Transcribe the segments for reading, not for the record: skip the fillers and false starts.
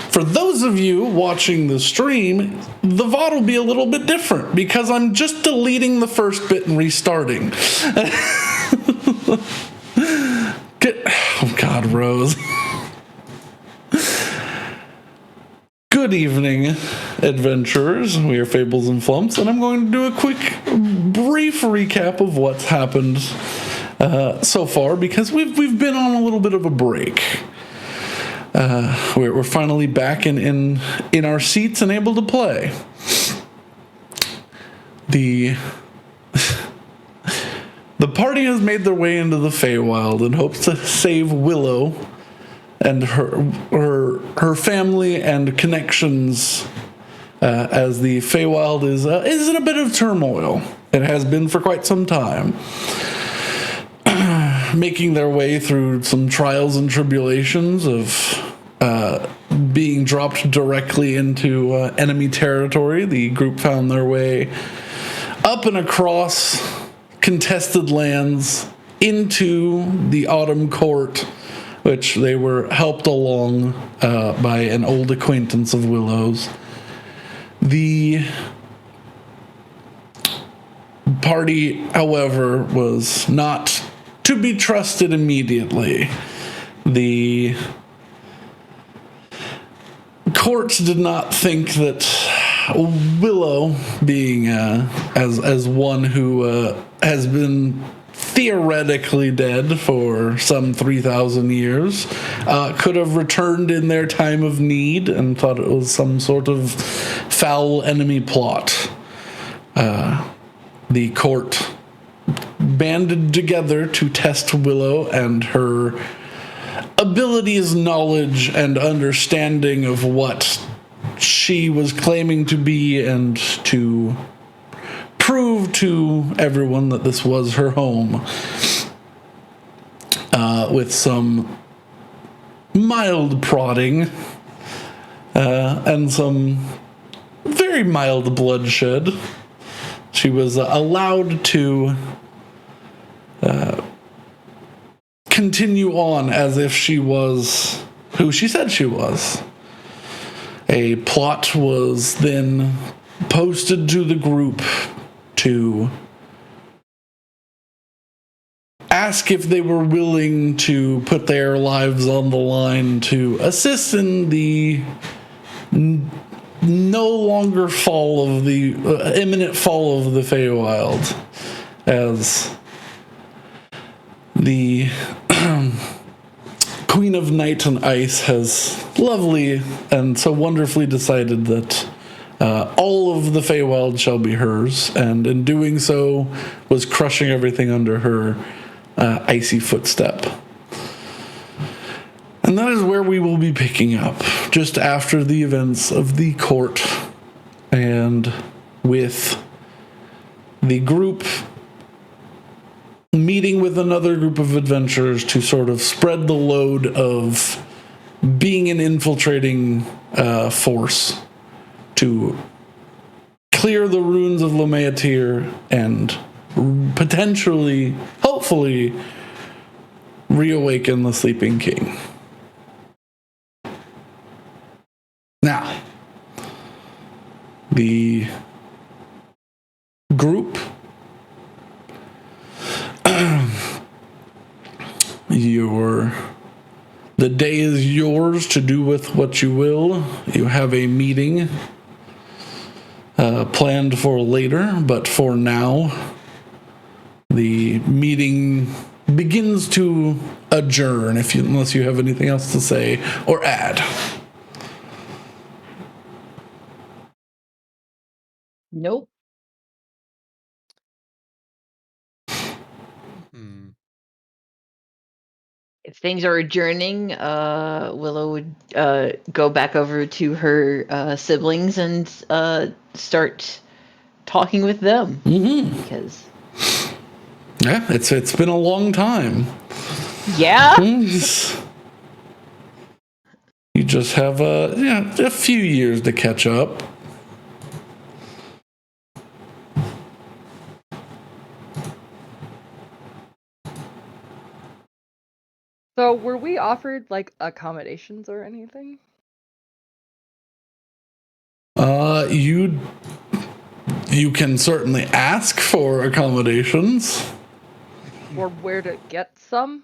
For those of you watching the stream, the VOD will be a little bit different because I'm just deleting the first bit and restarting. Oh God, Rose. Good evening, adventurers. We are Fables and Flumps, and I'm going to do a quick, brief recap of what's happened so far because we've been on a little bit of a break. We're finally back in our seats and able to play. The party has made their way into the Feywild in hopes to save Willow and her family and connections, as the Feywild is in a bit of turmoil. It has been for quite some time. Making their way through some trials and tribulations of being dropped directly into enemy territory. The group found their way up and across contested lands into the Autumn Court, which they were helped along by an old acquaintance of Willow's. The party, however, was not to be trusted immediately. The courts did not think that Willow, being as one who has been theoretically dead for some 3,000 years, could have returned in their time of need, and thought it was some sort of foul enemy plot. The court banded together to test Willow and her abilities, knowledge, and understanding of what she was claiming to be, and to prove to everyone that this was her home, with some mild prodding and some very mild bloodshed. She was allowed to continue on as if she was who she said she was. A plot was then posted to the group to ask if they were willing to put their lives on the line to assist in the no longer fall of the imminent fall of the Feywild, as the Queen of Night and Ice has lovely and so wonderfully decided that all of the Feywild shall be hers, and in doing so was crushing everything under her icy footstep. And that is where we will be picking up, just after the events of the court, and with the group meeting with another group of adventurers to sort of spread the load of being an infiltrating force to clear the ruins of Lomeatiir and potentially, hopefully, reawaken the sleeping king. Now, the group, the day is yours to do with what you will. You have a meeting planned for later, but for now, the meeting begins to adjourn, unless you have anything else to say or add. Nope. If things are adjourning, Willow would go back over to her siblings and start talking with them. Mm-hmm. Because yeah, it's been a long time. Yeah. You just have a few years to catch up. So were we offered like accommodations or anything? You can certainly ask for accommodations. Or where to get some?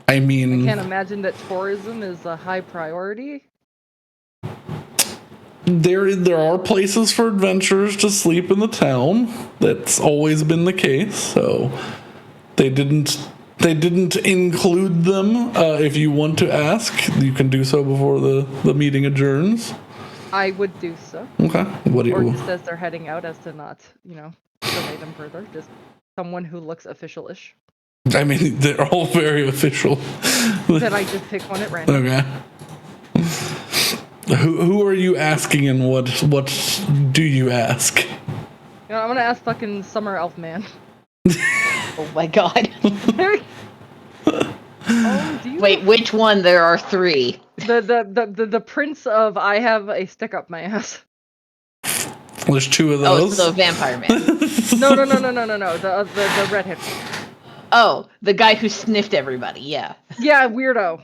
I mean, I can't imagine that tourism is a high priority. there are places for adventurers to sleep in the town. That's always been the case. So they didn't include them. If you want to ask, you can do so before the meeting adjourns. I would do so. Okay. What do Or you? just as they're heading out, as to not, delay them further. Just someone who looks official-ish. I mean, they're all very official. Then I just pick one at random. Okay. Who are you asking, and what do you ask? I'm gonna ask fucking Summer Elf Man. Oh my god. Oh, do you? Wait, which one? There are 3. The prince of I have a stick up my ass. There's 2 of Oh, those. so Vampire Man. No. The redhead. Oh, the guy who sniffed everybody. Yeah. Yeah, weirdo.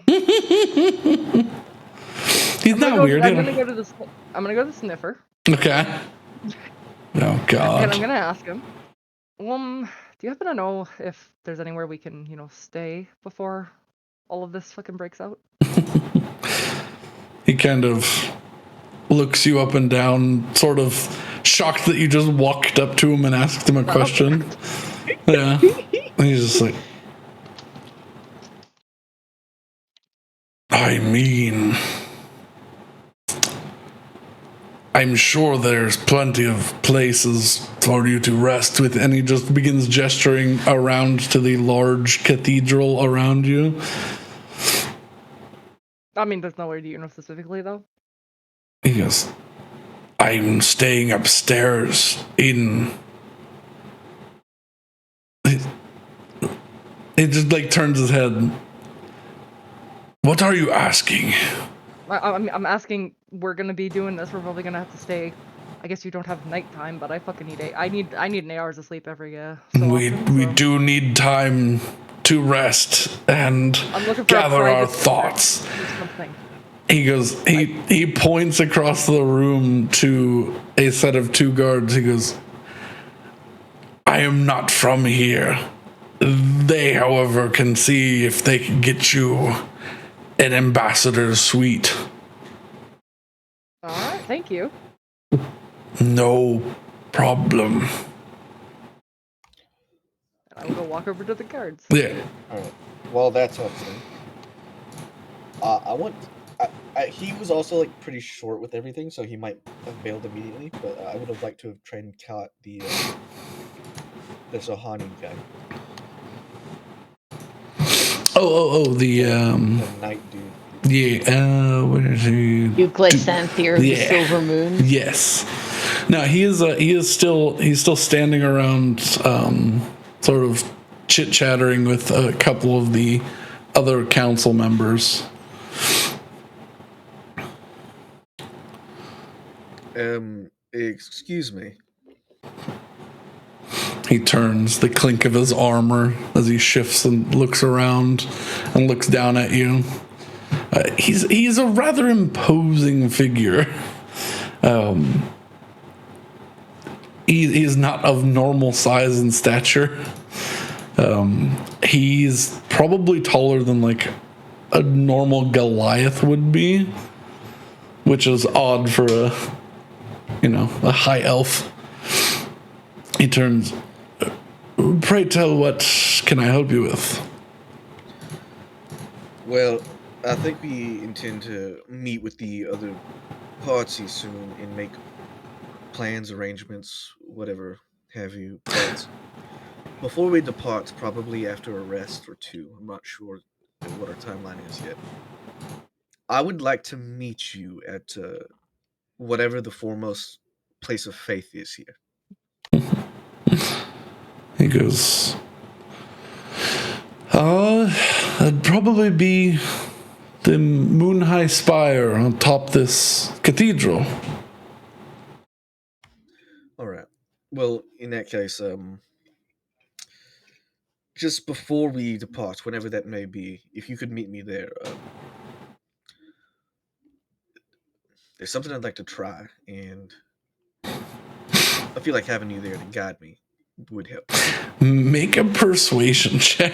He's not weird. I'm gonna go to the sniffer. Okay. Oh God. And I'm gonna ask him. Do you happen to know if there's anywhere we can, stay before all of this fucking breaks out? He kind of looks you up and down, sort of shocked that you just walked up to him and asked him a question. Yeah. And he's just like, I mean, I'm sure there's plenty of places for you to rest with. And he just begins gesturing around to the large cathedral around you. I mean, there's nowhere do you know specifically, though? He goes, I'm staying upstairs in... He just like turns his head. What are you asking? I'm asking, we're gonna be doing this, we're probably gonna have to stay. I guess you don't have nighttime, but I fucking need I need 8 hours of sleep every we do need time to rest and gather our thoughts. He goes, he points across the room to a set of 2 guards. He goes, I am not from here. They, however, can see if they can get you an ambassador's suite. Alright, thank you. No problem. I will go walk over to the guards. Yeah. Alright. Well, that's up to he was also like pretty short with everything, so he might have bailed immediately. But I would have liked to have trained and taught the Sohani guy. The night dude. Yeah, where is he? Euclid-Santhier, the Silver Moon. Yes. Now he's still standing around, sort of chit-chattering with a couple of the other council members. Excuse me. He turns, the clink of his armor as he shifts and looks around and looks down at you. He's a rather imposing figure. He is not of normal size and stature. He's probably taller than like a normal Goliath would be, which is odd for a high elf. He turns, pray tell, what can I help you with? Well, I think we intend to meet with the other parties soon and make plans, arrangements, whatever have you. But before we depart, probably after a rest or 2, I'm not sure what our timeline is yet, I would like to meet you at whatever the foremost place of faith is here. He goes, that'd probably be the Moon High Spire on top this cathedral. All right. Well, in that case, just before we depart, whenever that may be, if you could meet me there. there's something I'd like to try, and I feel like having you there to guide me would help. Make a persuasion check.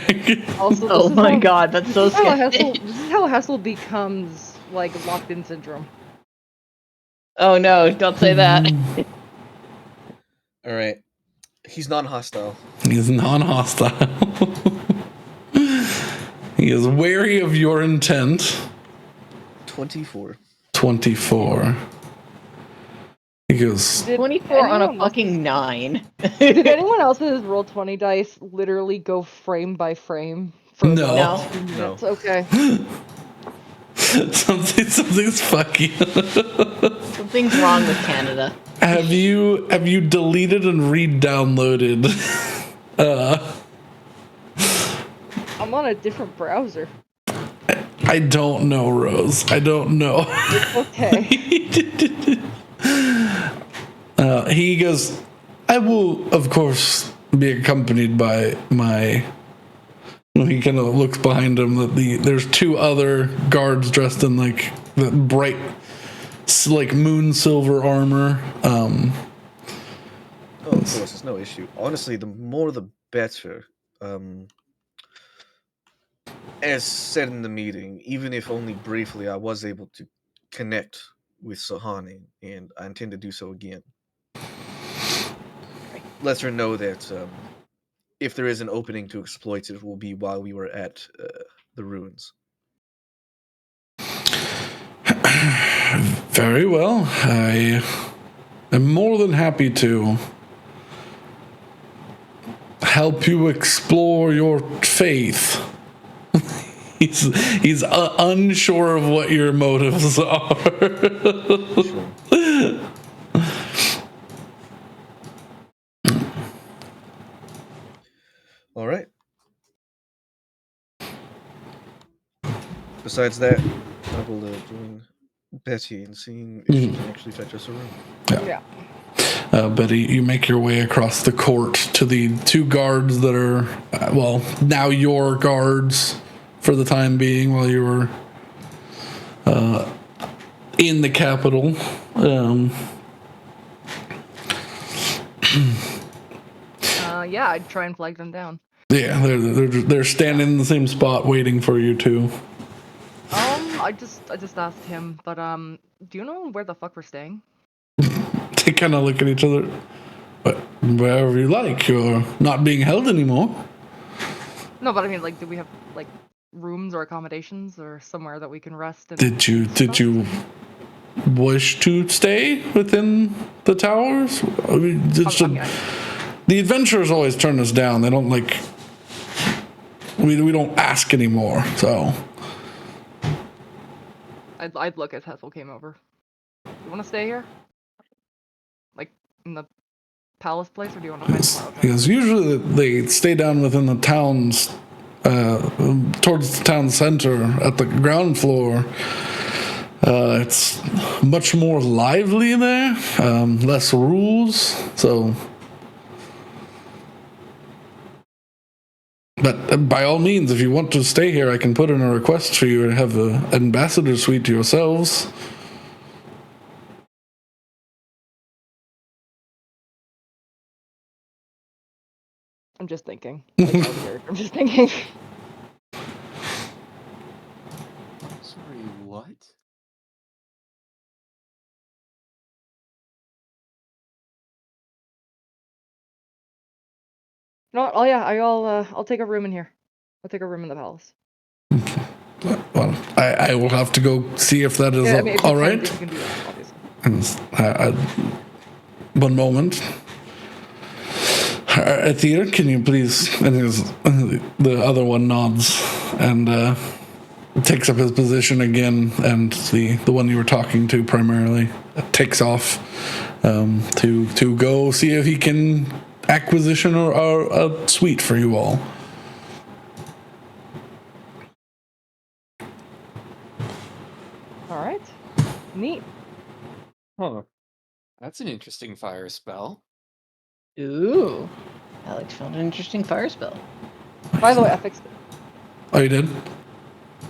Also, Oh this is my how, god, that's so this is how scary. Hessel, this is how Hessel becomes like locked in syndrome. Oh no, don't say that. All right, he's non-hostile. He's non-hostile. He is wary of your intent. 24. 24. He goes, Did 24 on a anyone else- fucking 9. Did anyone else's roll 20 dice literally go frame by frame for No. No. 2 No. minutes? Okay. something's fucky. Something's wrong with Canada. Have you deleted and re-downloaded? I'm on a different browser. I don't know, Rose. I don't know. Okay. He goes, I will, of course, be accompanied by my. He kind of looks behind him. There's 2 other guards dressed in like the bright, like moon silver armor. Oh, of course, it's no issue. Honestly, the more the better. As said in the meeting, even if only briefly, I was able to connect with Sahani, and I intend to do so again. Let her know that if there is an opening to exploit it, will be while we were at the ruins. Very well. I am more than happy to help you explore your faith. He's unsure of what your motives are. Sure. All right. Besides that, I will join Betty in seeing if she can actually fetch us a room. Yeah. Betty, you make your way across the court to the 2 guards that are, now your guards for the time being while you were in the capital. Yeah, I'd try and flag them down. Yeah, they're standing in the same spot waiting for you too. I just asked him, but do you know where the fuck we're staying? They kind of look at each other. But wherever you like, you're not being held anymore. No, but I mean, like, do we have like rooms or accommodations or somewhere that we can rest? And Did you wish to stay within the towers? I mean, the adventurers always turn us down. They don't like. We don't ask anymore. So I'd look as Hessel came over. You want to stay here? Like in the palace place, or do you want to find somewhere else? because usually they stay down within the towns, towards the town center at the ground floor. It's much more lively there, less rules. So, but by all means, if you want to stay here, I can put in a request for you to have an ambassador suite to yourselves. I'm just thinking. Like, out here. I'm just thinking. Sorry, what? No, oh yeah, I'll take a room in here. I'll take a room in the palace. Well, I will have to go see if that is Yeah, I mean, if all you right. can do that, obviously. And, one moment. Athir, can you please? And the other one nods and takes up his position again, and the one you were talking to primarily takes off to go see if he can acquisition or a suite for you all. All right. Neat. Huh. That's an interesting fire spell. Ooh. Alex found an interesting fire spell. By the way, I fixed it. Oh, you did?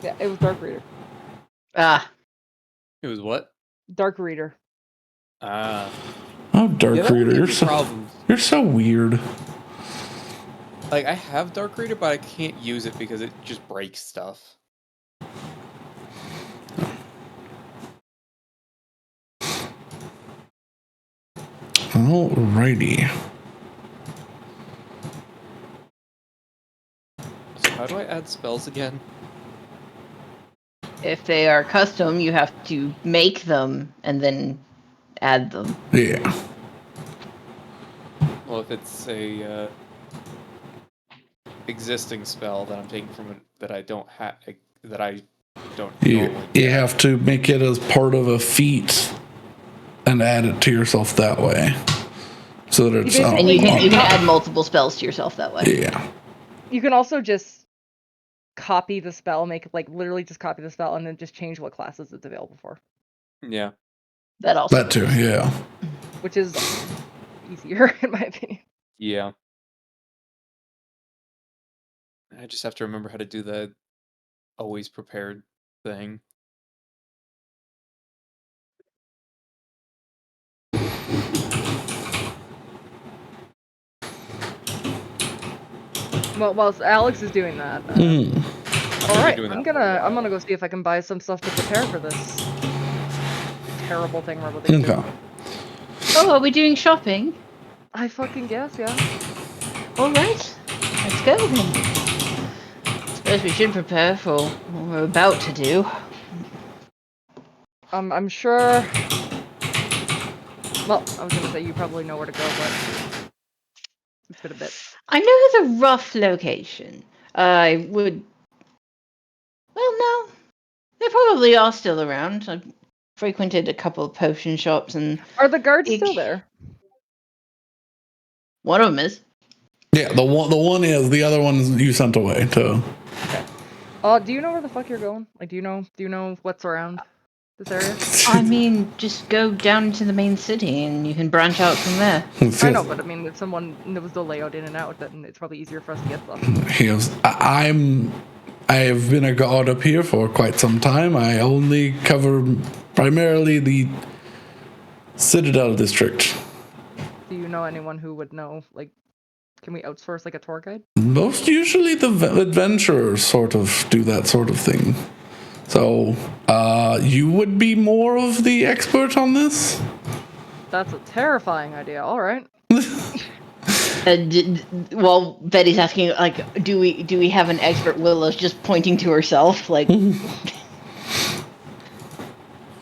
Yeah, it was Dark Reader. Ah. It was what? Dark Reader. Ah. Oh, Dark Yeah, that would Reader, give me problems. you're so weird. Like, I have Dark Reader, but I can't use it because it just breaks stuff. Alrighty. So how do I add spells again? If they are custom, you have to make them and then add them. Yeah. Well, if it's a existing spell that I'm taking from it that I don't have, that I don't normally You get. have to make it as part of a feat and add it to yourself that way. So that it's basically- And you can add multiple spells to yourself that way. yeah. You can also just copy the spell, literally just copy the spell, and then just change what classes it's available for. Yeah. That also That too, works. yeah. Which is easier, in my opinion. Yeah. I just have to remember how to do the always prepared thing. Well, whilst Alex is doing that, all right, doing I'm that for a gonna while. go see if I can buy some stuff to prepare for this terrible thing we're about to do. Okay. Oh, are we doing shopping? I fucking guess, yeah. All right, let's go then. Suppose we should prepare for what we're about to do. I'm sure. Well, I was gonna say you probably know where to go, but it's been a bit. I know the rough location. I would. Well, no, they probably are still around. I've frequented a couple of potion shops, and Are the guards still there? one of them is. Yeah, the one is, the other one you sent away to. Okay. Do you know where the fuck you're going? Like, do you know what's around this area? I mean, just go down to the main city, and you can branch out from there. I know, but I mean, if someone knows the layout in and out, then it's probably easier for us to get stuff. He goes, I have been a god up here for quite some time. I only cover primarily the Citadel district. Do you know anyone who would know? Like, can we outsource like a tour guide? Most usually the adventurers sort of do that sort of thing. So, you would be more of the expert on this? That's a terrifying idea. All right. Well, Betty's asking, like, do we have an expert? Willow's just pointing to herself, like.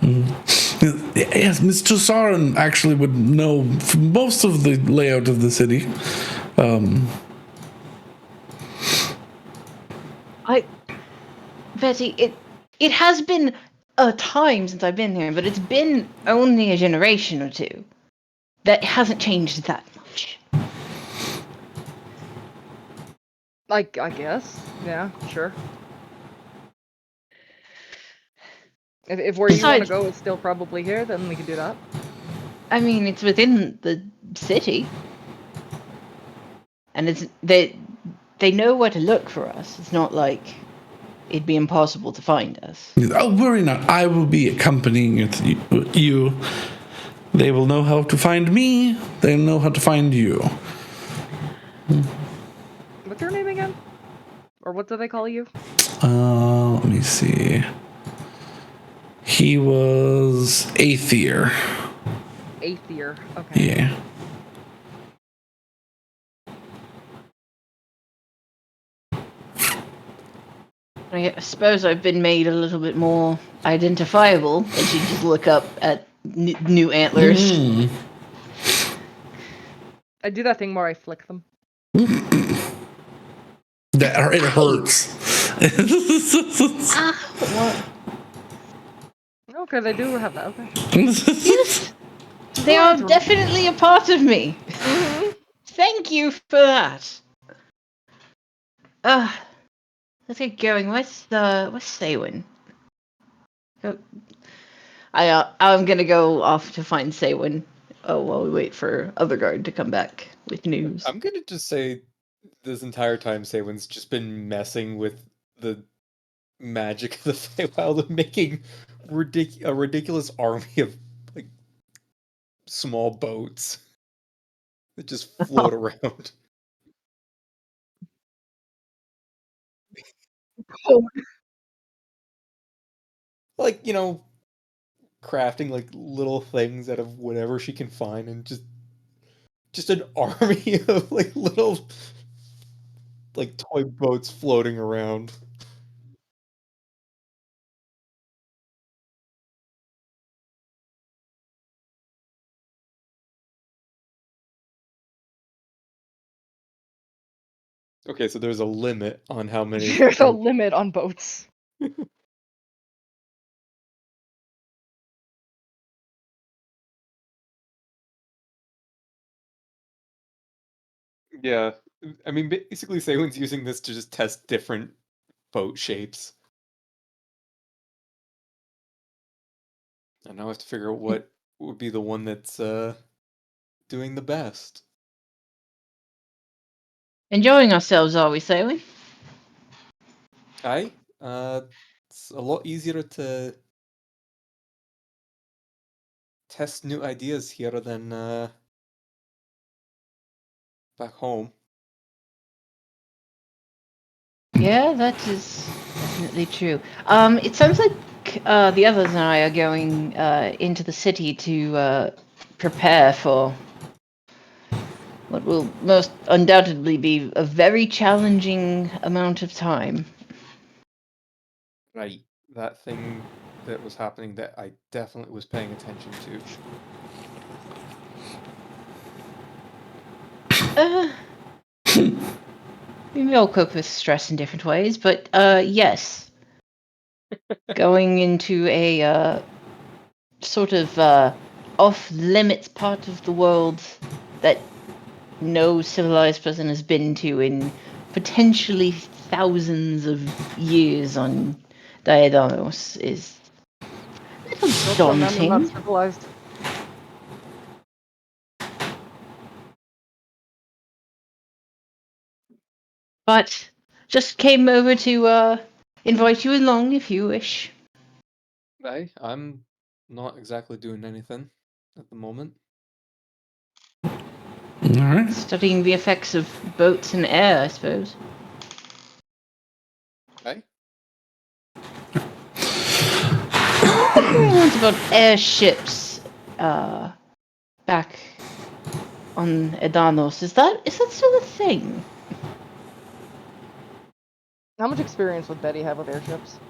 Yes, Mr. Sarin actually would know most of the layout of the city. Betty, it has been a time since I've been here, but it's been only a generation or two. That hasn't changed that much. I guess. Yeah, sure. If where you want to Besides- go is still probably here, then we can do that. I mean, it's within the city, and they know where to look for us. It's not like it'd be impossible to find us. Oh, worry not. I will be accompanying you. They will know how to find me. They know how to find you. What's your name again? Or what do they call you? Let me see. He was Aether. Aether. Okay. Yeah. I suppose I've been made a little bit more identifiable, and she just look up at new antlers. I do that thing where I flick them. That it hurts. What? Okay, they do have that. Okay. Yes, they are definitely a part of me. Thank you for that. Let's get going. Where's Saywin? I'm gonna go off to find Saywin. Oh, while we wait for other guard to come back with news. I'm gonna just say this entire time Saywin's just been messing with the magic of the Feywild and making a ridiculous army of small boats that just float around. Like, crafting like little things out of whatever she can find, and just an army of like little like toy boats floating around. Okay, so there's a limit on how many. There's a limit on boats. Yeah, I mean, basically, Seiwen's using this to just test different boat shapes. And now I have to figure out what would be the one that's doing the best. Enjoying ourselves, are we, Saley? Aye, it's a lot easier to test new ideas here than back home. Yeah, that is definitely true. It sounds like the others and I are going into the city to prepare for what will most undoubtedly be a very challenging amount of time. Right, that thing that was happening that I definitely was paying attention to. We may all cope with stress in different ways, but yes, going into a sort of off-limits part of the world that no civilized person has been to in potentially thousands of years on Daedalus is a little Also, remember, I'm not daunting. civilized. But just came over to invite you along if you wish. Aye, I'm not exactly doing anything at the moment. All right. Studying the effects of boats and air, I suppose. Aye. I learned about airships back on Edanos. Is that still a thing? How much experience would Betty have with airships?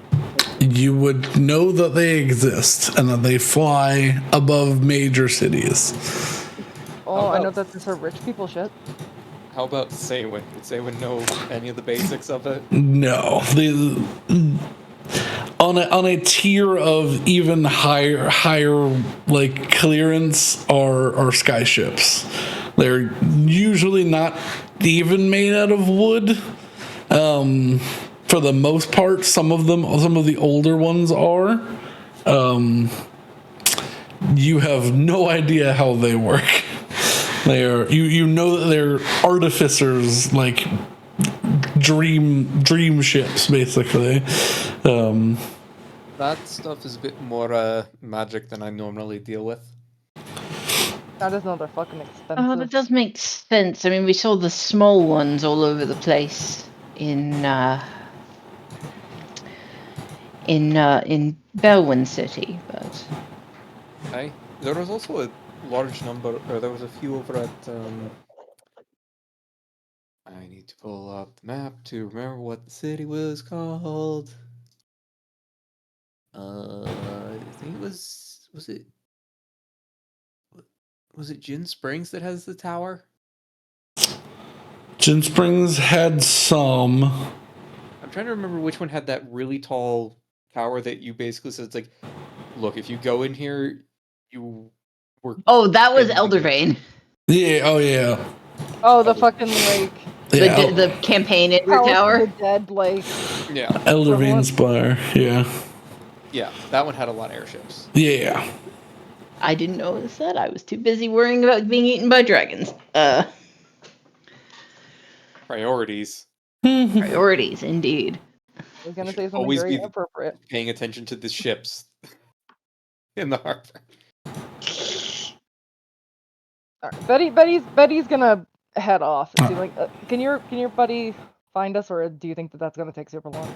You would know that they exist and that they fly above major cities. Oh, I know about- that this are rich people shit. How about Seiwen? Would Seiwen know any of the basics of it? No, on a tier of even higher like clearance are skyships. They're usually not even made out of wood. For the most part, some of the older ones are. You have no idea how they work. They are you know that they're artificers, like dream ships, basically. That stuff is a bit more magic than I normally deal with. I just know they're fucking expensive. Oh, that does make sense. I mean, we saw the small ones all over the place in Belwyn City, but Aye. There was also a large number, or there was a few over at. I need to pull up the map to remember what the city was called. I think it was. Was it Gin Springs that has the tower? Gin Springs had some. I'm trying to remember which one had that really tall tower that you basically said it's like, look, if you go in here, you were. oh, that was getting the- Eldervane. Yeah. Oh yeah. Oh, the fucking like Yeah. The campaign in House of tower. the Dead, like Yeah, Eldervane Spire. Yeah. yeah, that one had a lot of airships. Yeah. I didn't notice that. I was too busy worrying about being eaten by dragons. Priorities. Priorities, indeed. I was gonna should say something always very be- inappropriate. Paying attention to the ships in the harbor. All right. Betty's gonna head off and see like, can your buddy find us, or do you think that that's gonna take super long?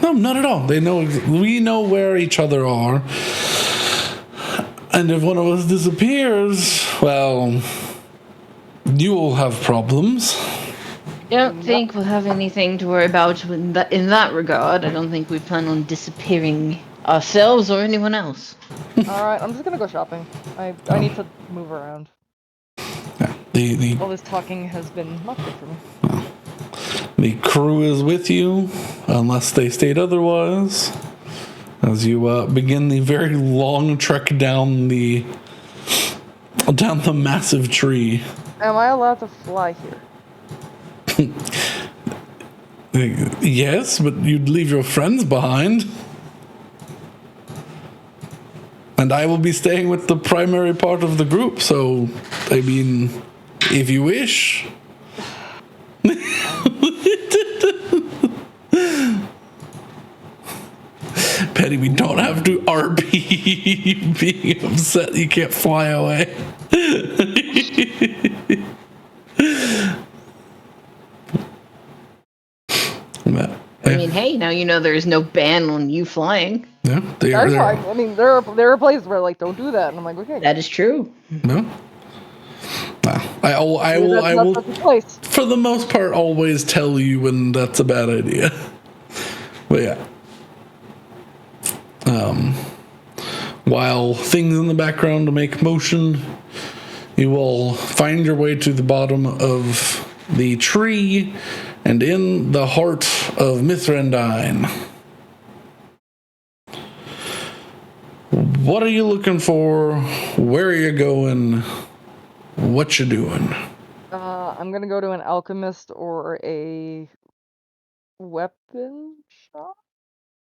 No, not at all. We know where each other are. And if one of us disappears, well, you will have problems. I don't think we'll have anything to worry about in that regard. I don't think we plan on disappearing ourselves or anyone else. All right, I'm just gonna go shopping. I need to move around. The All this talking has been not good for me. The crew is with you, unless they state otherwise, as you begin the very long trek down the massive tree. Am I allowed to fly here? Yes, but you'd leave your friends behind. And I will be staying with the primary part of the group, so, I mean, if you wish. Petty, we don't have to RP being upset you can't fly away. I mean, hey, now you know there's no ban on you flying. Yeah, That's fine. I mean, there are places where like don't do that, and I'm like, okay. That is true. No. I will That's the place. for the most part always tell you when that's a bad idea. But yeah. While things in the background make motion, you will find your way to the bottom of the tree and in the heart of Mithrandine. What are you looking for? Where are you going? What you doing? I'm gonna go to an alchemist or a weapon shop.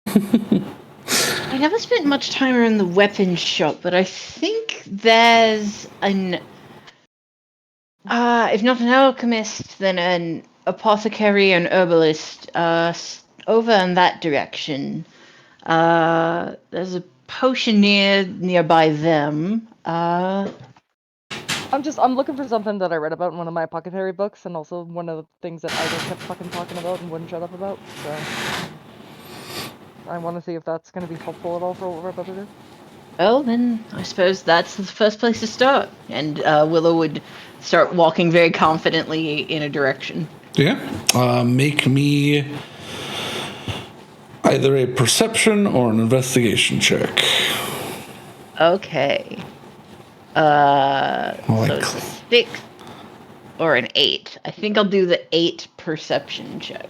I never spent much time around the weapon shop, but I think there's an if not an alchemist, then an apothecary and herbalist over in that direction. There's a potioneer nearby them. I'm looking for something that I read about in one of my apothecary books, and also one of the things that Ida kept fucking talking about and wouldn't shut up about. So I want to see if that's going to be helpful at all for what we're about to do. Well, then I suppose that's the first place to start. And Willow would start walking very confidently in a direction. Yeah. Make me either a perception or an investigation check. Okay. So it's a 6 or an 8. I think I'll do the 8 perception check.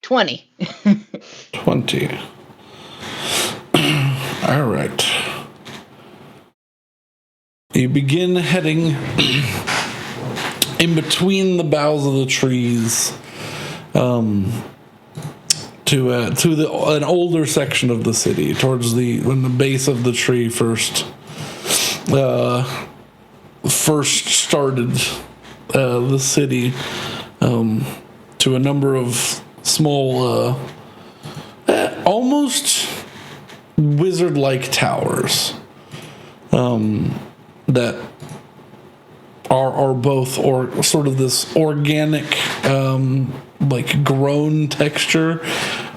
$20. 20. All right. You begin heading in between the boughs of the trees to an older section of the city, towards when the base of the tree first started the city, to a number of small, almost wizard-like towers that are both or sort of this organic, like grown texture,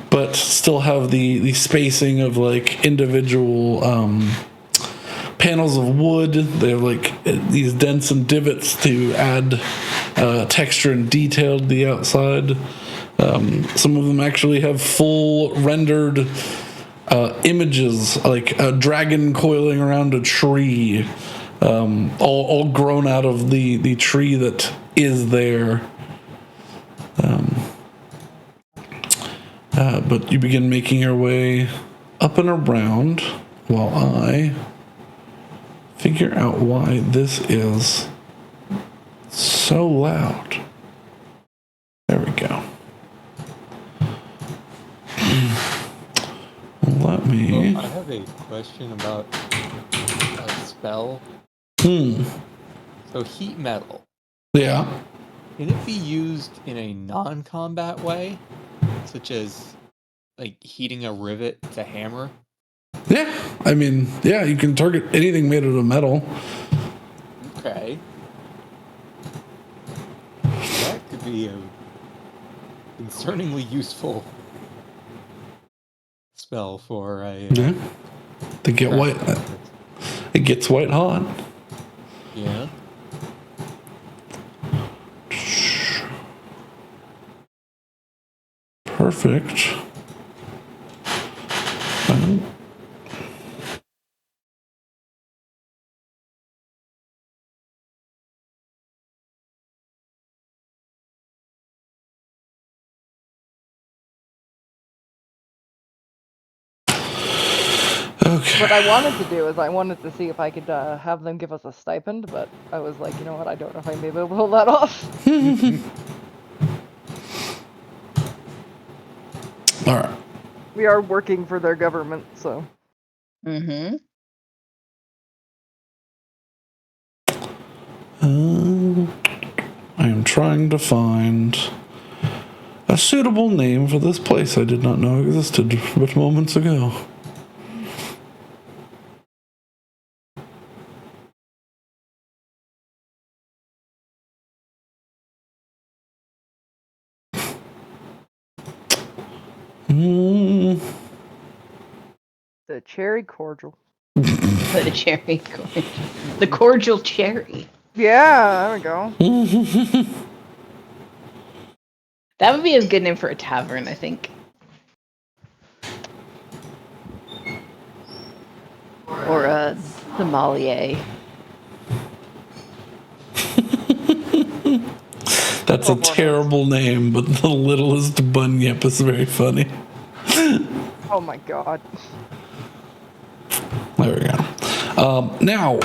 but still have the spacing of like individual panels of wood. They have like these dents and divots to add texture and detail to the outside. Some of them actually have full rendered images, like a dragon coiling around a tree, all grown out of the tree that is there. But you begin making your way up and around while I figure out why this is so loud. There we go. Let me... Well, I have a question about a spell. So heat metal. Yeah. Can it be used in a non-combat way? Such as like heating a rivet to hammer? Yeah, I mean, yeah, you can target anything made out of metal. Okay. That could be a concerningly useful spell for a. Yeah, they get white. It gets white hot. Yeah. Perfect. Okay. What I wanted to do is I wanted to see if I could have them give us a stipend, but I was like, you know what, I don't know if I may be able to pull that off. All right. We are working for their government, so. Mm-hmm. I am trying to find a suitable name for this place I did not know existed but moments ago. The cherry cordial. The cherry cordial. The cordial cherry. Yeah, there we go. That would be a good name for a tavern, I think. Or a sommelier. That's a terrible name, but the littlest bunyip is very funny. Oh my god. There we go. Now,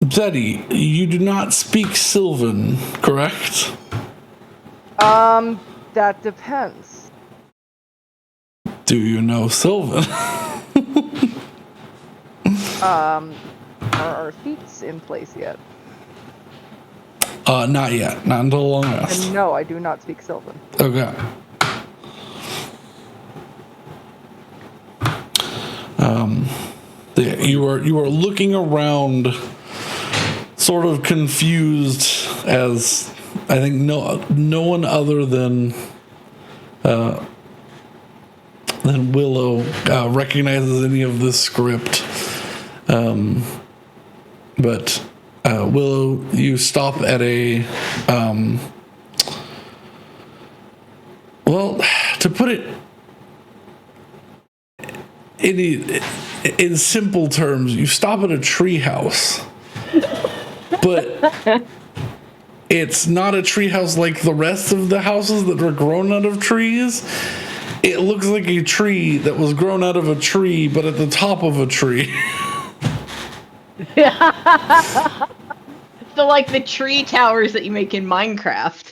Zeddy, you do not speak Sylvan, correct? That depends. Do you know Sylvan? Are our feats in place yet? Not yet. Not until long rest. And no, I do not speak Sylvan. Okay. Yeah, you are looking around, sort of confused, as I think no one other than Willow recognizes any of this script. But Willow, you stop at a well, to put it in simple terms, you stop at a treehouse, but it's not a treehouse like the rest of the houses that were grown out of trees. It looks like a tree that was grown out of a tree, but at the top of a tree. So like the tree towers that you make in Minecraft.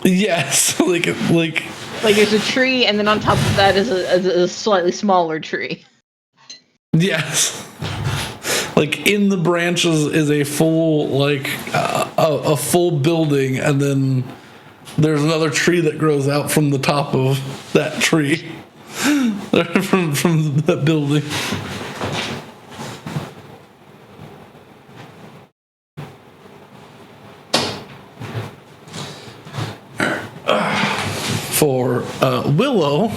Yes, like there's a tree, and then on top of that is a slightly smaller tree. Yes. Like in the branches is a full a full building, and then there's another tree that grows out from the top of that tree. from that building. For Willow,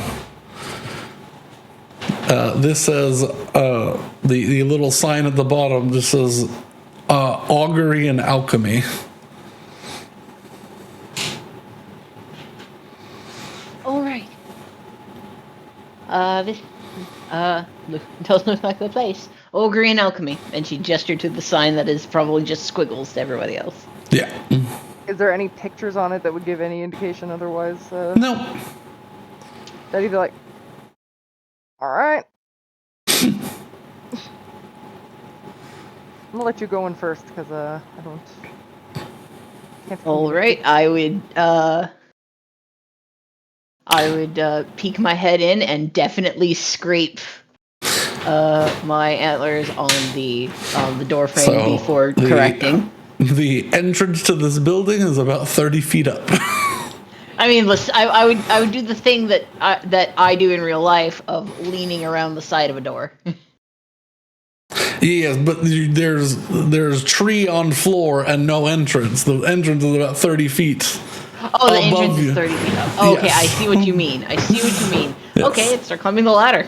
this says the little sign at the bottom just says augury and alchemy. All right. This does look like the place. Augury and alchemy, and she gestured to the sign that is probably just squiggles to everybody else. Yeah. Is there any pictures on it that would give any indication otherwise? No. That'd be like, all right. I'm gonna let you go in first because I don't. All right, I would peek my head in and definitely scrape my antlers on the door frame before correcting. The entrance to this building is about 30 feet up. I mean, listen, I would do the thing that I do in real life of leaning around the side of a door. Yes, but there's tree on floor and no entrance. The entrance is about 30 feet. Oh, the above entrance you. is 30 feet up. Oh, okay, Yes. I see what you mean. Yes. Okay, start climbing the ladder.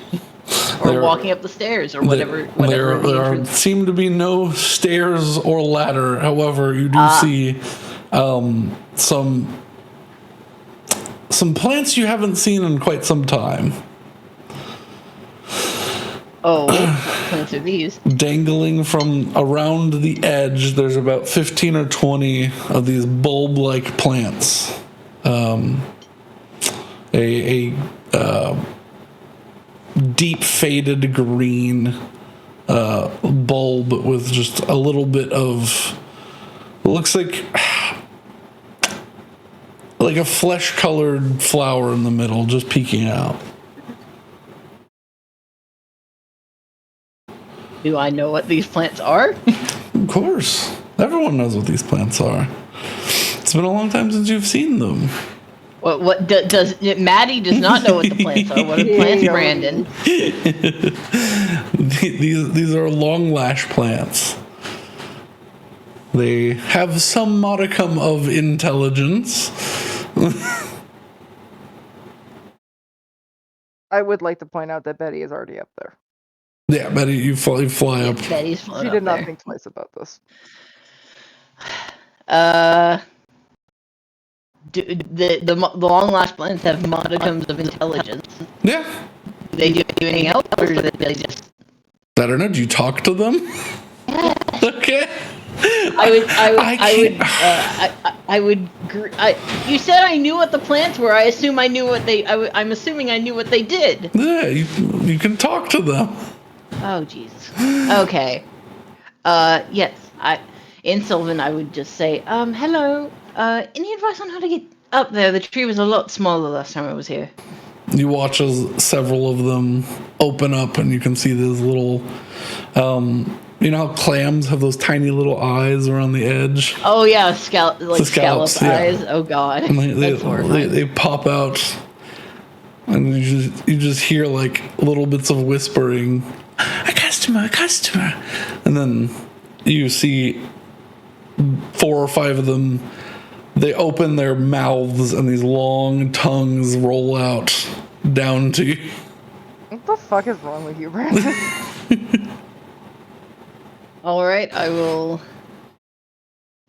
Or There- walking up the stairs, or whatever the There entrance. seem to be no stairs or ladder. However, you do see some plants you haven't seen in quite some time. Oh, what plants are these? Dangling from around the edge, there's about 15 or 20 of these bulb-like plants. A deep faded green bulb with just a little bit of, looks like a flesh-colored flower in the middle, just peeking out. Do I know what these plants are? Of course. Everyone knows what these plants are. It's been a long time since you've seen them. Does Maddie does not know what the plants are. What are plants, Brandon? These are long lash plants. They have some modicum of intelligence. I would like to point out that Betty is already up there. Yeah, Betty, you fly up. Betty's floating She up did not there. think twice about this. The long lash plants have modicums of intelligence. Yeah. Do they do anything else, or do they just? I don't know. Do you talk to them? Okay. You said I knew what the plants were. I assume I knew what they. I'm assuming I knew what they did. Yeah, you can talk to them. Oh Jesus. Okay. Yes. In Sylvan, I would just say, hello. Any advice on how to get up there? The tree was a lot smaller last time I was here. You watch as several of them open up, and you can see these little. You know how clams have those tiny little eyes around the edge? Oh yeah, scallop scallops, yeah. eyes. Oh god. And That's horrifying. they pop out, and you just hear like little bits of whispering, a customer, and then you see 4 or 5 of them. They open their mouths, and these long tongues roll out down to you. What the fuck is wrong with you, Brandon? All right, I will.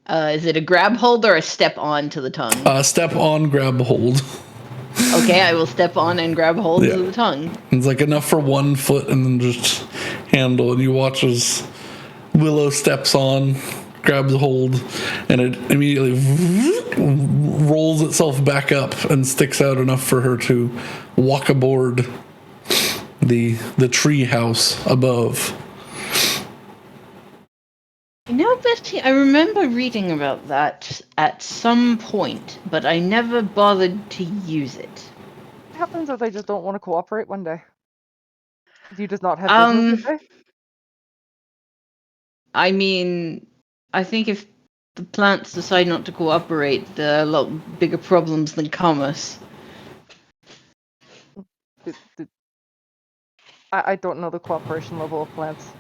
Is it a grab hold or a step on to the tongue? Step on, grab hold. Okay, I will step on and grab hold Yeah. of the tongue. It's like enough for 1 foot, and then just handle. And you watch as Willow steps on, grabs hold, and it immediately rolls itself back up and sticks out enough for her to walk aboard the tree house above. You know, Betty, I remember reading about that at some point, but I never bothered to use it. What happens if they just don't want to cooperate one day? Do you just not have business today? I mean, I think if the plants decide not to cooperate, there are a lot bigger problems than commerce. I don't know the cooperation level of plants.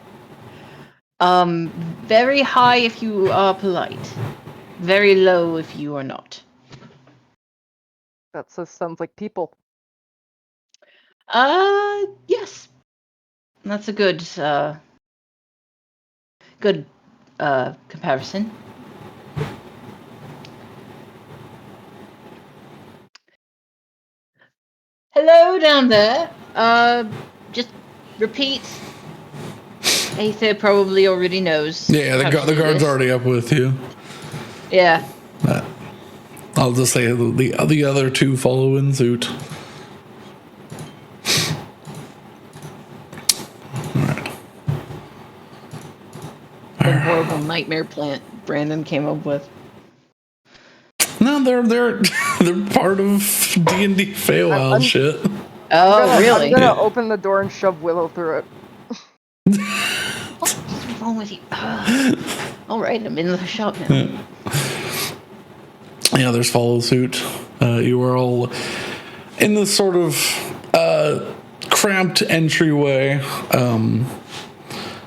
Very high if you are polite. Very low if you are not. That sounds like people. Yes. That's a good comparison. Hello down there. Just repeat. Aether probably already knows. Yeah, the how to do guard's this. already up with you. Yeah. I'll just say the other 2 follow in suit. The horrible nightmare plant Brandon came up with. No, they're part of D&D Feywild shit. Oh, really? I'm gonna open the door and shove Willow through it. What's wrong with you? All right, I'm in the shop now. The others follow suit. You are all in this sort of cramped entryway.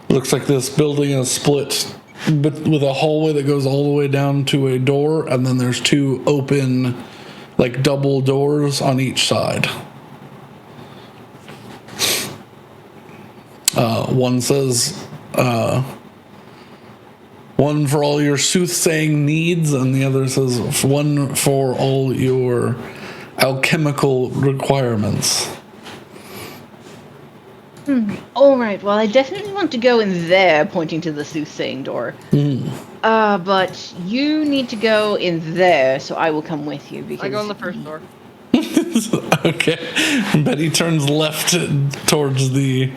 Looks like this building is split, but with a hallway that goes all the way down to a door, and then there's two open, like double doors on each side. One says, one for all your soothsaying needs, and the other says, one for all your alchemical requirements. All right. Well, I definitely want to go in there, pointing to the soothsaying door. But you need to go in there, so I will come with you because I go in the first door. Okay. Betty turns left towards the.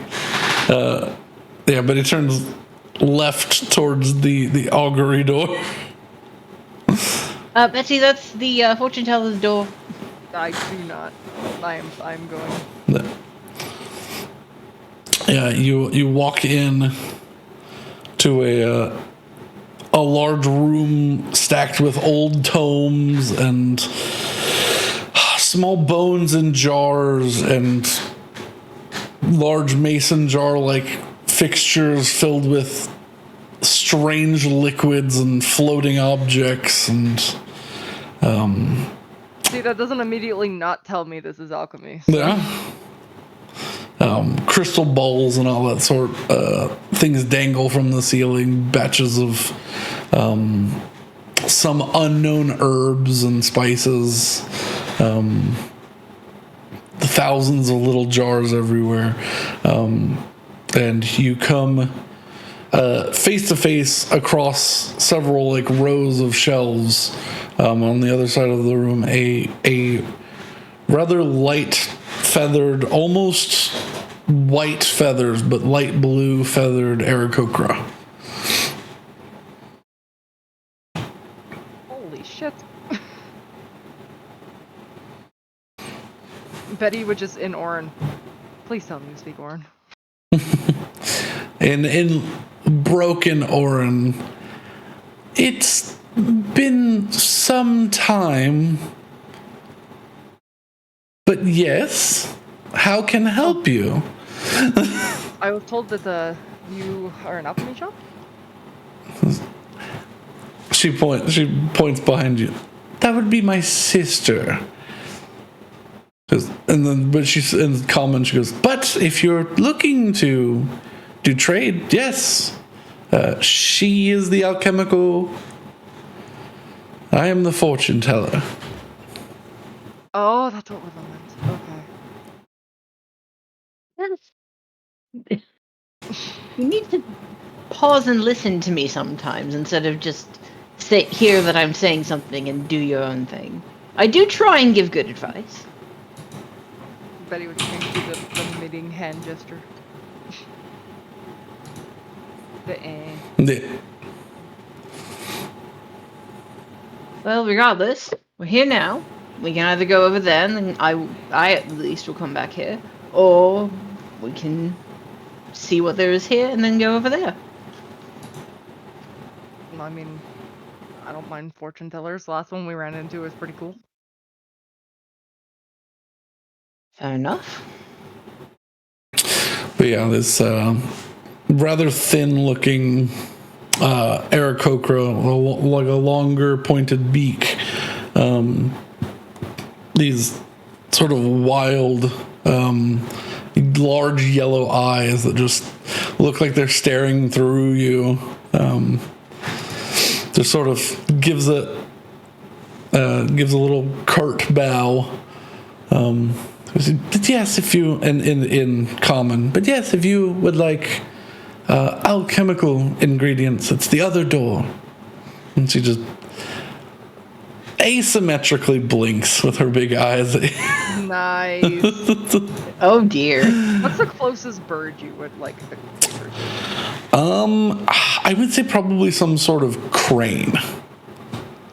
Betty turns left towards the augury door. Betsy, that's the fortune teller's door. I do not. I'm going. Yeah, you walk in to a large room stacked with old tomes and small bones in jars and large mason jar like fixtures filled with strange liquids and floating objects and See, that doesn't immediately not tell me this is alchemy. So. yeah. Crystal balls and all that sort things dangle from the ceiling, batches of some unknown herbs and spices, the thousands of little jars everywhere, and you come face to face across several like rows of shelves on the other side of the room, a rather light feathered, almost white feathers, but light blue feathered Aarakocra. Holy shit. Betty would just in Orin. Please tell me you speak Orin. And in broken Orin, it's been some time. But yes, how can I help you? I was told that you are an alchemy shop? She points behind you. That would be my sister. But she's in common. She goes, but if you're looking to do trade, yes, she is the alchemical. I am the fortune teller. Oh, that's what we're meant. Okay. You need to pause and listen to me sometimes instead of just hear that I'm saying something and do your own thing. I do try and give good advice. Betty would change to the meeting hand gesture. Yeah. Well, regardless, we're here now. We can either go over there, and then I at least will come back here, or we can see what there is here and then go over there. I mean, I don't mind fortune tellers. The last one we ran into was pretty cool. Fair enough. But yeah, this rather thin-looking Aarakocra, like a longer pointed beak. These sort of wild, large yellow eyes that just look like they're staring through you. Just sort of gives a little curt bow. But yes, if you in common. But yes, if you would like alchemical ingredients, it's the other door. And she just asymmetrically blinks with her big eyes. Nice. Oh dear. What's the closest bird you would like the closer to? I would say probably some sort of crane.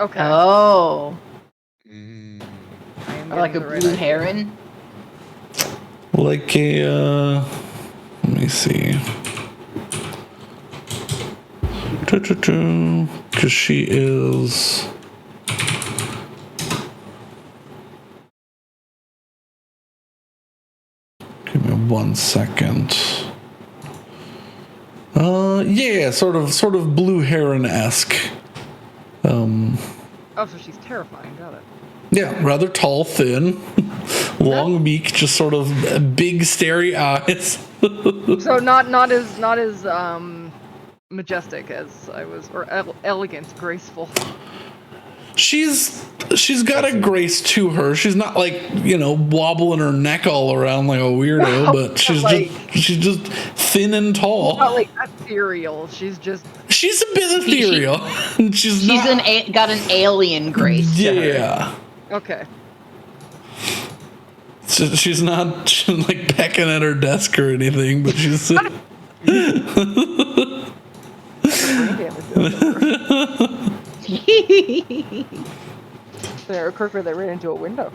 Okay. Oh. I am Or like a getting the right blue idea. heron. Like a, let me see. Because she is 1 second. Yeah, sort of blue heron-esque. Oh, so she's terrifying. Got it. Yeah, rather tall, thin, long beak, just sort of big, starey eyes. So not as majestic as I was, or elegant, graceful. She's got a grace to her. She's not like, wobbling her neck all around like a weirdo, No, but she's like- just thin and tall. Not like ethereal. She's just. She's a bit ethereal. She's She's not. got an alien grace to her. Yeah. Okay. So she's not like pecking at her desk or anything, but she's. There a croaker that ran into a window.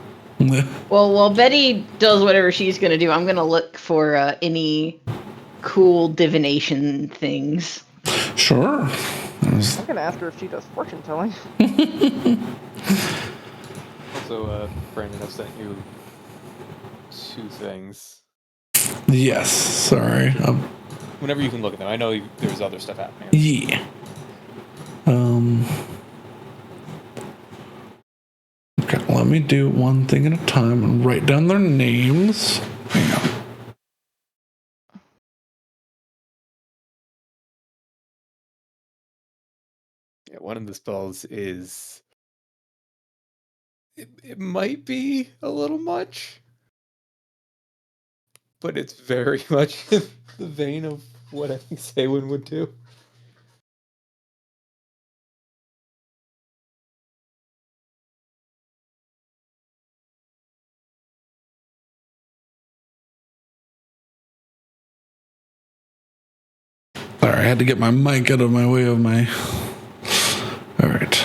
Well, while Betty does whatever she's gonna do, I'm gonna look for any cool divination things. Sure. I'm gonna ask her if she does fortune telling. Also, Brandon, I've sent you 2 things. Yes. Sorry. Whenever you can look at them. I know there's other stuff happening. Yeah. Okay, let me do one thing at a time and write down their names. Hang on. Yeah, one of the spells is... It might be a little much, but it's very much in the vein of what I think Saywin would do. Sorry, I had to get my mic out of my way of my... All right.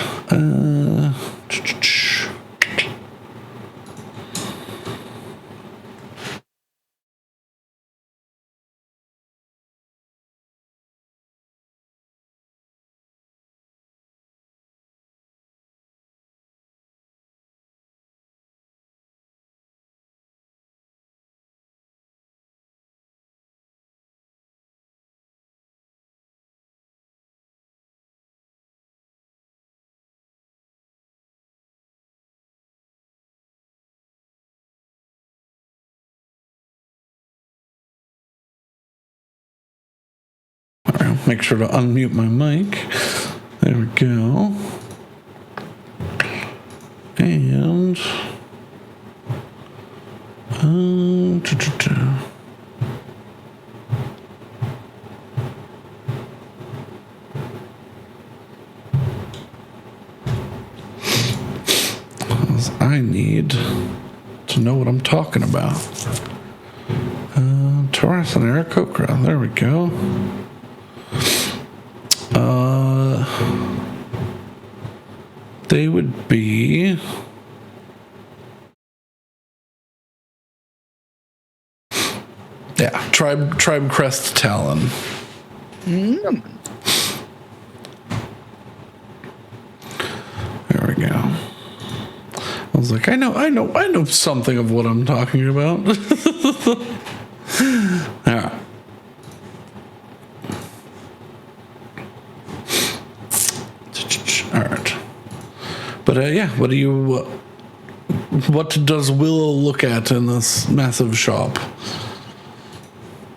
Make sure to unmute my mic. There we go. And I need to know what I'm talking about. Taurus and Aarakocra. There we go. They would be tribe crest talon. There we go. I was like, I know something of what I'm talking about. All right. All right. But yeah, what does Willow look at in this massive shop?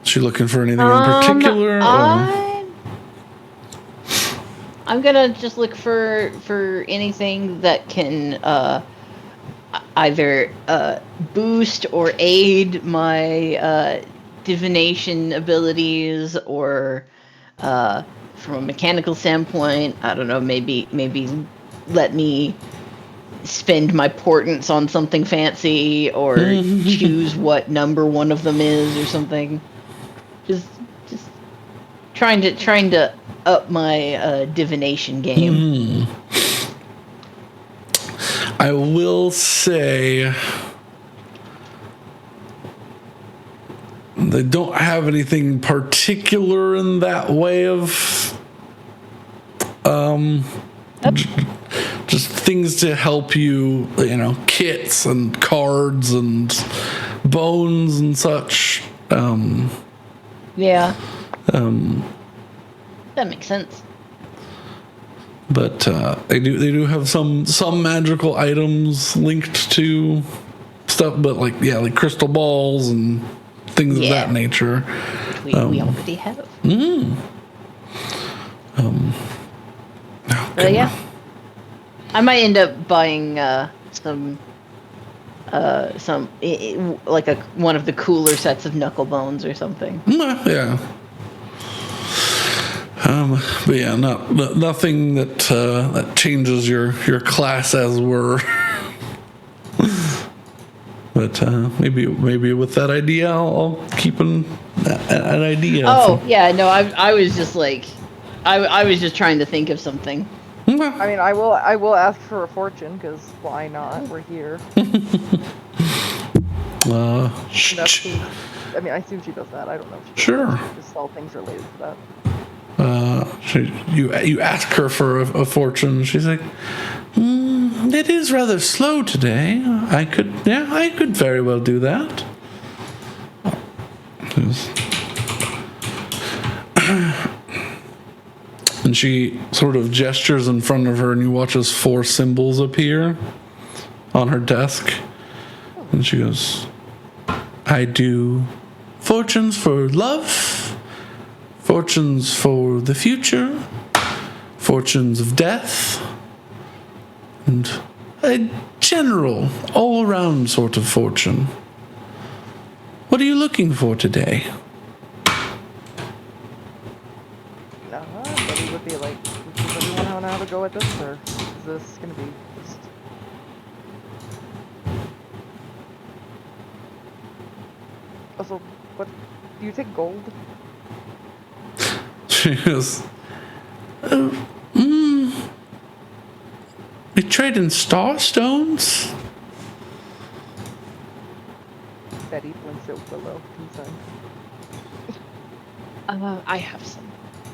Is she looking for anything in particular? I'm gonna just look for anything that can either boost or aid my divination abilities, or from a mechanical standpoint, I don't know, maybe let me spend my portents on something fancy, or choose what number one of them is or something. Just trying to up my divination game. I will say they don't have anything particular in that way of just things to help you, kits and cards and bones and such. Yeah. That makes sense. But they do have some magical items linked to stuff, but like crystal balls and things of that nature. Which we already have. Okay. Yeah. I might end up buying some like one of the cooler sets of knuckle bones or something. Yeah. But yeah, nothing that changes your class as were. But maybe with that idea, I'll keep an idea. Yeah, no, I was just like, I was just trying to think of something. I mean, I will ask for a fortune, because why not? We're here. I assume she does that. I don't know if she does Sure. that. She just sell things related to that. You ask her for a fortune. She's like, it is rather slow today. I could very well do that. And she sort of gestures in front of her, and you watch as 4 symbols appear on her desk. And she goes, I do fortunes for love, fortunes for the future, fortunes of death, and a general, all-around sort of fortune. What are you looking for today? But he would be like, does everyone know how to go at this, or is this gonna be just... Also, what, do you take gold? She goes, we trade in star stones? Betty blinks out below, concerned. I have some.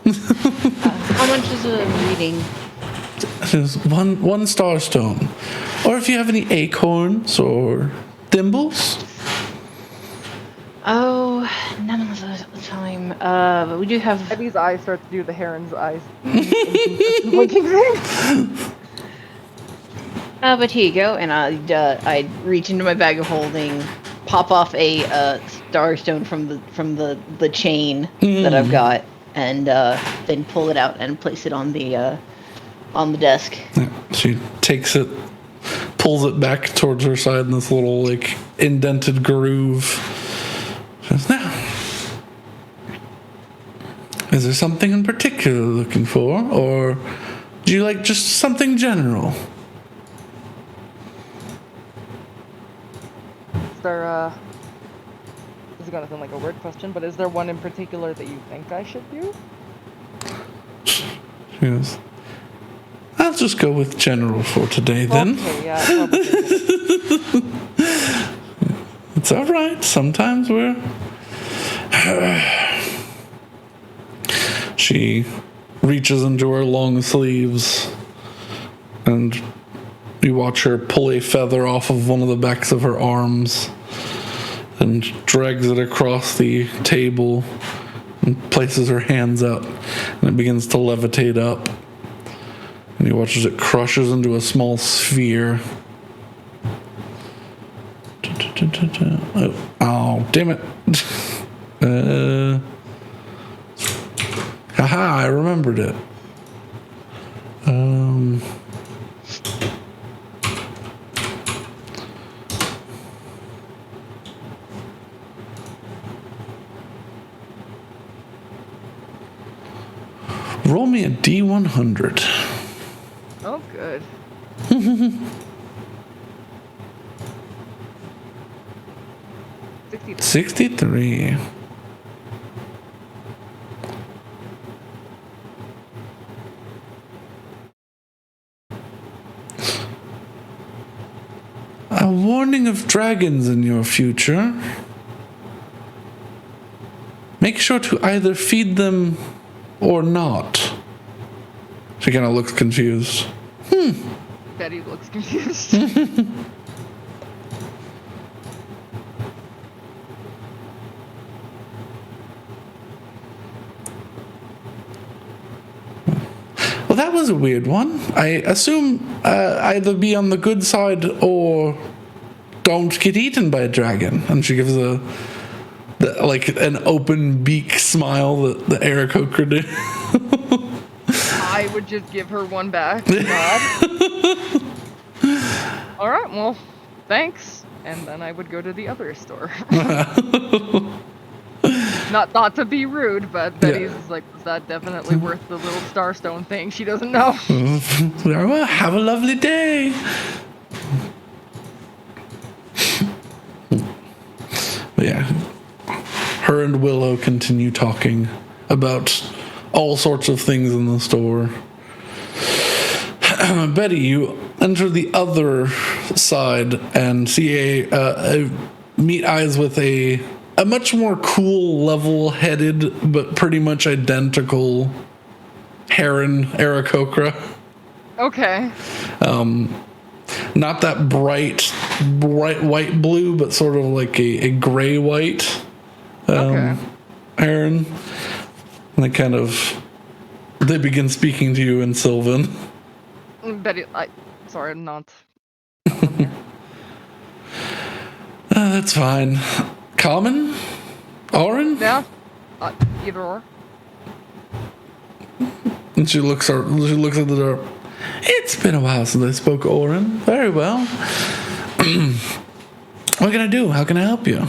How much is a reading? There's one star stone. Or if you have any acorns or thimbles. Oh, none of those at the time. But we do have. Betty's eyes start to do the heron's eyes. Blinking thing. But here you go, and I reach into my bag of holding, pop off a starstone from the chain that I've got, and then pull it out and place it on the desk. Yeah, she takes it, pulls it back towards her side in this little like indented groove. She says, now, is there something in particular you're looking for, or do you like just something general? Is there, this is gonna sound like a weird question, but is there one in particular that you think I should do? She goes, I'll just go with general for today then. Okay, yeah, probably. It's all right. Sometimes we're... She reaches into her long sleeves, and you watch her pull a feather off of one of the backs of her arms and drags it across the table and places her hands up, and it begins to levitate up. And you watch as it crushes into a small sphere. Oh, damn it. Haha, I remembered it. Roll me a D100. Oh, good. 63. A warning of dragons in your future. Make sure to either feed them or not. She kind of looks confused. Betty looks confused. that was a weird one. I assume either be on the good side or don't get eaten by a dragon. And she gives like an open beak smile that the Aarakocra did. I would just give her one back. Nod. All right, well, thanks. And then I would go to the other store. Not to be rude, but Betty's like, was that definitely worth the little starstone thing? She doesn't know. Well, have a lovely day. But yeah, her and Willow continue talking about all sorts of things in the store. Betty, you enter the other side and see meet eyes with a much more cool, level-headed, but pretty much identical heron Aarakocra. Okay. Not that bright white blue, but sort of like a gray white heron. And they begin speaking to you in Sylvan. Betty, sorry, I'm not. That's fine. Common? Orin? Yeah. Either or. And she looks at the door. It's been a while since I spoke Orin. Very well. What can I do? How can I help you?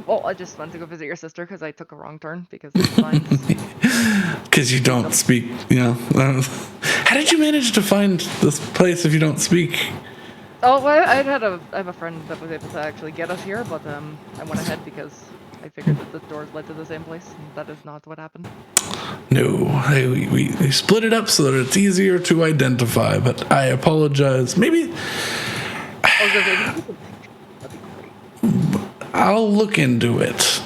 Well, I just went to go visit your sister because I took a wrong turn because it's fine. Because you don't speak, How did you manage to find this place if you don't speak? Oh, well, I have a friend that was able to actually get us here, but I went ahead because I figured that the doors led to the same place, and that is not what happened. No, we split it up so that it's easier to identify, but I apologize. Maybe I'll look into it.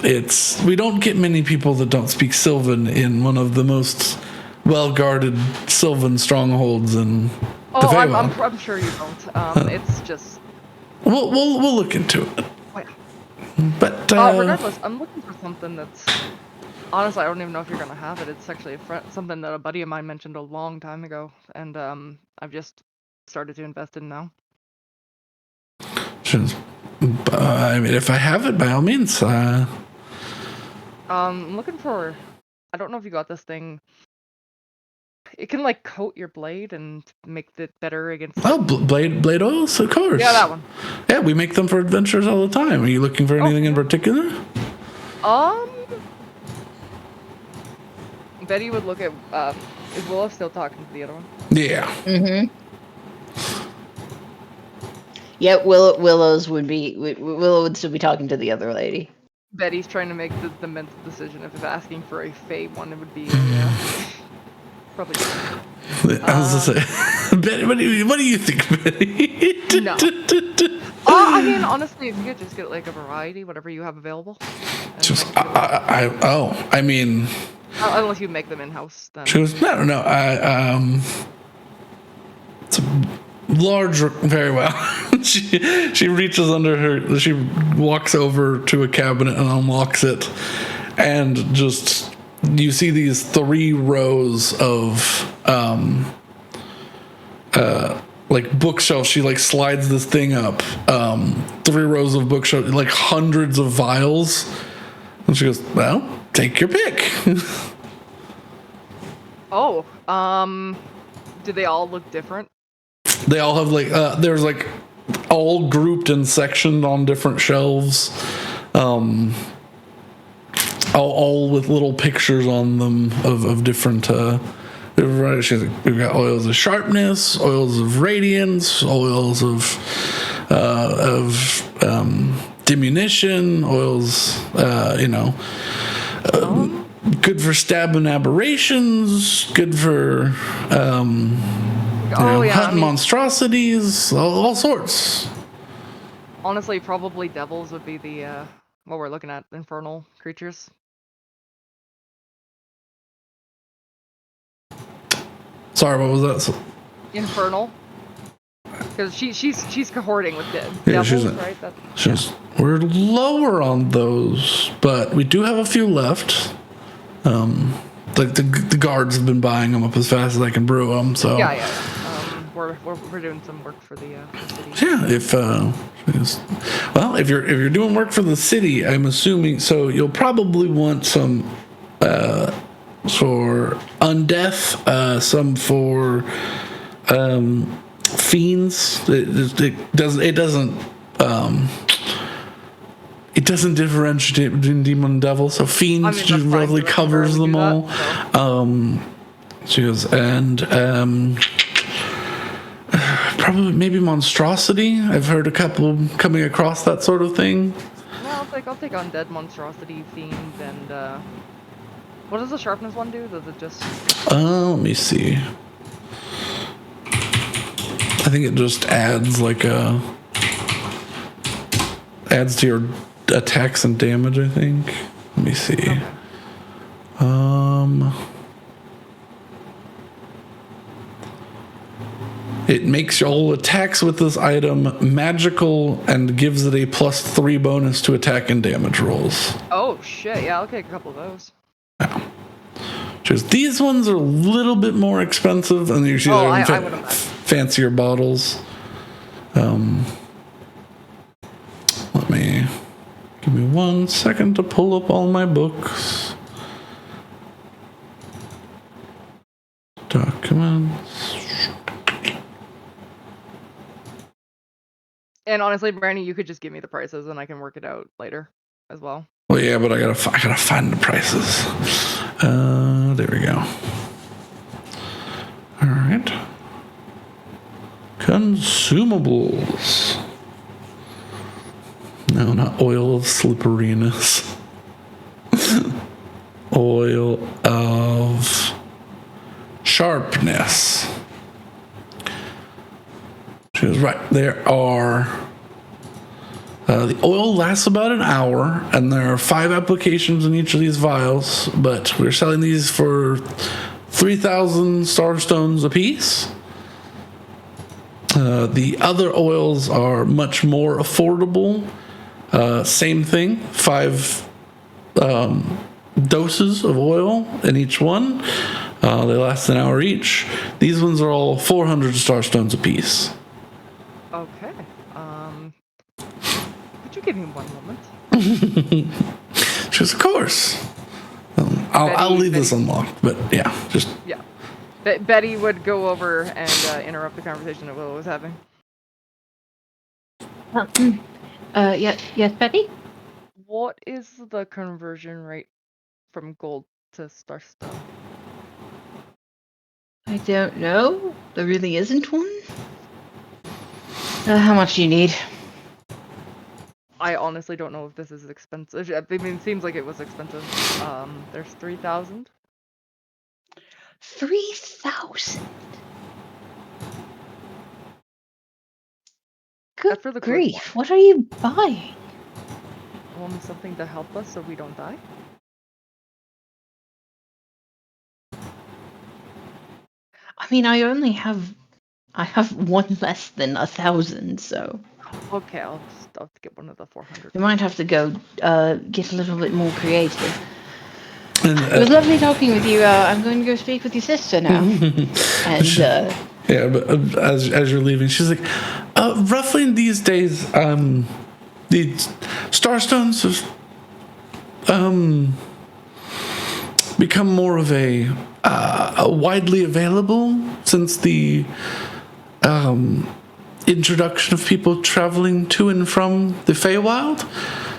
We don't get many people that don't speak Sylvan in one of the most well-guarded Sylvan strongholds in the Feywild. I'm sure you don't. It's just we'll look into it. Oh, yeah. But regardless, I'm looking for something that's honestly I don't even know if you're gonna have it. It's actually something that a buddy of mine mentioned a long time ago, and I've just started to invest in now. I mean, if I have it, by all means. I'm looking for. I don't know if you got this thing. It can like coat your blade and make it better against. Oh, blade oils, of course. Yeah, that one. Yeah, we make them for adventures all the time. Are you looking for anything in particular? Betty would look at. Is Willow still talking to the other one? Yeah. Mm-hmm. Yeah, Willow would still be talking to the other lady. Betty's trying to make the mental decision if asking for a Fey one, it would be probably. I was gonna say, Betty, what do you think, Betty? No. I mean, honestly, if you could just get like a variety, whatever you have available. I mean. Unless you make them in house, then. She goes, no. It's a large, very well. she reaches under her. She walks over to a cabinet and unlocks it, and just you see these 3 rows of like bookshelves. She like slides this thing up, 3 rows of bookshelves, like hundreds of vials, and she goes, well, take your pick. Oh, do they all look different? They all have like there's like all grouped and sectioned on different shelves, all with little pictures on them of different. She's like, we've got oils of sharpness, oils of radiance, oils of diminution, oils, good for stabbing aberrations, good for hunting monstrosities, all sorts. Honestly, probably devils would be the what we're looking at, infernal creatures. Sorry, what was that? Infernal. Because she's cohorting with dead devils, right? We're lower on those, but we do have a few left. like the guards have been buying them up as fast as I can brew them. So Yeah. We're doing some work for the city. yeah, if you're doing work for the city, I'm assuming so you'll probably want some for undeath, some for fiends. It doesn't differentiate between demon and devil, so fiends just roughly covers them all. She goes, and probably maybe monstrosity. I've heard a couple coming across that sort of thing. No, I'll take undead, monstrosity, fiend, and what does the sharpness one do? Does it just? Let me see. I think it just adds adds to your attacks and damage, I think. Let me see. Okay. It makes all attacks with this item magical and gives it a +3 bonus to attack and damage rolls. Oh shit! Yeah, I'll take a couple of those. Just these ones are a little bit more expensive, and you see they're in fancier bottles. Give me 1 second to pull up all my books. Documents. And honestly, Brandy, you could just give me the prices, and I can work it out later as well. Well, yeah, but I gotta find the prices. There we go. All right. Consumables. No, not oil of slipperiness. Oil of sharpness. She was right. There are. The oil lasts about an hour, and there are 5 applications in each of these vials, but we're selling these for 3,000 starstones apiece. The other oils are much more affordable. Same thing, 5 doses of oil in each one. They last an hour each. These ones are all 400 starstones apiece. Okay. Could you give me 1 moment? She goes, of course. I'll leave this unlocked, but yeah, just... Yeah. Betty would go over and interrupt the conversation that Willow was having. Yes, Betty? What is the conversion rate from gold to starstone? I don't know. There really isn't one. How much do you need? I honestly don't know if this is expensive. I mean, it seems like it was expensive. There's 3,000. 3,000? That's Good for the grief, what are you buying? Something to help us so we don't die? I mean, I have one less than 1,000, so... Okay, I'll have to get one of the 400. We might have to go get a little bit more creative. And, It was lovely talking with you. I'm going to go speak with your sister now. And yeah, but as you're leaving, she's like, roughly in these days, the starstones have become more of a widely available since the introduction of people traveling to and from the Feywild.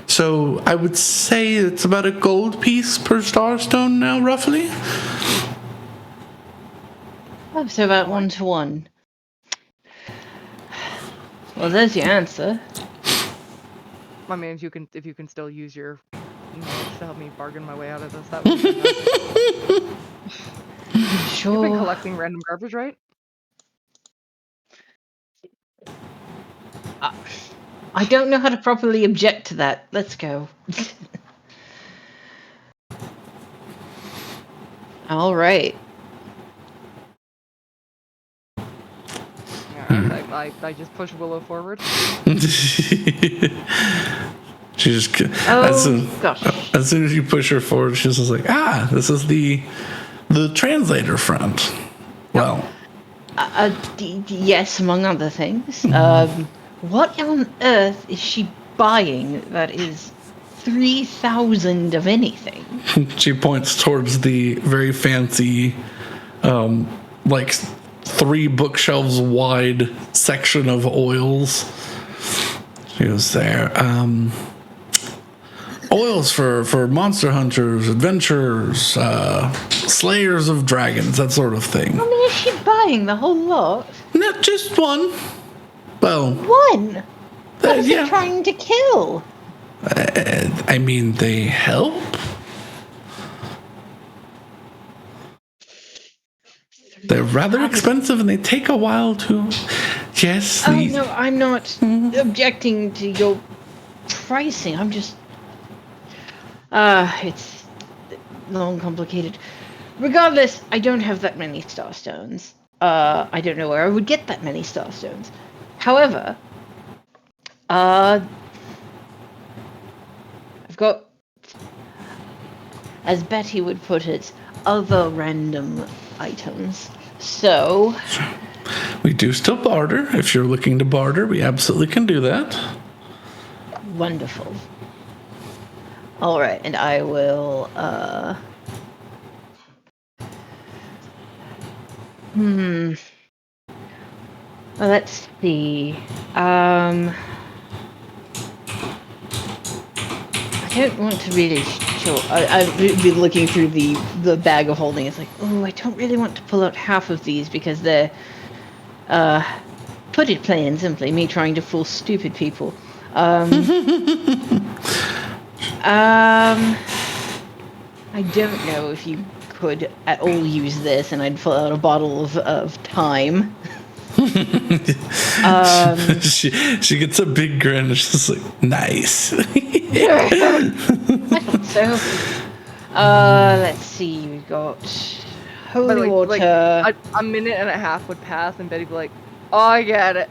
So I would say it's about a gold piece per starstone now, roughly. oh, so about 1 to 1. Well, there's your answer. I mean, if you can still use your knowledge to help me bargain my way out of this, that would be fantastic. Sure. You've been collecting random garbage, right? I don't know how to properly object to that. Let's go. All right. I just push Willow forward. She just Oh, gosh. as soon as you push her forward, she's just like, this is the the translator friend. Well, Yes, among other things. What on earth is she buying that is 3,000 of anything? she points towards the very fancy, like 3 bookshelves wide section of oils. She was there. Oils for monster hunters, adventurers, slayers of dragons, that sort of thing. How many is she buying? The whole lot? Not just one. Well, One? What is yeah. it trying to kill? I mean, they help. They're rather expensive and they take a while to. Yes. Oh, no, I'm not objecting to your pricing. I'm just. It's long, complicated. Regardless, I don't have that many starstones. I don't know where I would get that many starstones. However, I've got, as Betty would put it, other random items. So, We do still barter. If you're looking to barter, we absolutely can do that. wonderful. All right, and I will. Well, let's see. I don't want to really show. I've been looking through the bag of holding. It's like, oh, I don't really want to pull out half of these because they're, put it plain and simply, me trying to fool stupid people. I don't know if you could at all use this, and I'd pull out a bottle of time. She gets a big grin and she's like, nice. I thought so. Let's see. We've got holy But water. a minute and a half would pass, and Betty'd be like, "Oh, I get it."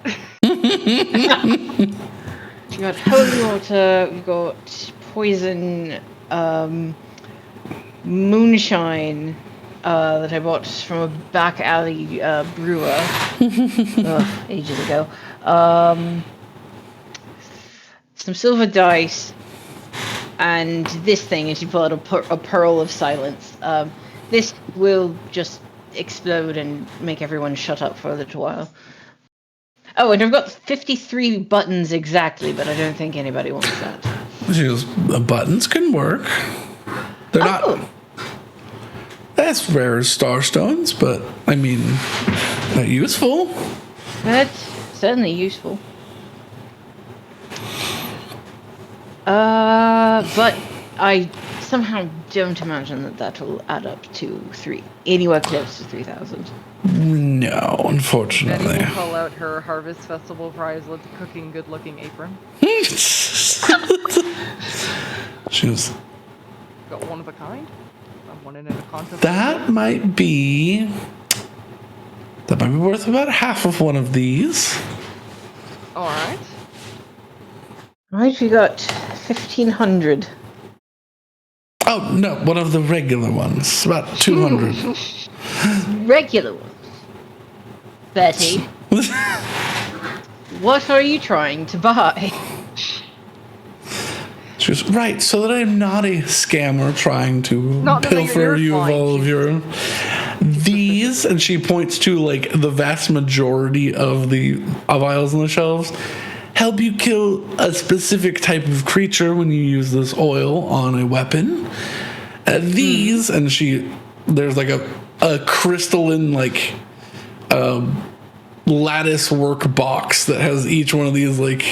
We got holy water. We got poison, moonshine that I bought from a back alley brewer ages ago. Some silver dice, and this thing. And she pulled out a pearl of silence. This will just explode and make everyone shut up for a little while. Oh, and I've got 53 buttons exactly, but I don't think anybody wants that. She goes, the buttons can work. They're not as rare as starstones, but I mean, they're useful. That's certainly useful. But I somehow don't imagine that will add up to anywhere close to 3,000. No, Betty unfortunately. will pull out her Harvest Festival prize with cooking good-looking apron. She goes, Got one of a kind. I'm one in a contest. that might be worth about half of one of these. All right. Right, we got 1,500. Oh, no, one of the regular ones. About 200. Regular ones. Betty, what are you trying to buy? She goes, right, so that I'm not a scammer trying to No, pilfer you're you of fine. all of your... These, and she points to, like, the vast majority of vials on the shelves, help you kill a specific type of creature when you use this oil on a weapon. These, and there's like a crystalline, like, lattice work box that has each one of these, like,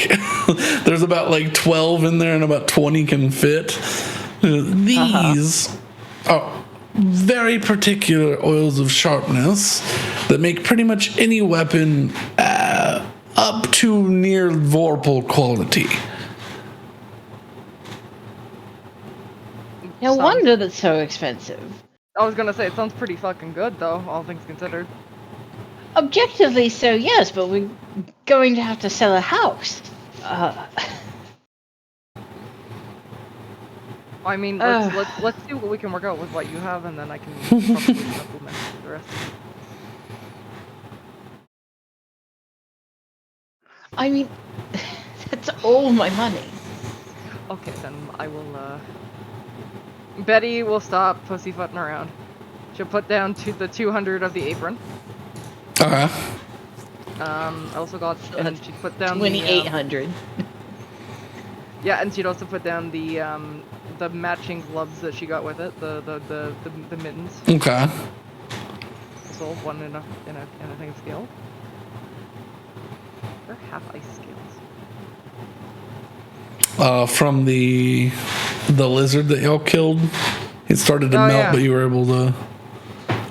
there's about like 12 in there and about 20 can fit. These are very particular oils of sharpness that make pretty much any weapon up to near Vorpal quality. No wonder that's so expensive. I was gonna say it sounds pretty fucking good though, all things considered. Objectively so, yes, but we're going to have to sell a house. I mean, let's see what we can work out with what you have, and then I can probably supplement the rest. I mean, that's all my money. Okay, then I will. Betty will stop pussyfooting around. She'll put down to the 200 of the apron. Okay. I also got, and she'd put down 2,800. Yeah, and she'd also put down the matching gloves that she got with it, the mittens. Okay. Sold one in a thing of scale. Or half ice scales. From the lizard that y'all killed, it started to melt, yeah. but you were able to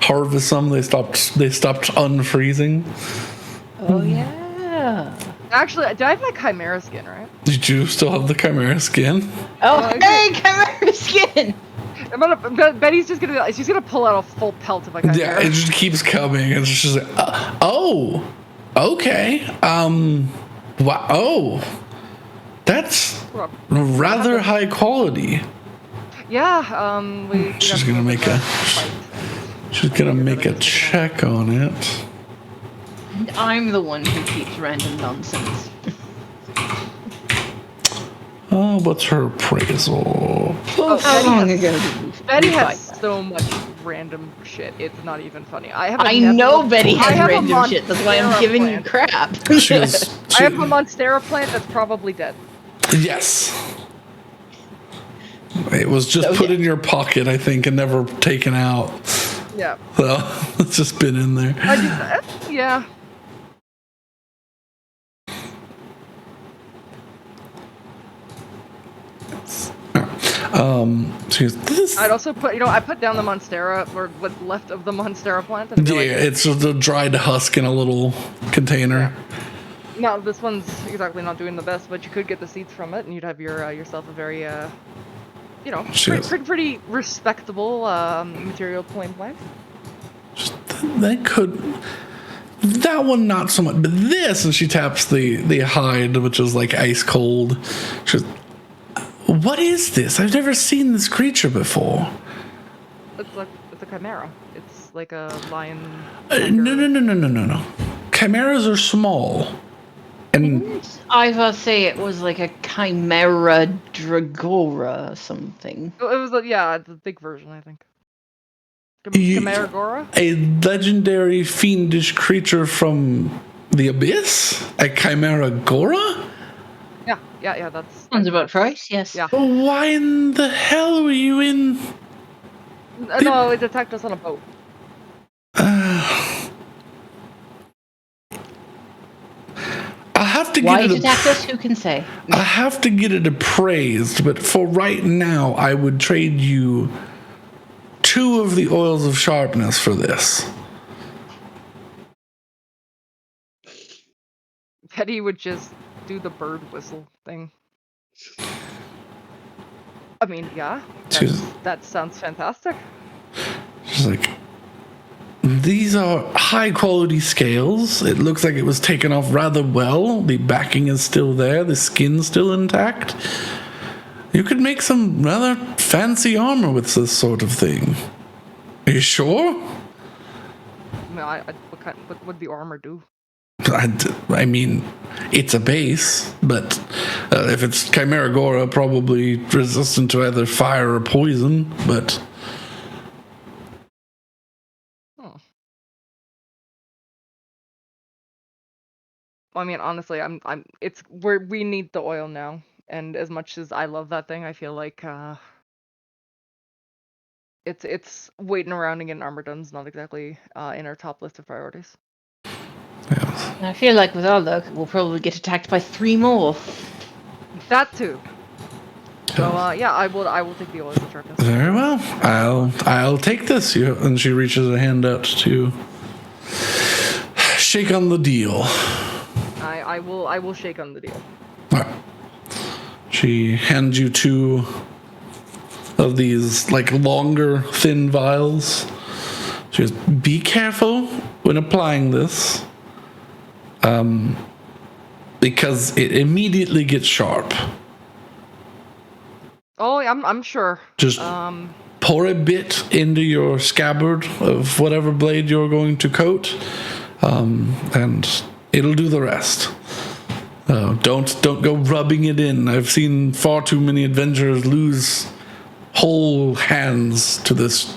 harvest some. They stopped unfreezing. Oh yeah. Actually, do I have my chimera skin, right? Did you still have the chimera skin? Oh, hey, chimera skin. Betty's just gonna pull out a full pelt of my chimera. Yeah, it just keeps coming. It's just like, oh, okay. Wow. Oh, that's rather high quality. Yeah. She's gonna make a. She's gonna make a check on it. And I'm the one who keeps random nonsense. What's her appraisal? How long ago did we Betty fight has that? so much random shit. It's not even funny. I know Betty has random shit. That's why I'm giving you crap. I have a Monstera plant that's probably dead. Yes. It was just put in your pocket, I think, and never taken out. Yeah. So it's just been in there. Yeah. This. I'd also put, I put down the Monstera, or what's left of the Monstera plant. Yeah, it's just a dried husk in a little container. Yeah. No, this one's exactly not doing the best, but you could get the seeds from it, and you'd have yourself a very, pretty respectable material plant. That one not so much, but this, and she taps the hide, which is like ice cold. She's, what is this? I've never seen this creature before. It's a chimera. It's like a lion. No. Chimeras are small. And Iva say it was like a chimera dragora or something. It was the big version, I think. Chimera Gora? A legendary fiendish creature from the abyss? A Chimera Gora? Yeah, that's... Sounds about price, yes. Yeah. Why in the hell were you in... No, it attacked us on a boat. I have to get Why it it attacked us? Who can say? I have to get it appraised, but for right now, I would trade you 2 of the oils of sharpness for this. Betty would just do the bird whistle thing. I mean, yeah, that sounds fantastic. She's like, these are high quality scales. It looks like it was taken off rather well. The backing is still there. The skin's still intact. You could make some rather fancy armor with this sort of thing. Are you sure? What would the armor do? I mean, it's a base, but if it's Chimera Gora, probably resistant to either fire or poison, but... I mean, honestly, we need the oil now, and as much as I love that thing, I feel like it's waiting around and getting armor done's not exactly in our top list of priorities. Yes. I feel like with our luck, we'll probably get attacked by 3 more. That too. So I will take the oil of sharpness. Very well. I'll take this. And she reaches a hand out to shake on the deal. I will shake on the deal. All right. She hands you 2 of these like longer, thin vials. She goes, be careful when applying this. Because it immediately gets sharp. Oh, I'm sure. Just pour a bit into your scabbard of whatever blade you're going to coat, and it'll do the rest. Don't go rubbing it in. I've seen far too many adventurers lose whole hands to this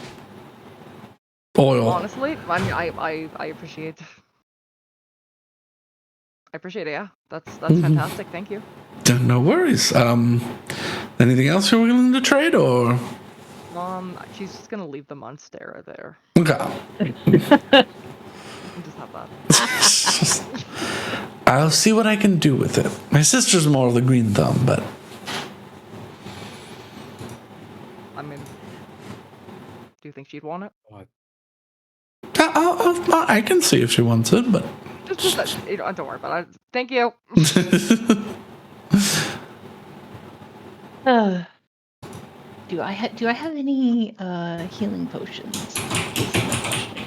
oil. Honestly, I appreciate. I appreciate it. Yeah, that's fantastic. Thank you. No worries. Anything else you're willing to trade, or? She's just gonna leave the monstera there. Okay. And just have that. I'll see what I can do with it. My sister's more of the green thumb, but I mean, do you think she'd want it? I can see if she wants it, but Just don't worry about it. Thank you. Do I have any healing potions? Is my question.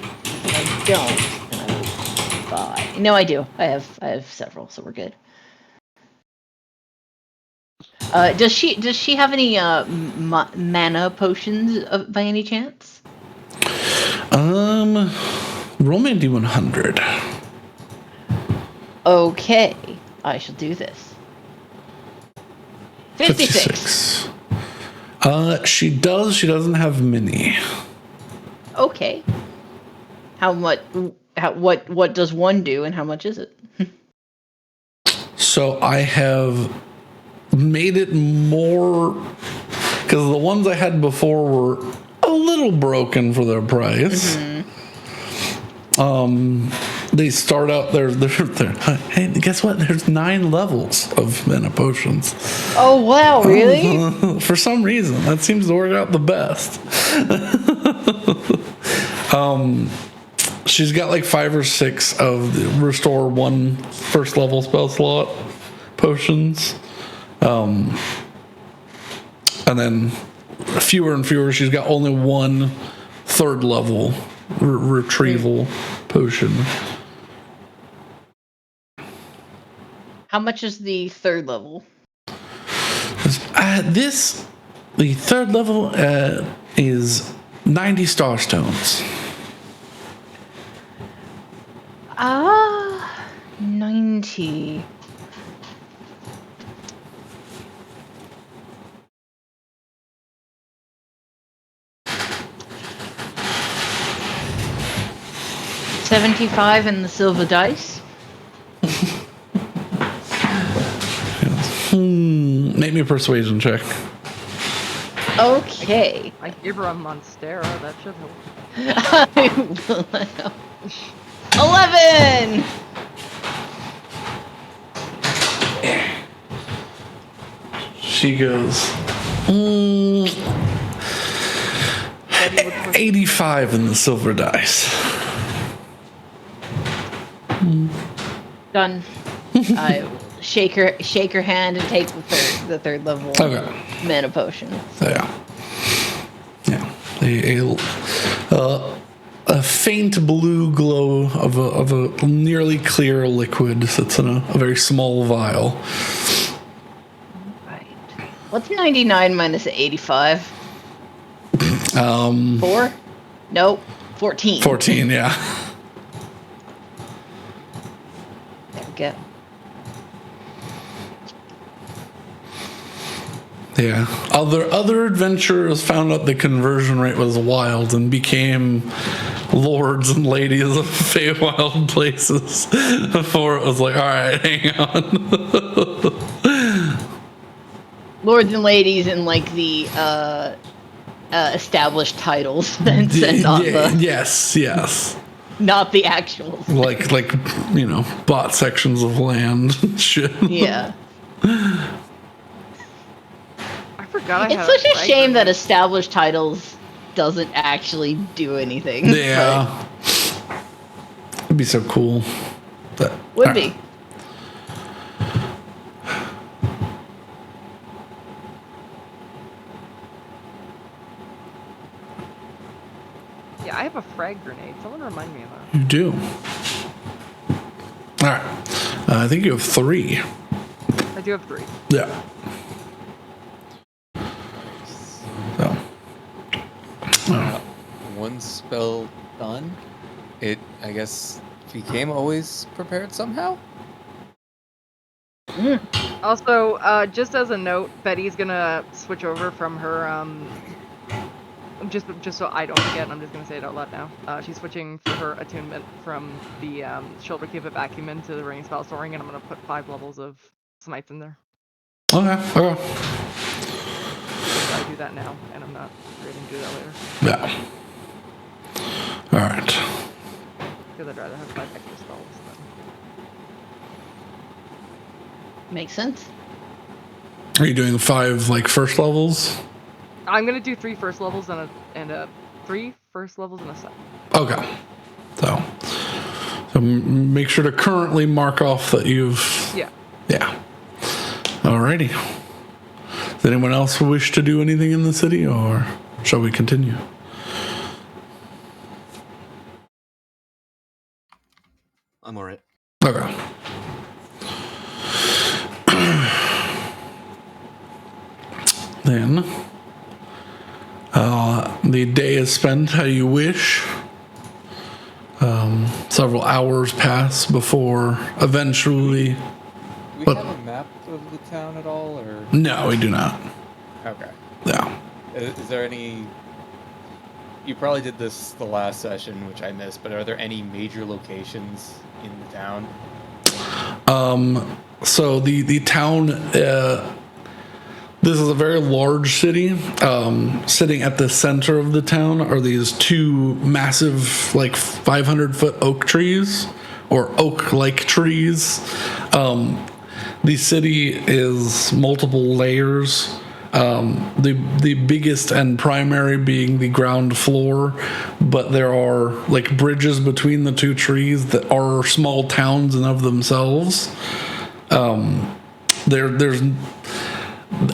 If I don't, then I will buy. No, I do. I have several, so we're good. Does she have any mana potions by any chance? Roll me a D100. Okay, I shall do this. 56. She does. She doesn't have many. Okay. What does one do, and how much is it? So I have made it more, because the ones I had before were a little broken for their price. They start out they're hey, guess what? There's 9 levels of mana potions. Oh wow, really? For some reason, that seems to work out the best. She's got like 5 or 6 of the restore 1 first level spell slot potions. And then fewer and fewer. She's got only 1 third level retrieval potion. How much is the third level? The third level is 90 star stones. 90. $75 in the silver dice. Make me a persuasion check. Okay. I gave her a monstera. That should help. 11. She goes 85 in the silver dice. Done. I will shake her hand and take the third level mana potion. So a faint blue glow of a nearly clear liquid sits in a very small vial. Right. What's 99 minus 85? 4? Nope. 14. 14, yeah. There we go. Yeah. Other adventurers found out the conversion rate was wild and became lords and ladies of Feywild places before it was like, all right, hang on. Lords and ladies and like the established titles then send on the yes. not the actual like bought sections of land and shit. Yeah. I forgot. It's such a shame that established titles doesn't actually do anything. Yeah. It'd be so cool. But, would be. Yeah, I have a frag grenade. Someone remind me of that. You do. All right. I think you have 3. I do have 3. Yeah. one spell done, it, I guess, became always prepared somehow? Also, just as a note, Betty's gonna switch over from her, just so I don't forget, I'm just gonna say it out loud now. She's switching for her attunement from the shoulder keep it vacuum into the ring spell soaring, and I'm gonna put 5 levels of smites in there. Okay. So I do that now, and I'm not ready to do that later. Yeah. All right. Because I'd rather have 5 extra spells than... Makes sense. Are you doing 5 like first levels? I'm gonna do 3 first levels and 3 first levels and a second. Okay. So make sure to currently mark off that you've. Yeah. Yeah. Alrighty. Does anyone else wish to do anything in the city, or shall we continue? I'm alright. Okay. Then the day is spent how you wish. Several hours pass before eventually. Do we But- have a map of the town at all, or? No, we do not. Okay. Yeah. Is there any... You probably did this the last session, which I missed, but are there any major locations in the town? So the town, this is a very large city. Sitting at the center of the town are these 2 massive, like 500-foot oak trees, or oak-like trees. The city is multiple layers. The biggest and primary being the ground floor, but there are like bridges between the 2 trees that are small towns in of themselves. There's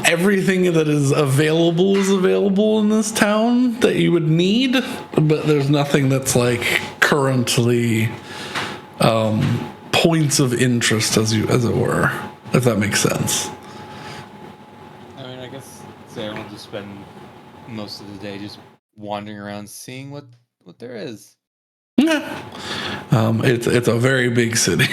everything that is available in this town that you would need, but there's nothing that's like currently points of interest, as it were, if that makes sense. I mean, I guess Sarah will just spend most of the day just wandering around seeing what there is. Yeah. It's a very big city.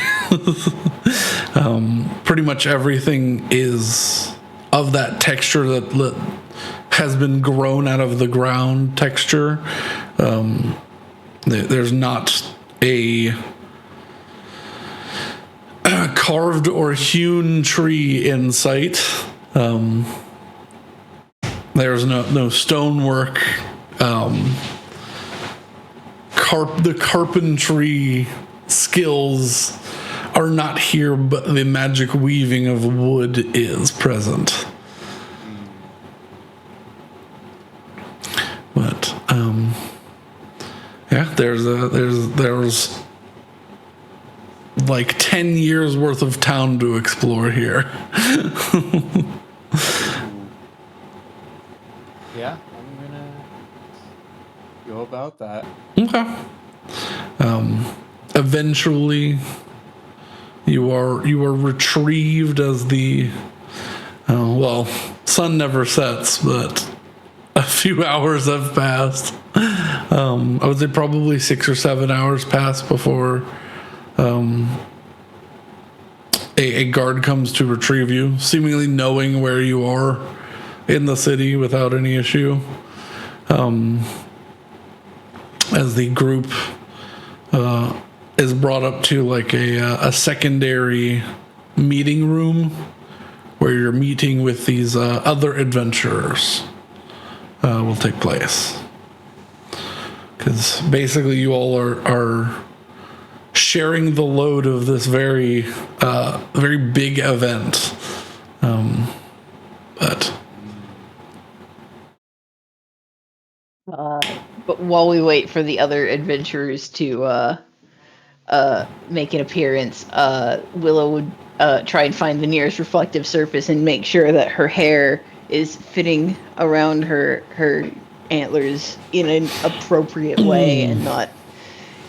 Pretty much everything is of that texture that has been grown out of the ground texture. There's not a carved or hewn tree in sight. There's no stonework. The carpentry skills are not here, but the magic weaving of wood is present. But yeah, there's like 10 years worth of town to explore here. Yeah, I'm gonna go about that. Okay. Eventually, you are retrieved as the sun never sets, but a few hours have passed. I would say probably 6 or 7 hours pass before a guard comes to retrieve you, seemingly knowing where you are in the city without any issue. As the group is brought up to like a secondary meeting room where your meeting with these other adventurers will take place. Because basically you all are sharing the load of this very big event. But while we wait for the other adventurers to make an appearance, Willow would try and find the nearest reflective surface and make sure that her hair is fitting around her antlers in an appropriate way and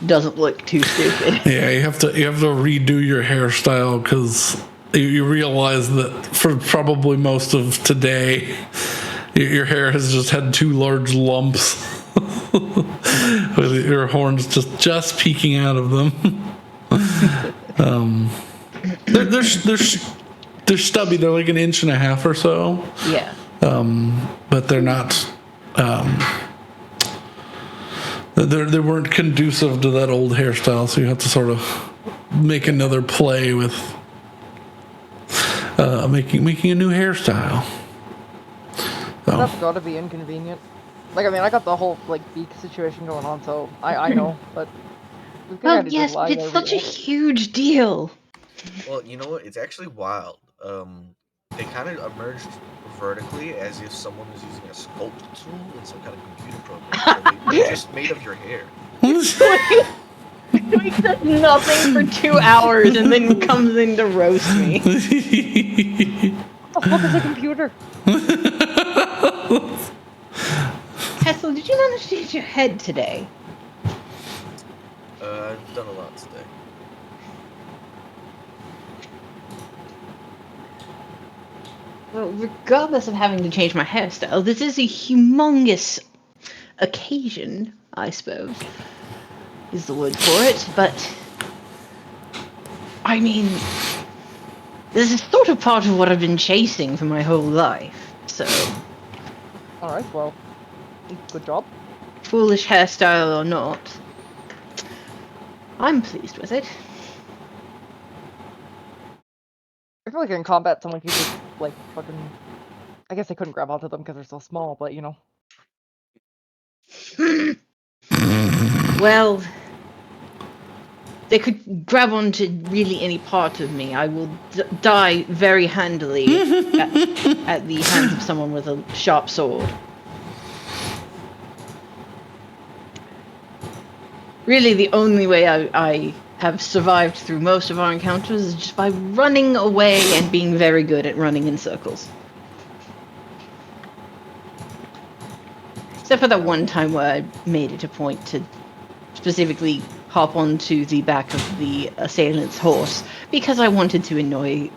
doesn't look too stupid. Yeah, you have to redo your hairstyle because you realize that for probably most of today, your hair has just had 2 large lumps. with your horns just peeking out of them. They're stubby. They're like an inch and a half or so. Yeah. But they're not. They weren't conducive to that old hairstyle, so you have to sort of make another play with making a new hairstyle. So. That's gotta be inconvenient. Like, I mean, I got the whole, like, beak situation going on, so I know, but... Well, yes, but it's such a huge deal. Well, you know what? It's actually wild. They kind of emerged vertically as if someone was using a sculpt tool in some kind of computer program. So they're just made of your hair. He does nothing for 2 hours and then comes in to roast me. What the fuck is a computer? Hessel, did you manage to hit your head today? I've done a lot today. Well, regardless of having to change my hairstyle, this is a humongous occasion, I suppose, is the word for it. But, I mean, this is sort of part of what I've been chasing for my whole life, so... Alright, well, good job. Foolish hairstyle or not, I'm pleased with it. I feel like in combat, someone could just, like, fucking... I guess they couldn't grab onto them because they're so small, but, you know. Well, they could grab onto really any part of me. I will die very handily at the hands of someone with a sharp sword. Really, the only way I have survived through most of our encounters is just by running away and being very good at running in circles. Except for that one time where I made it a point to specifically hop onto the back of the assailant's horse because I wanted to annoy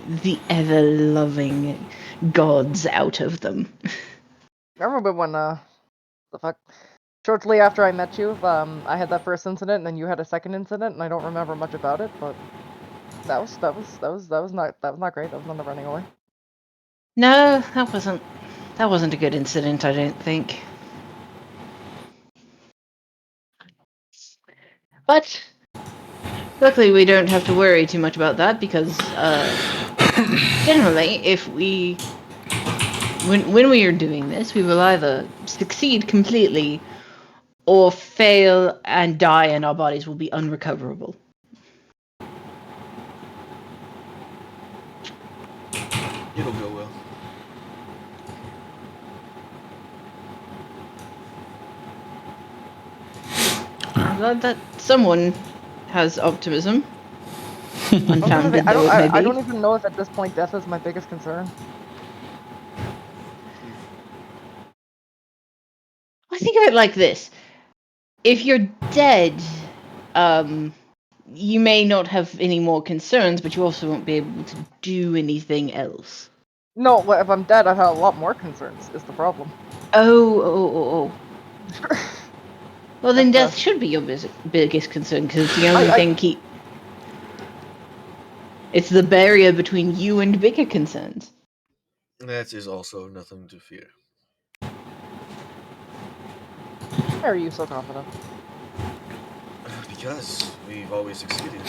the ever-loving gods out of them. I remember when, the fuck... Shortly after I met you, I had that first incident, and then you had a second incident, and I don't remember much about it, but that was not great. That was not the running away. No, that wasn't a good incident, I don't think. But luckily we don't have to worry too much about that because generally when we are doing this, we will either succeed completely or fail and die, and our bodies will be unrecoverable. It'll go well. I'm glad that someone has optimism. Unfounded though it may be. I don't even know if at this point death is my biggest concern. I think of it like this. If you're dead, you may not have any more concerns, but you also won't be able to do anything else. No, if I'm dead, I've had a lot more concerns, is the problem. Oh. Well, then death should be your biggest concern, because it's the only thing it's the barrier between you and bigger concerns. That is also nothing to fear. Why are you so confident? Because we've always succeeded.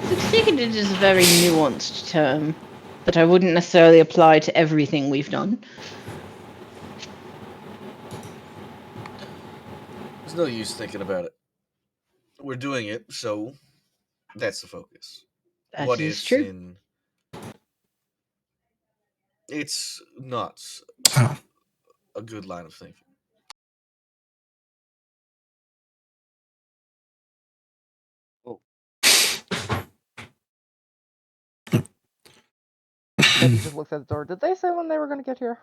Succeeded is a very nuanced term that I wouldn't necessarily apply to everything we've done. There's no use thinking about it. We're doing it, so that's the focus. That is true. It's not a good line of thinking. He just looked at the door. Did they say when they were going to get here?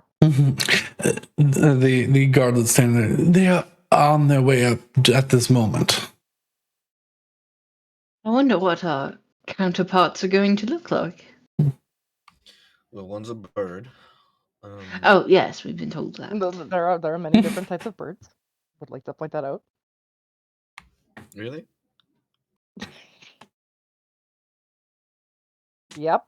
The guard that's standing there, they are on their way up at this moment. I wonder what our counterparts are going to look like. Well, one's a bird. Oh yes, we've been told that. There are many different types of birds. Would like to point that out. Really? Yep.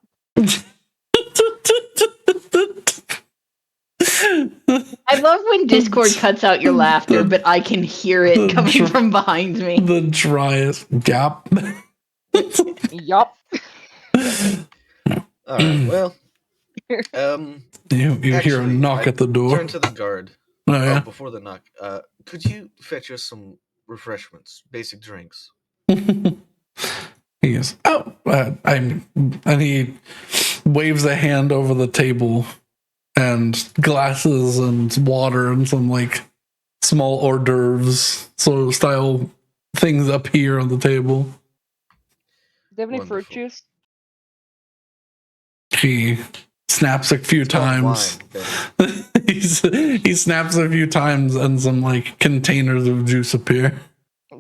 I love when Discord cuts out your laughter, but I can hear it coming from behind me. The driest gap. Yup. All right. Well, You hear a actually, knock at the door. turn to the guard. Oh yeah. Before the knock, could you fetch us some refreshments, basic drinks? He goes, oh, and he waves a hand over the table, and glasses and water and some like small hors d'oeuvres sort of style things up here on the table. Do you have any fruit Wonderful. juice? He snaps a few It's called times. wine, Betty. He snaps a few times, and some like containers of juice appear.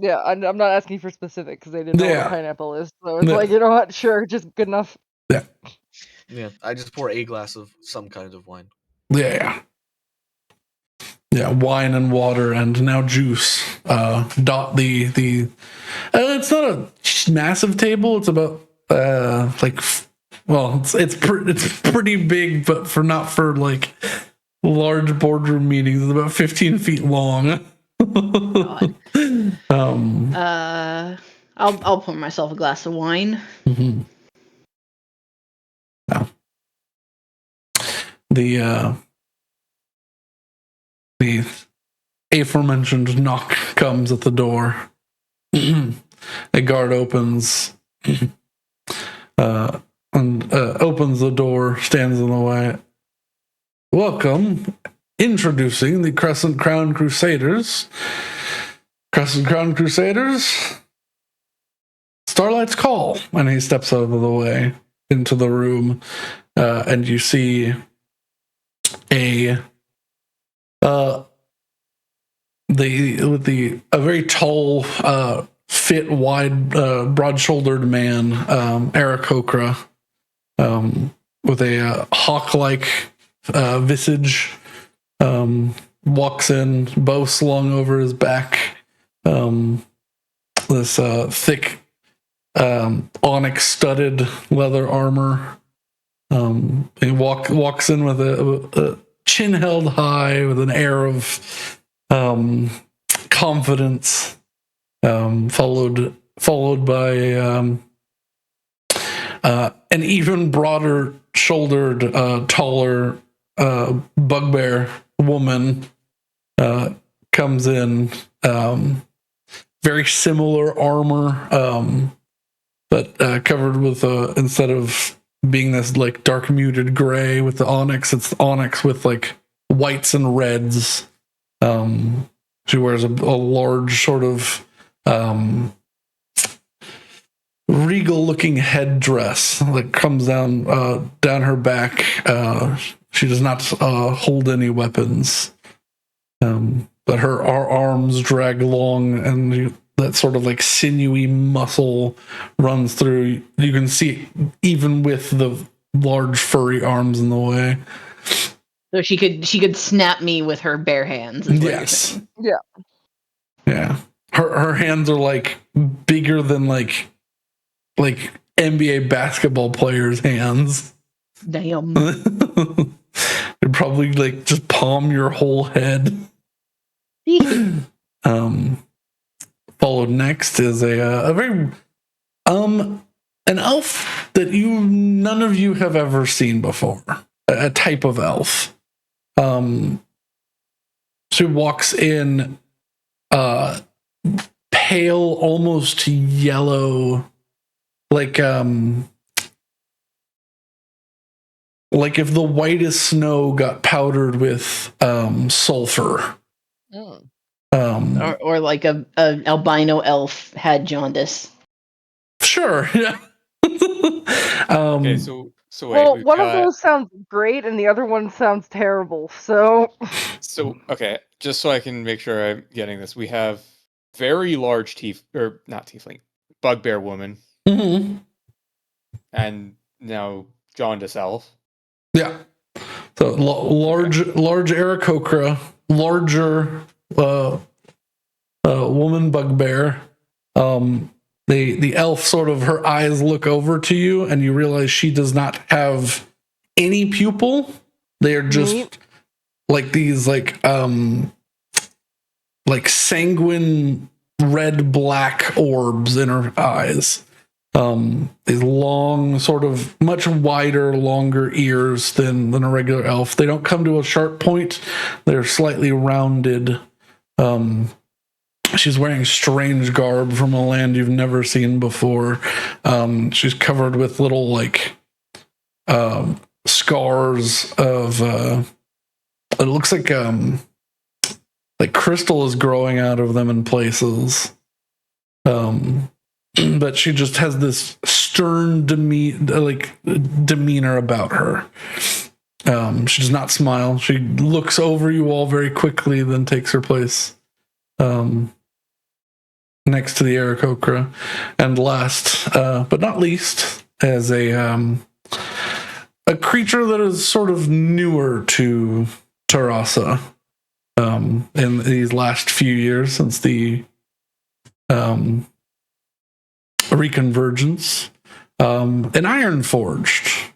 Yeah, I'm not asking for specific because they didn't know what Yeah. a pineapple is. So it's Yeah. like, you know what? Sure, just good enough. Yeah, I just pour a glass of some kind of wine. Yeah. Wine and water, and now juice. Dot the. It's not a massive table. It's about it's pretty big, but not for like large boardroom meetings. It's about 15 feet long. God. Um. I'll pour myself a glass of wine. Mm-hmm. No. The aforementioned knock comes at the door. A guard opens and opens the door, stands in the way. Welcome. Introducing the Crescent Crown Crusaders. Crescent Crown Crusaders. Starlight's Call. And he steps out of the way into the room, and you see a very tall, fit, wide, broad-shouldered man, Eric Okra, with a hawk-like visage, walks in, bow slung over his back, this thick onyx-studded leather armor. He walks in with a chin held high, with an air of confidence, followed by an even broader shouldered, taller bugbear woman comes in, very similar armor, but covered with instead of being this like dark muted gray with the onyx, it's onyx with like whites and reds. She wears a large sort of regal looking headdress that comes down her back. She does not hold any weapons, but her arms drag long, and that sort of like sinewy muscle runs through. You can see it even with the large furry arms in the way. So she could snap me with her bare hands. Is what you're Yes. saying. Yeah. Her hands are like bigger than like NBA basketball players' hands. Damn. They'd probably like just palm your whole head. Followed next is a very an elf that none of you have ever seen before. A type of elf. She walks in pale, almost yellow, like if the whitest snow got powdered with sulfur. Or like a albino elf had jaundice. Sure, yeah. Okay, so wait. Well, one of those sounds great, and the other one sounds terrible. So Okay, just so I can make sure I'm getting this, we have very large not tiefling, bugbear woman, Mm-hmm. and now jaundice elf. Yeah. So large Aarakocra, larger woman bugbear. The elf sort of, her eyes look over to you, and you realize she does not have any pupil. They are just Neat. like these like sanguine red black orbs in her eyes. These long, sort of much wider, longer ears than a regular elf. They don't come to a sharp point. They're slightly rounded. She's wearing strange garb from a land you've never seen before. She's covered with little like scars of it looks like crystal is growing out of them in places. But she just has this stern demeanor about her. She does not smile. She looks over you all very quickly, then takes her place next to the Aarakocra. And last, but not least, as a creature that is sort of newer to Tarasa in these last few years since the reconvergence, an Iron Forged.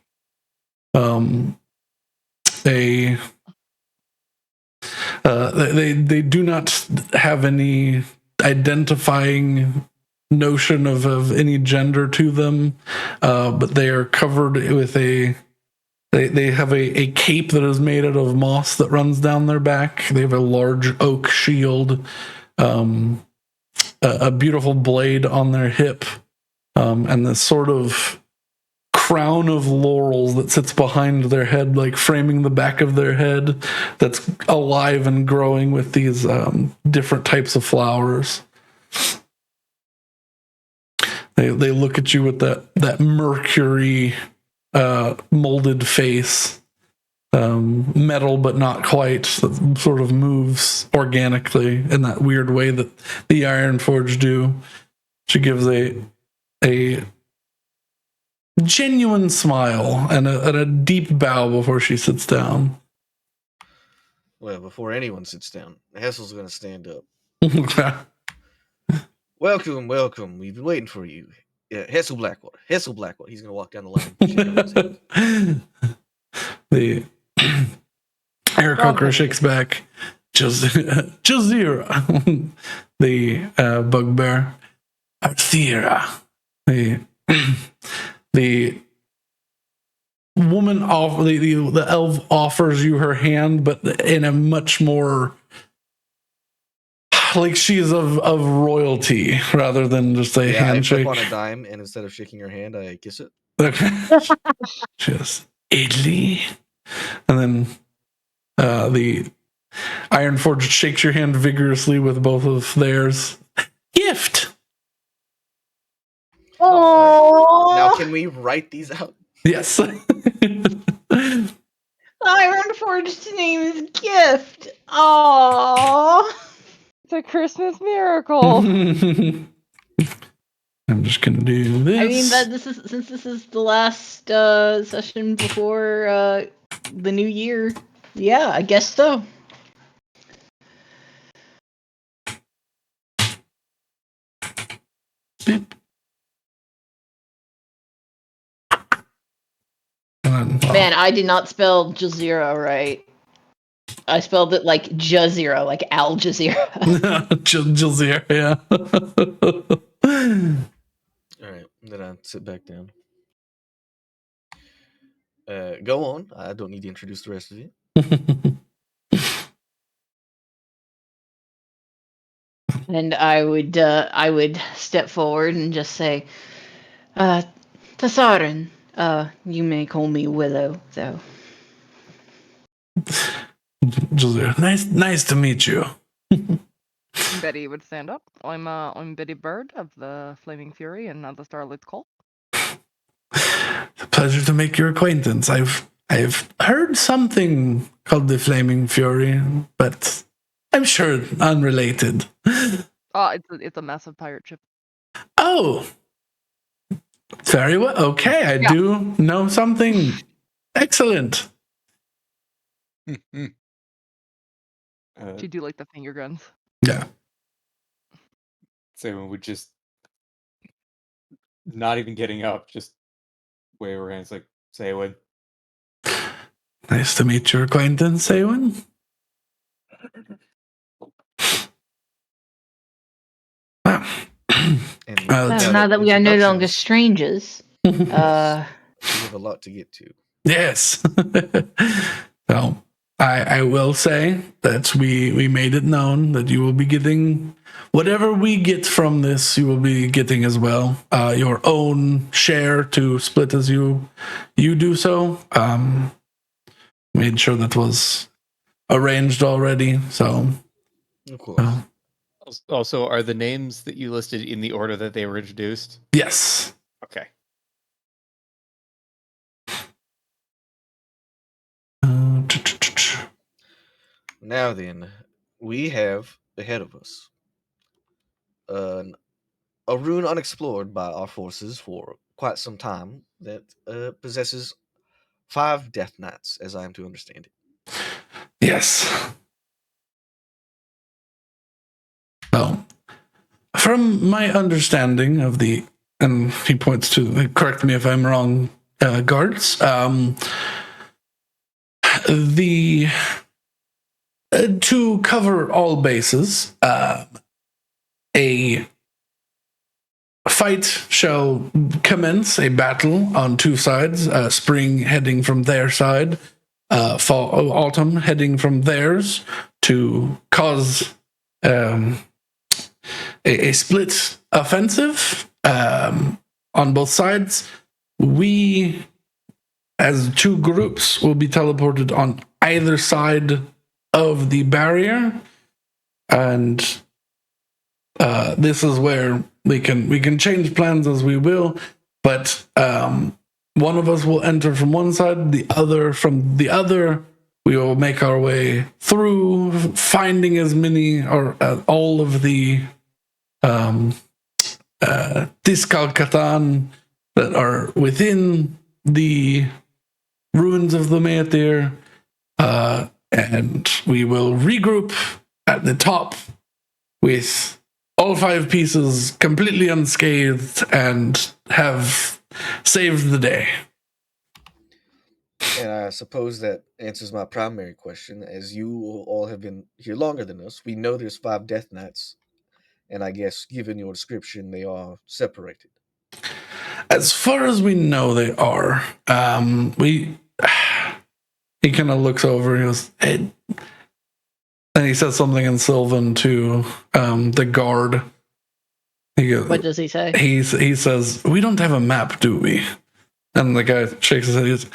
They do not have any identifying notion of any gender to them, but they are covered with they have a cape that is made out of moss that runs down their back. They have a large oak shield, a beautiful blade on their hip, and this sort of crown of laurels that sits behind their head, like framing the back of their head, that's alive and growing with these different types of flowers. They look at you with that mercury molded face, metal but not quite, that sort of moves organically in that weird way that the Iron Forge do. She gives a genuine smile and a deep bow before she sits down. Well, before anyone sits down, Hessel's going to stand up. Welcome. We've been waiting for you. Hessel Blackwater. He's going to walk down the line. The Aarakocra shakes back. Jazira, the bugbear. Arthira, the woman the elf offers you her hand, but in a much more like she is of royalty rather than just a handshake. I flip on a dime, and instead of shaking her hand, I kiss it. Okay. Just Idly. And then the Iron Forge shakes your hand vigorously with both of theirs. Gift. Oh, now can we write these out? Yes. Iron Forge's name is Gift. Aww. it's a Christmas miracle. I'm just gonna do this. I mean, but since this is the last session before the new year. Yeah, I guess so. Beep. Man, I did not spell Jazeera right. I spelled it like Jazeera, like Al Jazeera. Jazeera, yeah. All right, then I sit back down. Go on. I don't need to introduce the rest of you. And I would step forward and just say, Tasarin, you may call me Willow, though. Jazeera, nice to meet you. Betty would stand up. I'm Betty Bird of the Flaming Fury and the Starlit Cult. It's a pleasure to make your acquaintance. I've heard something called the Flaming Fury, but I'm sure unrelated. It's a massive pirate ship. Oh, very well. Okay, I do know something. Excellent. She do like the finger guns. Yeah. Saywen would just not even getting up, just wave her hands like, Saywen. Nice to meet your acquaintance, Eowyn. Wow. And Well, now that we are no longer introductions, strangers, we have a lot to get to. Yes. So I will say that we made it known that you will be getting whatever we get from this, you will be getting as well. Your own share to split as you do so. Made sure that was arranged already. So Of course. Also, are the names that you listed in the order that they were introduced? yes. Okay. Now then, we have ahead of us a rune unexplored by our forces for quite some time that possesses 5 death knights, as I am to understand it. Yes. So, from my understanding of the, and he points to, correct me if I'm wrong, guards, the to cover all bases, a fight shall commence, a battle on two sides, spring heading from their side, autumn heading from theirs, to cause a split offensive on both sides. We, as two groups, will be teleported on either side of the barrier, and this is where we can change plans as we will. But one of us will enter from one side, the other from the other. We will make our way through, finding as many or all of the Diskalkatan that are within the ruins of Lomeatiir, and we will regroup at the top with all 5 pieces completely unscathed and have saved the day. And I suppose that answers my primary question. As you all have been here longer than us, we know there's 5 death knights, and I guess, given your description, they are separated. As far as we know, they are. He kind of looks over. He goes, hey, and he says something in Sylvan to the guard. He goes, what does he say? He says, "We don't have a map, do we?" And the guy shakes his head. He goes,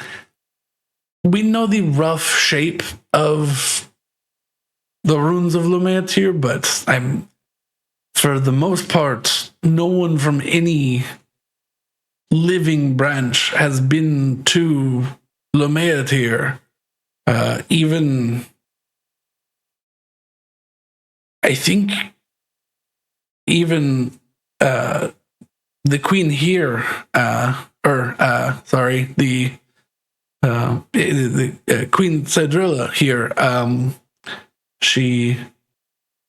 "We know the rough shape of the ruins of Lomeatiir, but for the most part, no one from any living branch has been to Lomeatiir. Even, I think, even the queen here, the Queen Cedrilla here, she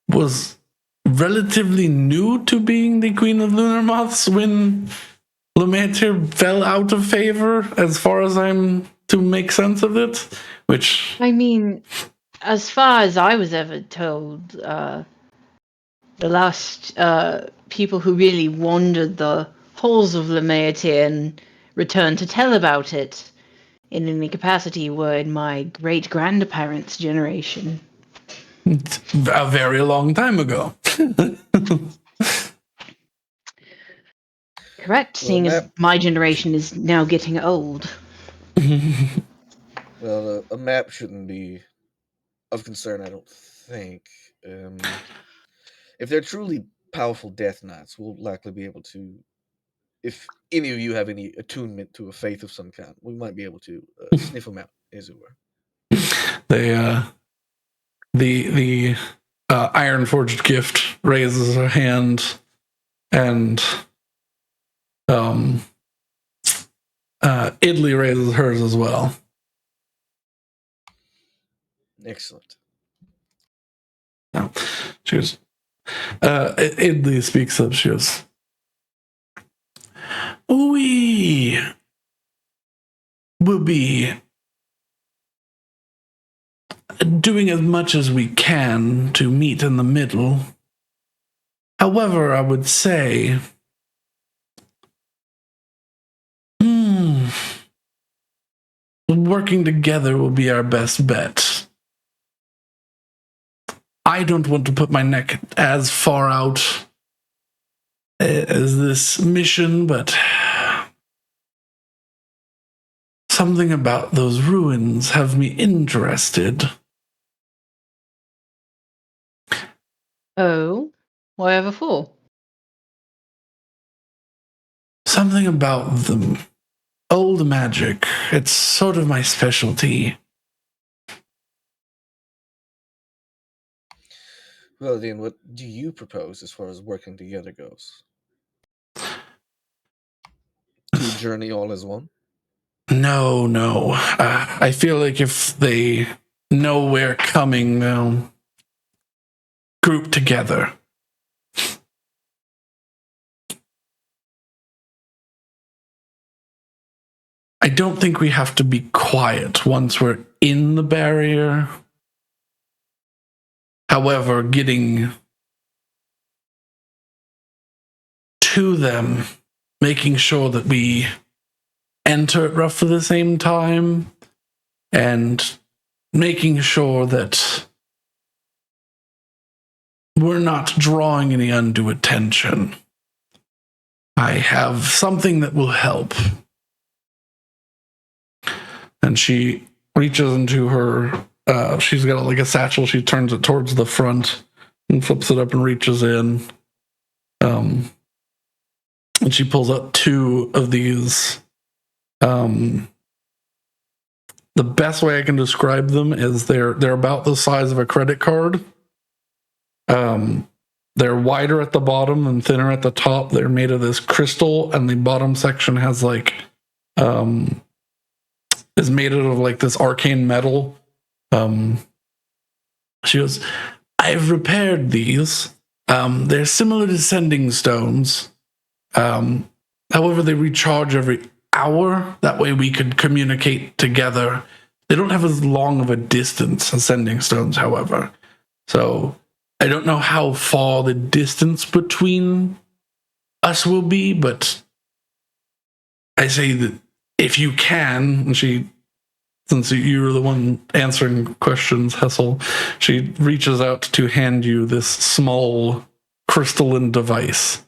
was relatively new to being the Queen of Lunar Moths when Lomeatiir fell out of favor, as far as I'm to make sense of it, which... I mean, as far as I was ever told, the last people who really wandered the halls of Lomeatiir and returned to tell about it in any capacity were in my great-grandparents' generation. A very long time ago. Correct, seeing as my generation is now getting old. Well, a map shouldn't be of concern, I don't think. If they're truly powerful death knights, we'll likely be able to, if any of you have any attunement to a faith of some kind, we might be able to sniff them out, as it were. They, the Iron Forged Gift raises her hand, and Idley raises hers as well. Excellent. No. She goes, Idley speaks up. She goes, we will be doing as much as we can to meet in the middle. However, I would say, working together will be our best bet. I don't want to put my neck as far out as this mission, but something about those ruins have me interested. Oh, whatever for? Something about them. Old magic. It's sort of my specialty. Well, then, what do you propose as far as working together goes? To journey all as one? No. I feel like if they know we're coming, they'll group together. I don't think we have to be quiet once we're in the barrier. However, getting to them, making sure that we enter at roughly the same time, and making sure that we're not drawing any undue attention. I have something that will help. And she reaches into her, she's got like a satchel, she turns it towards the front and flips it up and reaches in. And she pulls out 2 of these. The best way I can describe them is they're about the size of a credit card. They're wider at the bottom and thinner at the top. They're made of this crystal, and the bottom section has like is made out of like this arcane metal. She goes, I've repaired these. They're similar to sending stones. However, they recharge every hour. That way we could communicate together. They don't have as long of a distance as sending stones, however. So I don't know how far the distance between us will be, but I say that if you can, and she, since you were the one answering questions, Hessel, she reaches out to hand you this small crystalline device.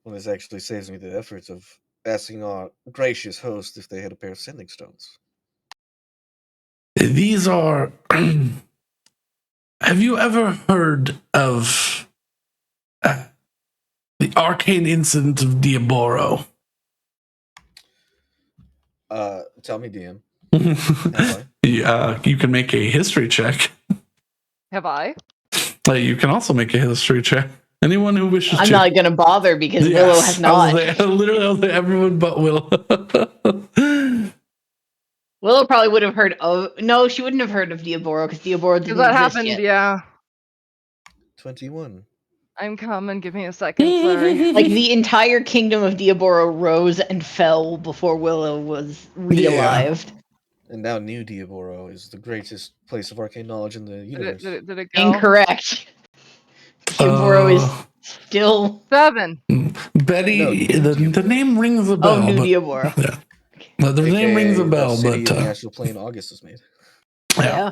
Well, this actually saves me the efforts of asking our gracious host if they had a pair of sending stones. These are... Have you ever heard of the arcane incident of Diaboro? Tell me, DM. You can make a history check. Have I? You can also make a history check. Anyone who wishes to. I'm not going to bother because Willow has not. Literally everyone but Willow. Willow probably would have heard of... No, she wouldn't have heard of Diaboro because Diaboro didn't That exist happened, yet. yeah. 21. I'm coming. Give me a second. Sorry. Like, the entire kingdom of Diaboro rose and fell before Willow was re-alived. And now New Diaboro is the greatest place of arcane knowledge in the universe. Did it go? Incorrect. Diaboro is still... 7. Betty, the name rings a bell. Oh, New Diaboro. Yeah. The name rings a bell, city but... in the astral plane August was made. Yeah.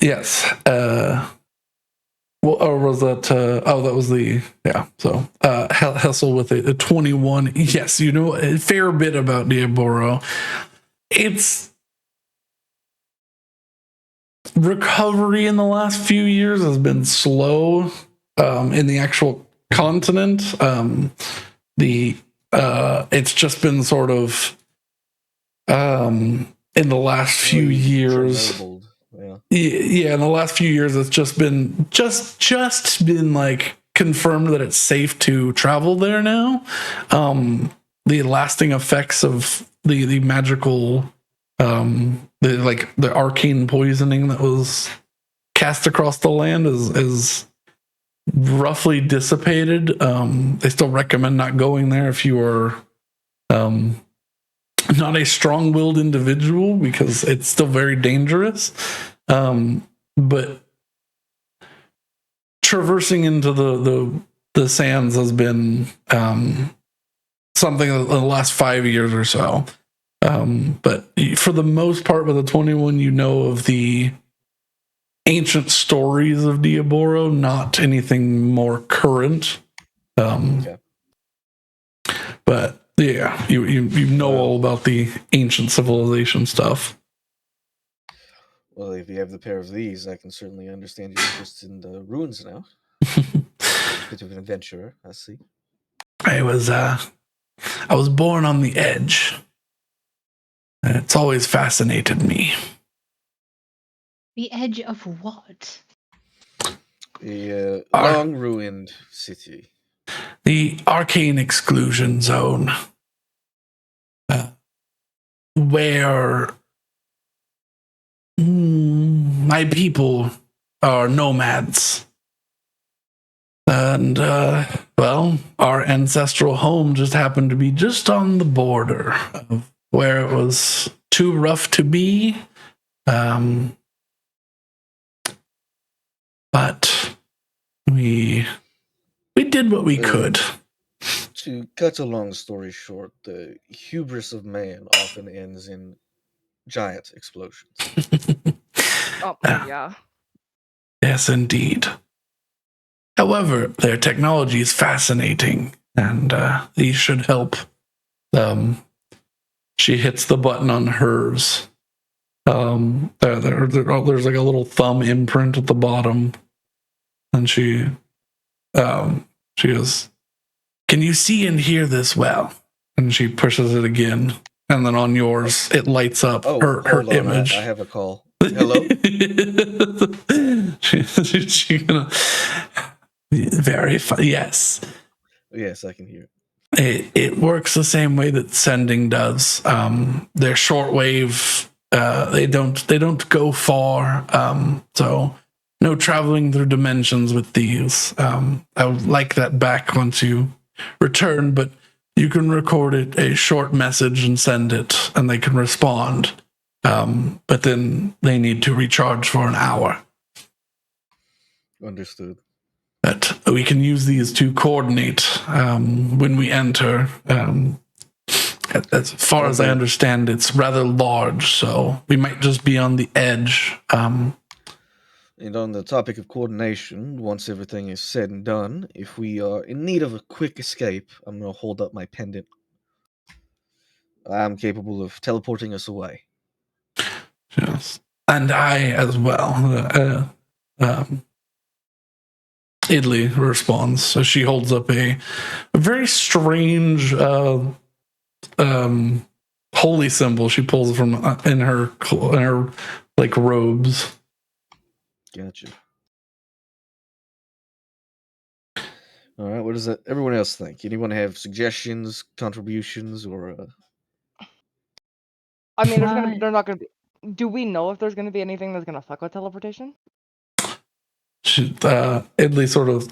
Yes. Or was that... that was the... Yeah, so... Hessel with a 21. Yes, you know a fair bit about Diaboro. It's... Recovery in the last few years has been slow in the actual continent. It's just been sort of in the last few years. Yeah, in the last few years, it's just been like confirmed that it's safe to travel there now. The lasting effects of the magical, the arcane poisoning that was cast across the land is roughly dissipated. They still recommend not going there if you are not a strong-willed individual, because it's still very dangerous. But traversing into the sands has been something in the last 5 years or so. But for the most part, with the 21, you know of the ancient stories of Diaboro, not anything more current. Okay. But yeah, you know all about the ancient civilization stuff. Well, if you have the pair of these, I can certainly understand your interest in the ruins now. Bit of an adventurer, I see. I was born on the edge. It's always fascinated me. The edge of what? The long ruined city. The arcane exclusion zone, where my people are nomads. And, well, our ancestral home just happened to be just on the border of where it was too rough to be. But we did what we could. To cut a long story short, the hubris of man often ends in giant explosions. Oh, yeah. Yes, indeed. However, their technology is fascinating, and these should help. She hits the button on hers. There's like a little thumb imprint at the bottom, and she goes, "Can you see and hear this well?" And she pushes it again, and then on yours it lights up her hold on, image. I have a call. Hello? she gonna very fun. Yes. Yes, I can hear it. It works the same way that sending does. They're shortwave. They don't go far. So no traveling through dimensions with these. I would like that back once you return, but you can record it, a short message, and send it, and they can respond. But then they need to recharge for an hour. Understood. But we can use these to coordinate when we enter. As far as I understand, it's rather large, so we might just be on the edge. And on the topic of coordination, once everything is said and done, if we are in need of a quick escape, I'm going to hold up my pendant. I'm capable of teleporting us away. Yes. And I as well. Idley responds. So she holds up a very strange holy symbol. She pulls from in her like robes. Gotcha. All right, what does everyone else think? Anyone have suggestions, contributions, or I mean, they're not gonna be. Do we know if there's gonna be anything that's gonna fuck with teleportation? Idley sort of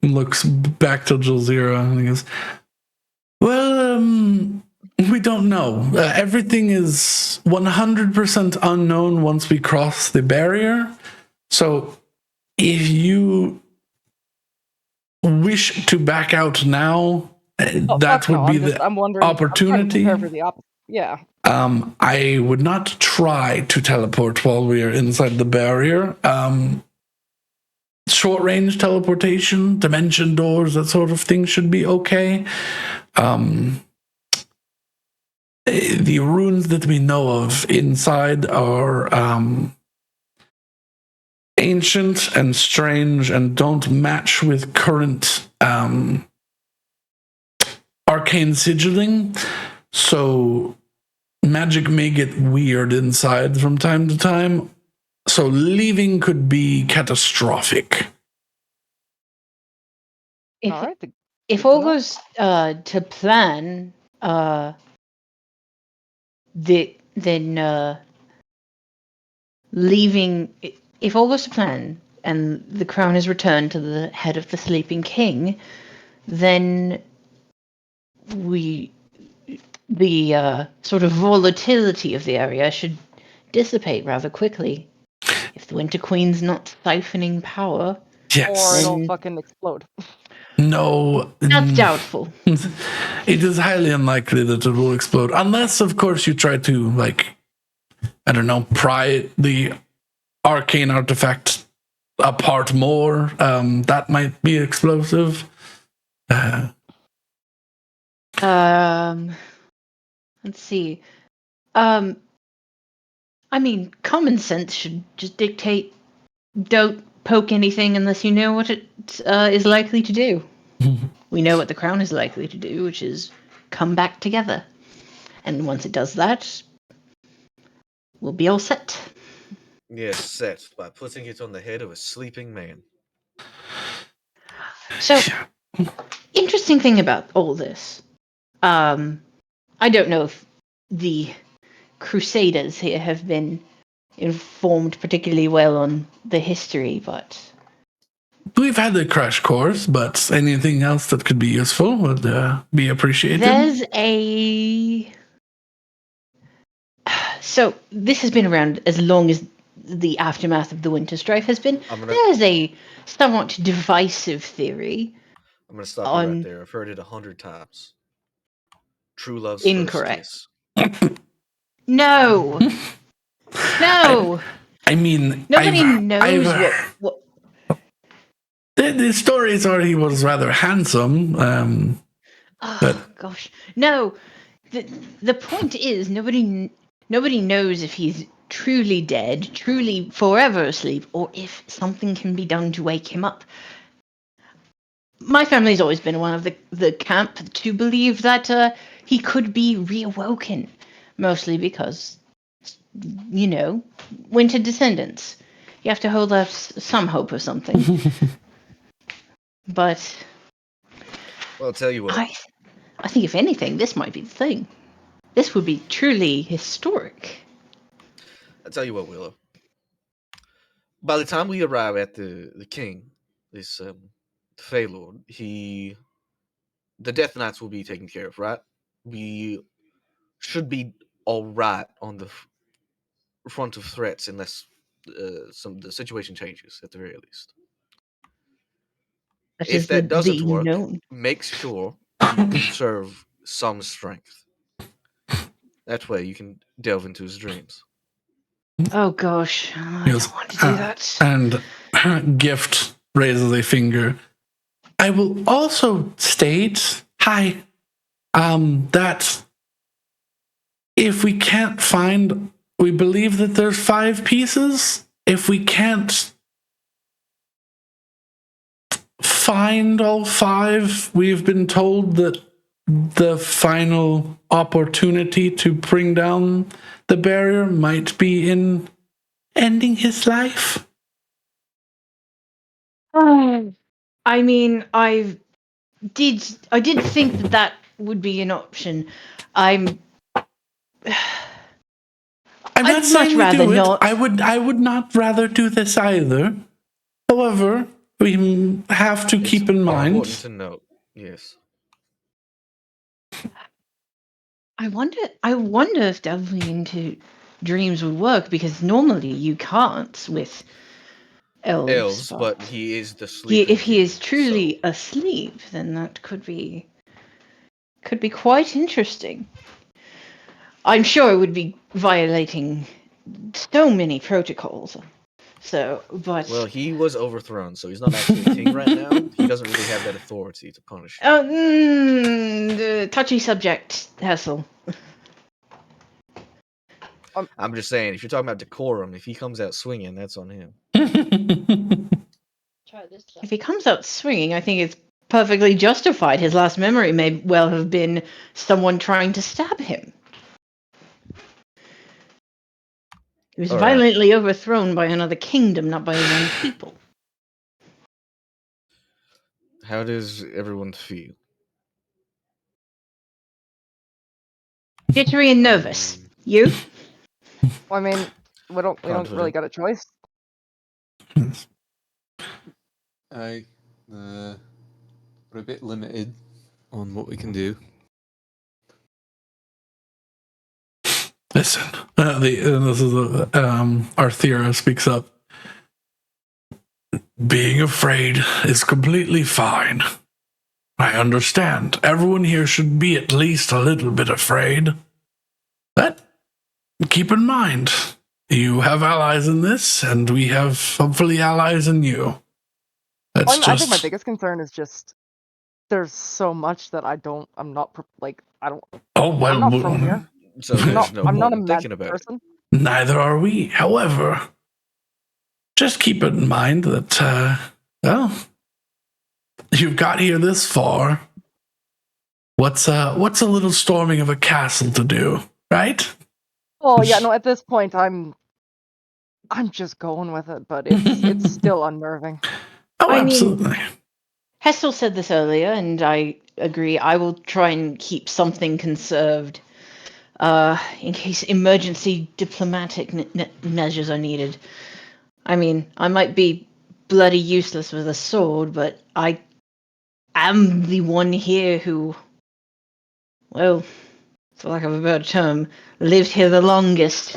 looks back to Jilzira and he goes, "Well, we don't know. Everything is 100% unknown once we cross the barrier. So if you wish to back out now, that would be the opportunity. Yeah. I would not try to teleport while we are inside the barrier. Short range teleportation, dimension doors, that sort of thing should be okay. The runes that we know of inside are ancient and strange and don't match with current arcane sigilling. So magic may get weird inside from time to time. So leaving could be catastrophic. If all goes to plan, then leaving. If all goes to plan and the crown is returned to the head of the sleeping king, then the sort of volatility of the area should dissipate rather quickly. If the Winter Queen's not siphoning power, Yes. Or it'll Mm. fucking explode. No. that's doubtful. It is highly unlikely that it will explode. Unless, of course, you try to, like, I don't know, pry the arcane artifact apart more. That might be explosive. Let's see. I mean, common sense should just dictate don't poke anything unless you know what it is likely to do. We know what the crown is likely to do, which is come back together. And once it does that, we'll be all set. Yes, set by putting it on the head of a sleeping man. So, interesting thing about all this. I don't know if the Crusaders here have been informed particularly well on the history, but We've had the crash course, but anything else that could be useful would be appreciated. there's a. So, this has been around as long as the aftermath of the Winter Strife has been. There's a somewhat divisive theory. I'm gonna stop you right On- there. I've heard it 100 times. True love's Incorrect. first kiss. No! No! I mean, Nobody knows I've- what. the stories are he was rather handsome. Oh, But- gosh. No! The point is, nobody knows if he's truly dead, truly forever asleep, or if something can be done to wake him up. My family's always been one of the camp to believe that he could be reawoken, mostly because, winter descendants. You have to hold out some hope of something. But Well, I'll tell you what. I think if anything, this might be the thing. This would be truly historic. I'll tell you what, Willow. By the time we arrive at the king, this Feylord, the Death Knights will be taken care of, right? We should be all right on the front of threats, unless the situation changes at the very least. That If is that doesn't the work, known. make sure you conserve some strength. That way, you can delve into his dreams. Oh gosh, I Yes. don't want to do that. And Gift raises a finger. I will also state, that if we can't find, we believe that there's 5 pieces. If we can't find all 5, we've been told that the final opportunity to bring down the barrier might be in ending his life. I mean, I did think that would be an option. I'm I'd not much saying we rather do it. not. I would not rather do this either. However, we have to keep in Important mind. to note, yes. I wonder if delving into dreams would work, because normally you can't with elves. But he is the sleeping if he is king, truly so- asleep, then that could be quite interesting. I'm sure it would be violating so many protocols. So, but Well, he was overthrown, so he's not actually a king right now. He doesn't really have that authority to punish you. the touchy subject, Hessel. I'm just saying, if you're talking about decorum, if he comes out swinging, that's on him. If he comes out swinging, I think it's perfectly justified. His last memory may well have been someone trying to stab him. He was All right. violently overthrown by another kingdom, not by his own people. How does everyone feel? Jittery and nervous. You? Well, I mean, we don't really Confident. got a choice. We're a bit limited on what we can do. Listen, this is Arthira speaks up. Being afraid is completely fine. I understand. Everyone here should be at least a little bit afraid. But keep in mind, you have allies in this, and we have hopefully allies in you. That's I think my biggest concern is just there's so much that I'm not I don't. Oh, well, I'm not from here. So there's no I'm not point a in mad thinking about it. person. neither are we. However, just keep it in mind that, well, you've got here this far. What's a little storming of a castle to do, right? Oh yeah, no. At this point, I'm just going with it, but it's still unnerving. Oh, I mean- absolutely. Hestel said this earlier, and I agree. I will try and keep something conserved in case emergency diplomatic measures are needed. I mean, I might be bloody useless with a sword, but I am the one here who, well, for lack of a better term, lived here the longest.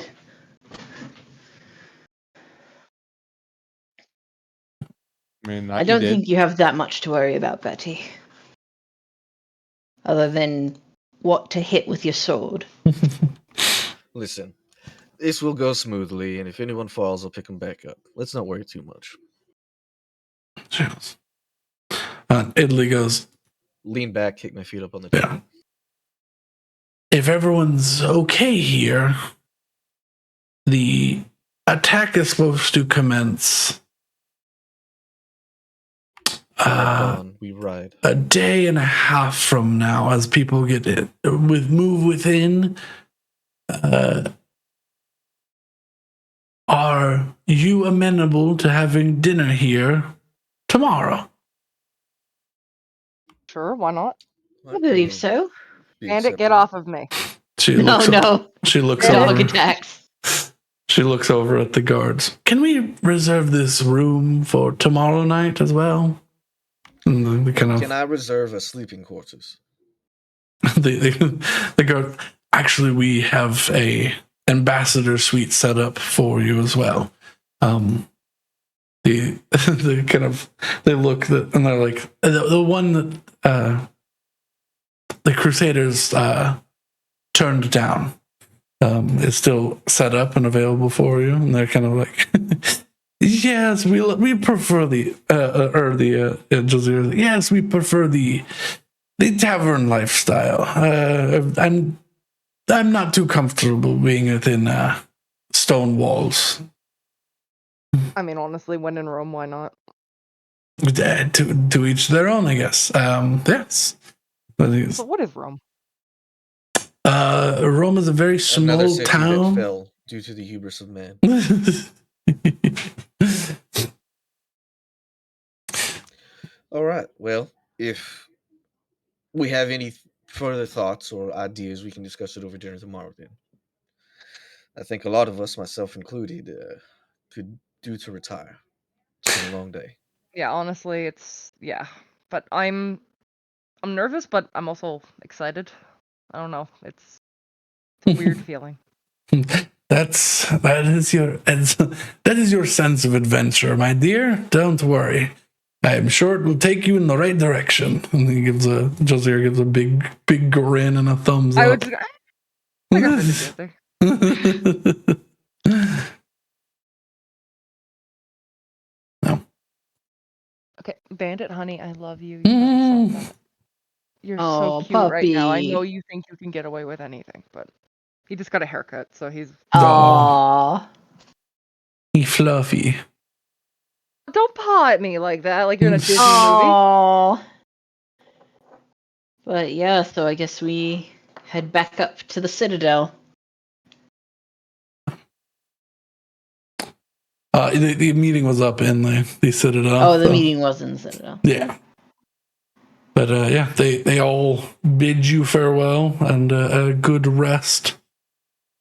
I mean, I don't think you have that much to worry about, Betty. Other than what to hit with your sword. Listen, this will go smoothly, and if anyone falls, I'll pick them back up. Let's not worry too much. Cheers. Italy goes, Lean back, kick my feet up on the table. yeah. If everyone's okay here, the attack is supposed to commence We ride. a day and a half from now as people get it move within. Are you amenable to having dinner here tomorrow? Sure, why not? I believe so. Bandit, get off of me. She No, looks no. She looks Dog over. attacks. She looks over at the guards. Can we reserve this room for tomorrow night as well? And they kind of Can I reserve a sleeping quarters? the guard. Actually, we have a ambassador suite set up for you as well. The kind of they look and they're like the one that the Crusaders turned down is still set up and available for you, and they're kind of like, yes, we prefer the Josiah, yes, we prefer the tavern lifestyle. I'm not too comfortable being within stone walls. I mean, honestly, when in Rome, why not? To each their own, I guess. Yes. But what is Rome? Rome is a very Another small city that town. fell due to the hubris of man. All right. Well, if we have any further thoughts or ideas, we can discuss it over dinner tomorrow. Then I think a lot of us, myself included, could do to retire. It's been a long day. Yeah, honestly, but I'm nervous, but I'm also excited. I don't know. It's a weird feeling. that is your sense of adventure, my dear. Don't worry. I am sure it will take you in the right direction. And he gives Josiah gives a big grin and a thumbs up. I would I got 50-50. No. Okay, Bandit, honey, I love you. You're so cute right now. I know you think you can get away with anything, but he just got a haircut, so he's. Aww. He fluffy. Don't paw at me like that, like you're in a Disney movie. Aww. But yeah, so I guess we head back up to the Citadel. The meeting was up in the Citadel. Oh, the meeting was in the Citadel. Yeah. But yeah, they all bid you farewell and a good rest.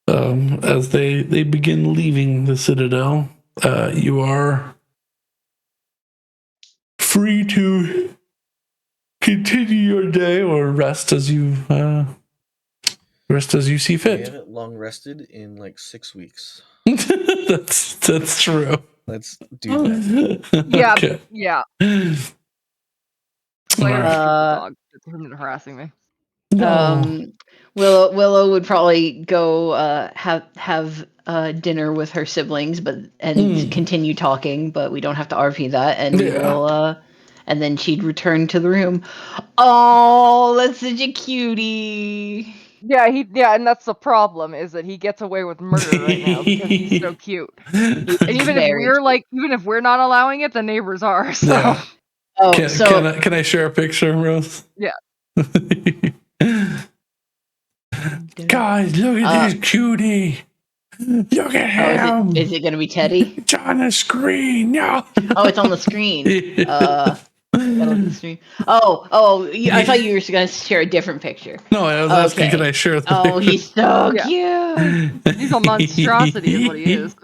as they begin leaving the Citadel. You are free to continue your day or rest as you see I fit. haven't long rested in like 6 weeks. That's true. Let's do that. Yeah, Okay. yeah. So I gotta shoot the dog that's been harassing me. No. Willow would probably go have dinner with her siblings, and continue talking. But we don't have to RP that, and we Yeah. will. And then she'd return to the room. Oh, that's such a cutie. Yeah, and that's the problem is that he gets away with murder right now because he's so cute. And even if we're not allowing it, the neighbors are. So Yeah. Oh, Can I share a picture, Rose? yeah. Guys, look at this cutie. Look at him. is it gonna be Teddy? It's on the screen. No. Oh, it's on the screen. I thought you were gonna share a different picture. No, I was asking, can I share the Oh, picture? he's so Yeah. cute. He's a monstrosity is what he is.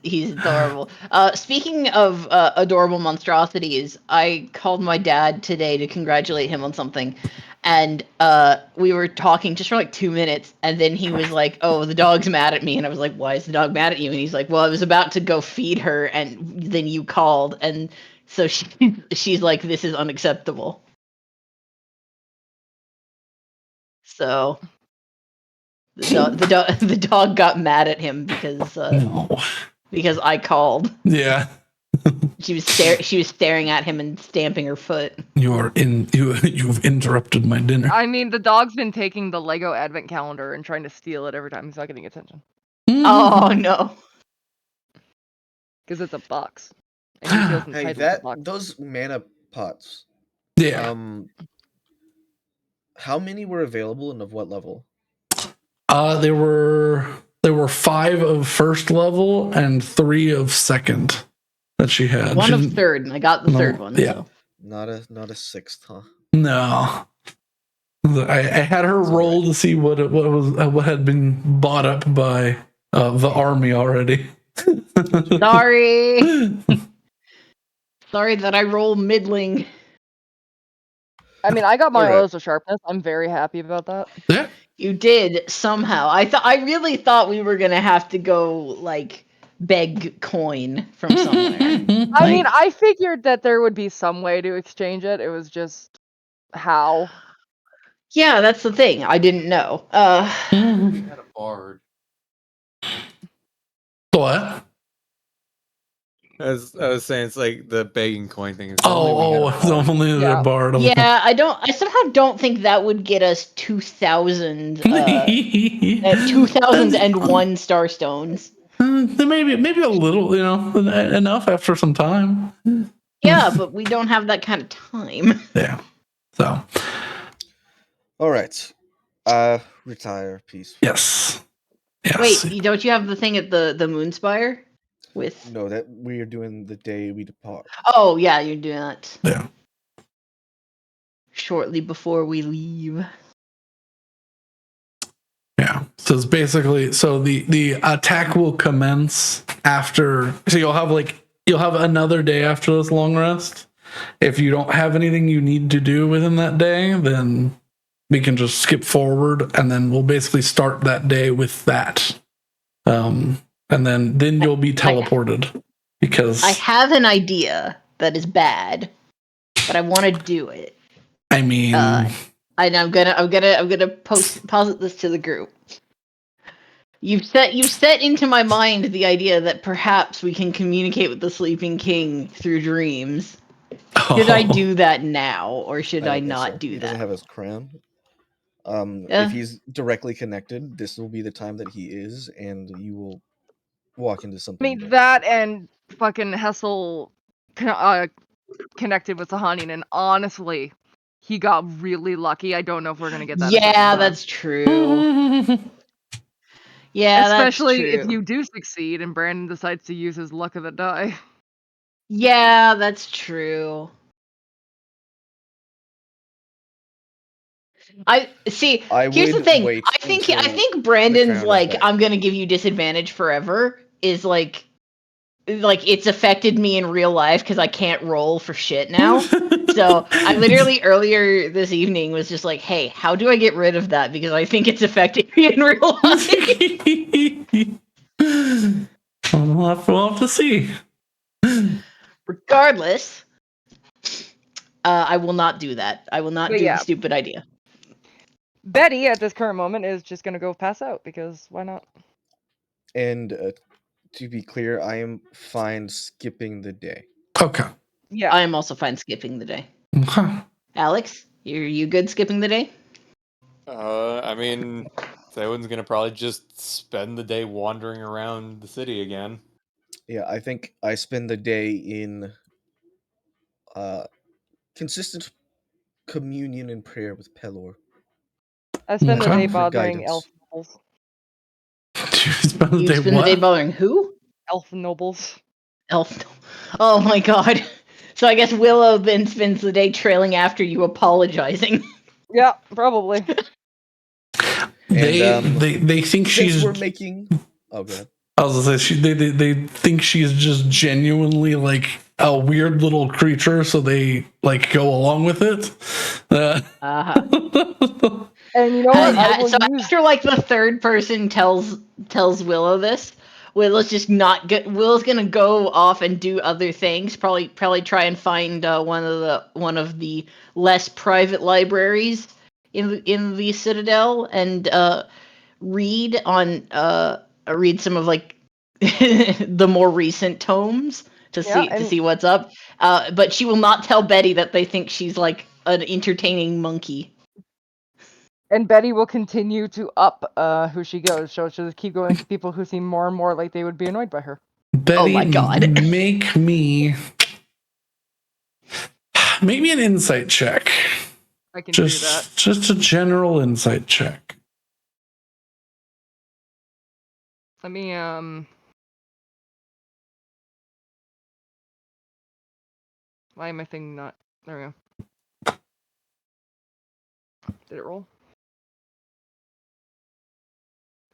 He's adorable. Speaking of adorable monstrosities, I called my dad today to congratulate him on something, and we were talking just for like 2 minutes, and then he was like, "Oh, the dog's mad at me," and I was like, "Why is the dog mad at you?" And he's like, "Well, I was about to go feed her, and then you called, and so she's like, this is unacceptable." So the dog got mad at him because I called. Yeah. She was staring at him and stamping her foot. You've interrupted my dinner. I mean, the dog's been taking the Lego advent calendar and trying to steal it every time he's not getting attention. Oh no. Because it's a box. And he feels entitled to the box. Those mana pots. Yeah. How many were available and of what level? There were 5 of first level and 3 of second that she had. One of third, and I got the third one. Yeah. So. Not a 6th, huh? No. I had her roll to see what what had been bought up by the army already. Sorry. Sorry that I roll middling. I mean, I got my oils of sharpness. I'm very happy about that. Yeah. You did somehow. I really thought we were gonna have to go like beg coin from somewhere. I mean, I figured that there would be some way to exchange it. It was just how. Yeah, that's the thing. I didn't know. We had a bard. What? I was saying it's like the begging coin thing. It's only the bard. Yeah, I somehow don't think that would get us 2,000 2001 starstones. Maybe a little, enough after some time. Yeah, but we don't have that kind of time. Yeah. So. All right. Retire, peace. Yes. Wait, don't you have the thing at the Moonspire? No, that we are doing the day we depart. Oh yeah, you're doing that. Yeah. Shortly before we leave. Yeah. So it's basically the attack will commence after. So you'll have another day after this long rest. If you don't have anything you need to do within that day, then we can just skip forward, and then we'll basically start that day with that. And then you'll be teleported because I have an idea that is bad, but I want to do it. I mean, and I'm gonna posit this to the group. You've set into my mind the idea that perhaps we can communicate with the Sleeping King through dreams. Should I do that now, or should I not do that? He doesn't have his crown. Yeah. If he's directly connected, this will be the time that he is, and you will walk into something. I mean, that and fucking Hessel connected with Sahanin, and honestly, he got really lucky. I don't know if we're gonna get that. Yeah, that's true. Yeah, especially that's true. if you do succeed and Brandon decides to use his luck of the die. Yeah, that's true. I see. I Here's the would thing. wait I think until Brandon's crown is like, back. I'm gonna give you disadvantage forever. Is like it's affected me in real life because I can't roll for shit now. So I literally earlier this evening was just like, hey, how do I get rid of that? Because I think it's affecting me in real life. We'll have to see. Regardless, I will not do that. I will not But do yeah. the stupid idea. Betty at this current moment is just gonna go pass out because why not? And to be clear, I am fine skipping the day. Okay. Yeah. I am also fine skipping the day. Okay. Alex, you good skipping the day? I mean, Théoden's gonna probably just spend the day wandering around the city again. Yeah, I think I spend the day in consistent communion and prayer with Pelor. I spend the Okay. day For bothering elf guidance. nobles. You spend the You day spend the day what? bothering who? Elf nobles. Elf. Oh my god. So I guess Willow then spends the day trailing after you, apologizing. Yeah, probably. And They think since she's. we're making, oh god, I was gonna say they think she's just genuinely like a weird little creature, so they like go along with it. Uh-huh. And you know what? I will So use. after like the third person tells Willow this, Willow's just not good. Willow's gonna go off and do other things. Probably try and find one of the less private libraries in the Citadel and read some of like the more recent tomes to Yeah, see what's up. But she will not tell Betty that they think she's like an entertaining monkey. and Betty will continue to up who she goes. So she'll just keep going to people who seem more and more like they would be annoyed by her. Betty, Oh my god. make me an insight check. I can do that. Just a general insight check. Let me Why am I thing not? There we go. Did it roll?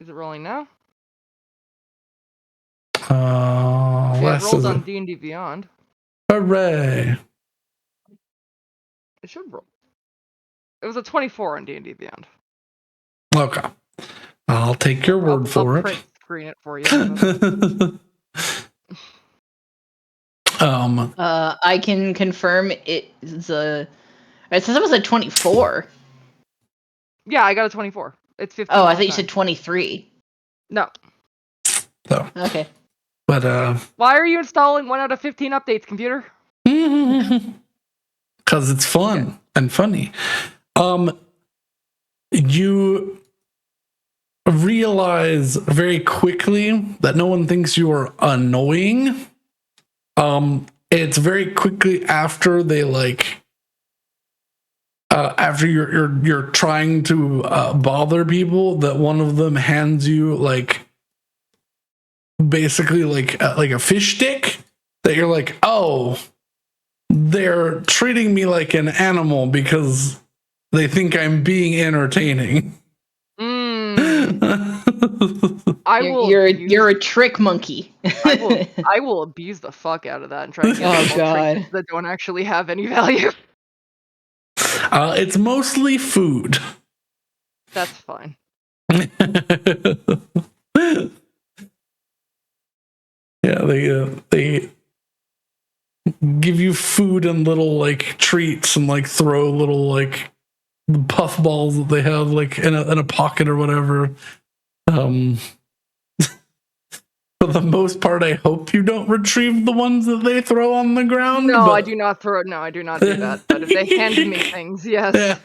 Is it rolling now? Yeah, it Less rolled is on it? D&D Beyond. Hooray! It should roll. It was a 24 on D&D Beyond. Okay, I'll take your word for I'll it. print screen it for you. I can confirm it's a. It says it was a 24. Yeah, I got a 24. It's 15. Oh, I thought you said 23. No. So, Okay. but Why are you installing 1 out of 15 updates, computer? because it's fun and funny. You realize very quickly that no one thinks you are annoying. It's very quickly after they like after you're trying to bother people that one of them hands you like basically like a fish stick that you're like, oh, they're treating me like an animal because they think I'm being entertaining. You're a trick monkey. I will abuse the fuck out of that and try to get trinkets that don't actually have any value. It's mostly food. That's fine. Yeah, they give you food and little like treats and like throw little like puff balls that they have like in a pocket or whatever. For the most part, I hope you don't retrieve the ones that they throw on the ground. No, but... I do not do that. But if they hand me things, yes.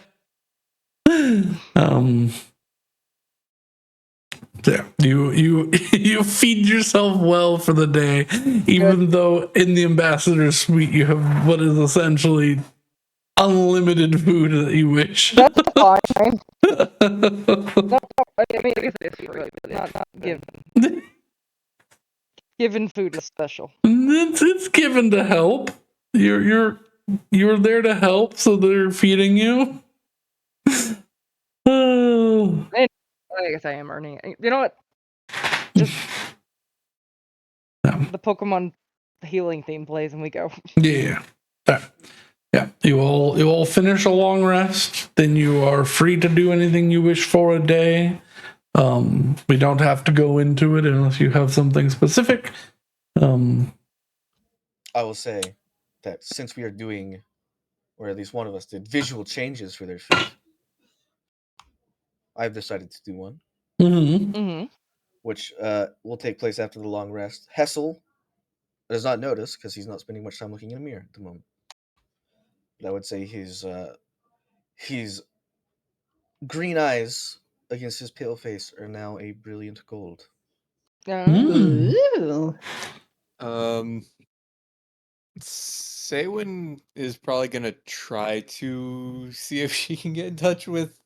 Yeah. You feed yourself well for the day, even though in the ambassador's suite you have what is essentially unlimited food that you wish. That's fine. Not given. Given food is special. It's given to help. You're there to help, so they're feeding you. I guess I am earning it. You know what? Just Yeah. the Pokemon healing theme plays and we go. Yeah. Yeah. You all finish a long rest, then you are free to do anything you wish for a day. We don't have to go into it unless you have something specific. I will say that since we are doing, or at least one of us did, visual changes for their feet, I've decided to do one, Mm-hmm. which will take place after the long rest. Hessel does not notice because he's not spending much time looking in a mirror at the moment. But I would say his green eyes against his pale face are now a brilliant gold. Ooh. Saywin is probably gonna try to see if she can get in touch with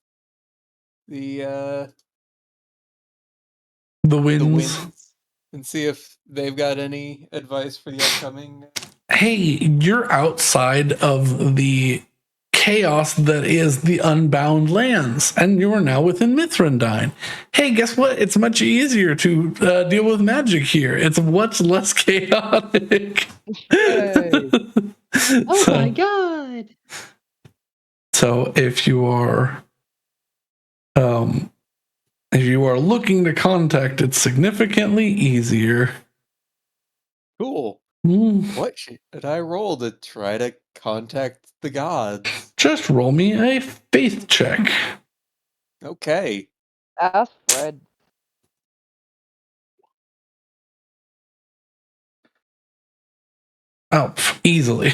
the The winds. winds and see if they've got any advice for the upcoming. Hey, you're outside of the chaos that is the Unbound Lands, and you are now within Mithrandine. Hey, guess what? It's much easier to deal with magic here. It's much less chaotic. Yay. Oh my god. So if you are looking to contact, it's significantly easier. Cool. Mm, What should I roll to try to contact the gods? just roll me a faith check. Okay. Ask Fred. Oh, easily.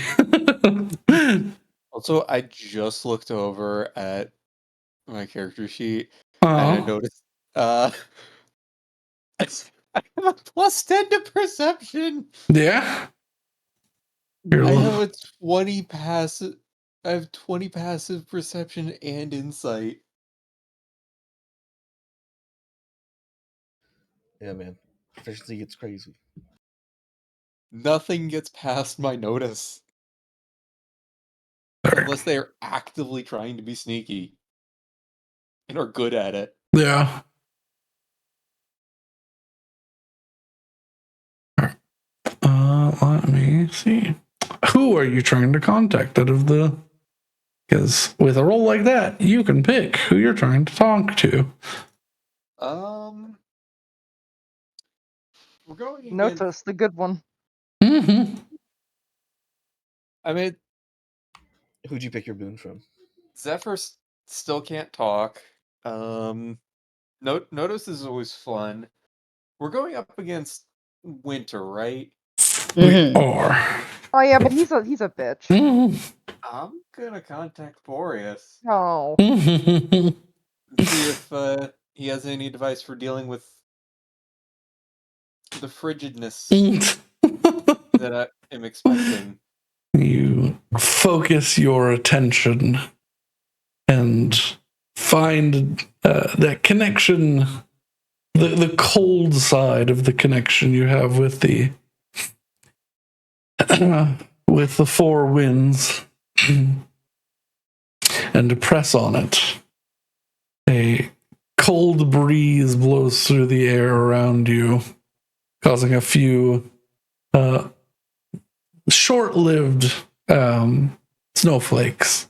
Also, I just looked over at my character sheet and I Oh, noticed I have a +10 to perception. yeah. You're I a have little- a 20 passive. I have 20 passive perception and insight. Yeah, man. Proficiency gets crazy. Nothing gets past my notice. Sorry. Unless they are actively trying to be sneaky. And are good at it. Yeah. Let me see. Who are you trying to contact out of the? Because with a roll like that, you can pick who you're trying to talk to. We're going against... Notice the good one. Mm-hmm. I mean, Who'd you pick your boon from? Zephyr still can't talk. Notice is always fun. We're going up against Winter, right? We are. Oh yeah, but he's a bitch. Mm-hmm. I'm gonna contact Boreas. No. Mm-hmm. And see if he has any advice for dealing with the frigidness that I am expecting. You focus your attention and find that connection, the cold side of the connection you have with the four winds, and to press on it. A cold breeze blows through the air around you, causing a few short-lived snowflakes.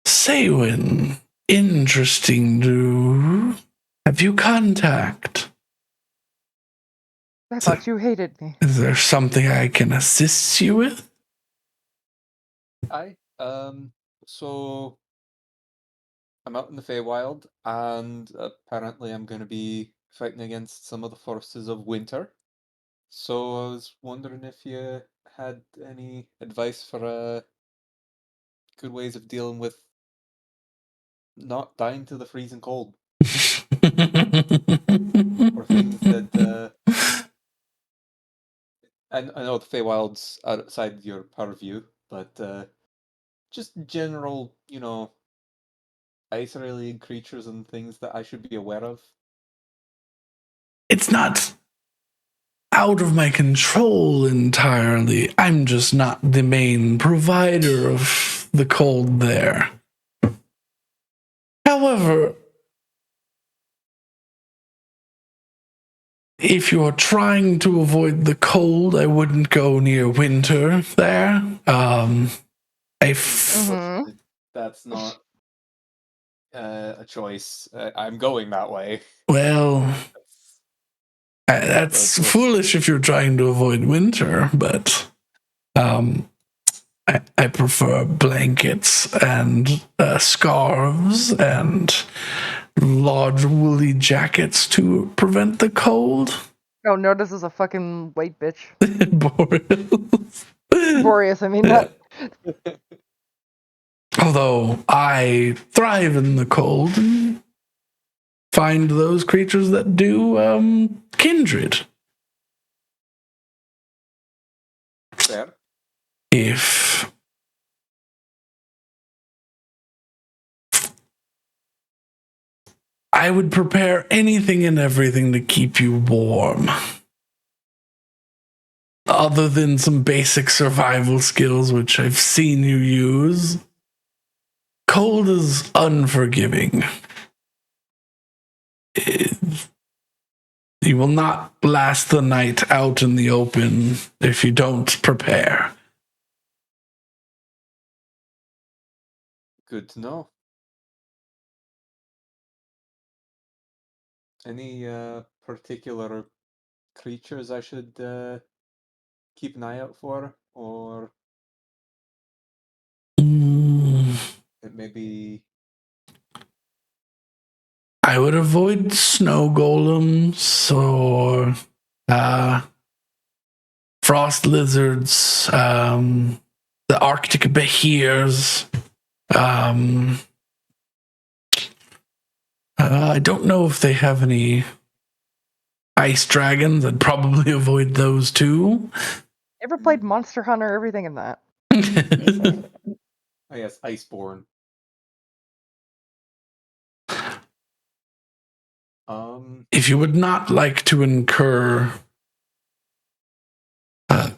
Saywin, interesting to have you contact. I thought you hated me. Is there something I can assist you with? So I'm out in the Feywild, and apparently I'm going to be fighting against some of the forces of Winter. So I was wondering if you had any advice for good ways of dealing with not dying to the freezing cold, or things that I know the Feywild's outside your purview, but just general, ice-related creatures and things that I should be aware of. It's not out of my control entirely. I'm just not the main provider of the cold there. However, if you're trying to avoid the cold, I wouldn't go near winter there. That's not a choice. I'm going that way. Well, that's foolish if you're trying to avoid winter, but I prefer blankets and scarves and large woolly jackets to prevent the cold. Oh no, this is a fucking white bitch. Boreas. Boreas, I mean Yeah. that. Although I thrive in the cold and find those creatures that do kindred. Fair. If I would prepare anything and everything to keep you warm. Other than some basic survival skills, which I've seen you use, cold is unforgiving. You will not last the night out in the open if you don't prepare. Good to know. Any particular creatures I should keep an eye out for, or it maybe I would avoid snow golems or frost lizards, the Arctic behirs. I don't know if they have any ice dragons. I'd probably avoid those too. Ever played Monster Hunter? Everything in that. I guess Iceborne. If you would not like to incur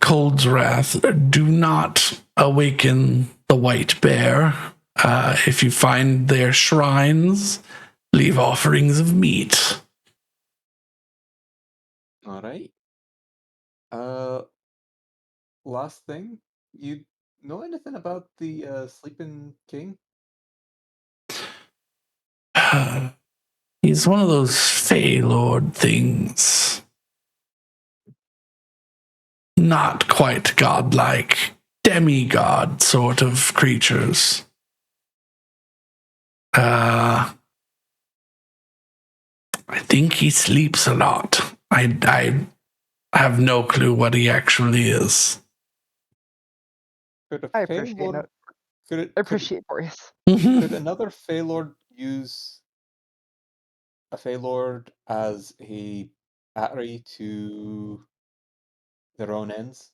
Cold's wrath, do not awaken the white bear. If you find their shrines, leave offerings of meat. All right. Last thing, you know anything about the Sleeping King? He's one of those Feylord things. Not quite godlike, demigod sort of creatures. I think he sleeps a lot. I have no clue what he actually is. Could a I appreciate Feylord, it. could it, I appreciate Boreas. could another Feylord use a Feylord as a battery to their own ends?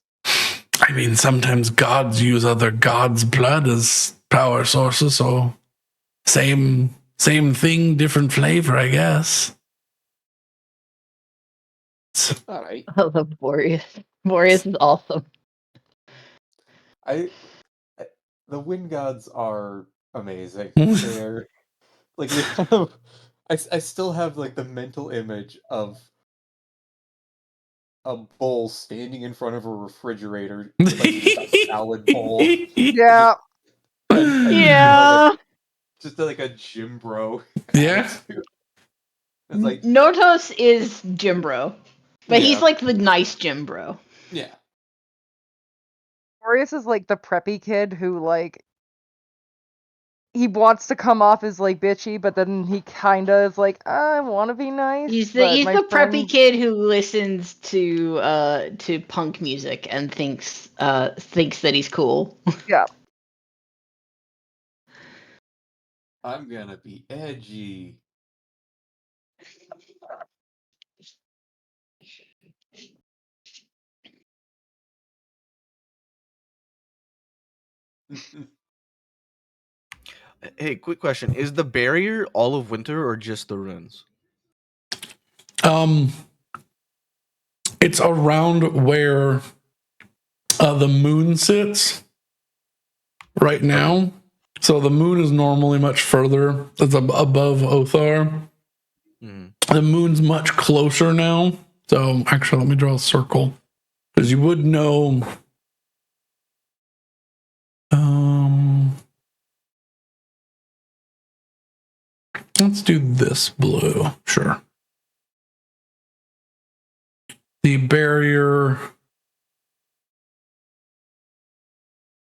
I mean, sometimes gods use other gods' blood as power sources, so same thing, different flavor, I guess. All right. I love Boreas. Boreas is awesome. I the wind gods are amazing. They're like they kind of. I still have like the mental image of a bull standing in front of a refrigerator, with, like a salad bowl. Yeah. And Yeah. just like a gym bro. Yeah. attitude. It's like Notos is Jim Bro. But he's Yeah. like the nice Jim Bro. yeah. Boreas is like the preppy kid who like he wants to come off as like bitchy, but then he kinda is like, I wanna be nice. He's but the my preppy friend... kid who listens to punk music and thinks that he's cool. Yeah. I'm gonna be edgy. Hey, quick question: is the barrier all of winter or just the ruins? It's around where the moon sits right now. So the moon is normally much further. It's above Othar. Mhm. The moon's much closer now. So actually, let me draw a circle. Because you would know. Let's do this blue. Sure. The barrier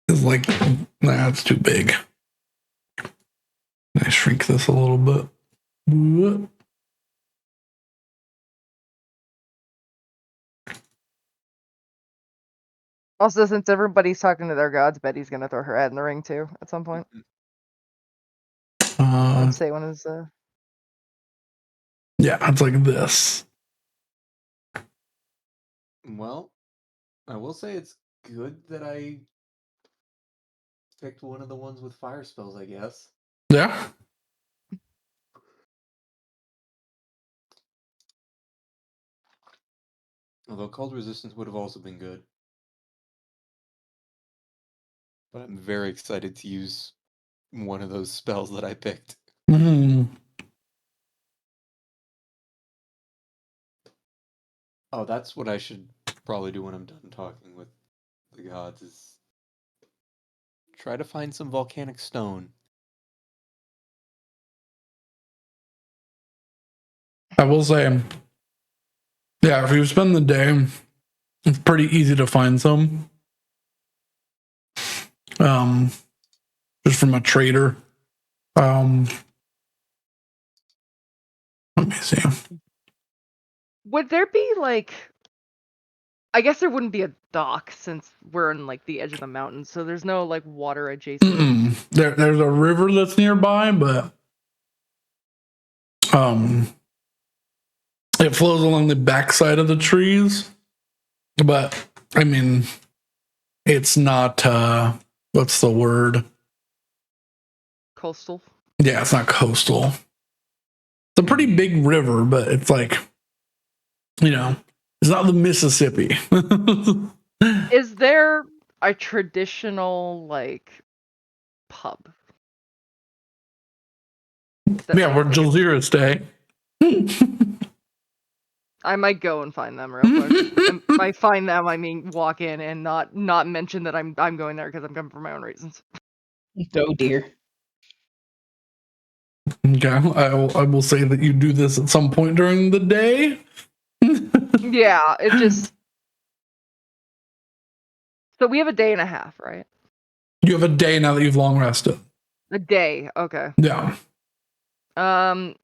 is like, that's too big. I shrink this a little bit. Also, since everybody's talking to their gods, Betty's gonna throw her head in the ring too at some point. Let's say when is Yeah, it's like this. Well, I will say it's good that I picked one of the ones with fire spells, I guess. Yeah. Although cold resistance would have also been good. But I'm very excited to use one of those spells that I picked. Oh, that's what I should probably do when I'm done talking with the gods, is try to find some volcanic stone. I will say, yeah, if you spend the day, it's pretty easy to find some. Just from a trader. Let me see. would there be like? I guess there wouldn't be a dock since we're in like the edge of the mountains, so there's no like water adjacent. There's a river that's nearby, but it flows along the backside of the trees. But I mean, it's not what's the word? Coastal. Yeah, it's not coastal. It's a pretty big river, but it's like, it's not the Mississippi. Is there a traditional like pub? Yeah, where Jazira stay. I might go and find them real quick. And by find them, I mean walk in and not mention that I'm going there because I'm coming for my own reasons. Oh dear. Okay, I will say that you do this at some point during the day. Yeah, it just. So we have a day and a half, right? You have a day now that you've long rested. A day, okay. Yeah.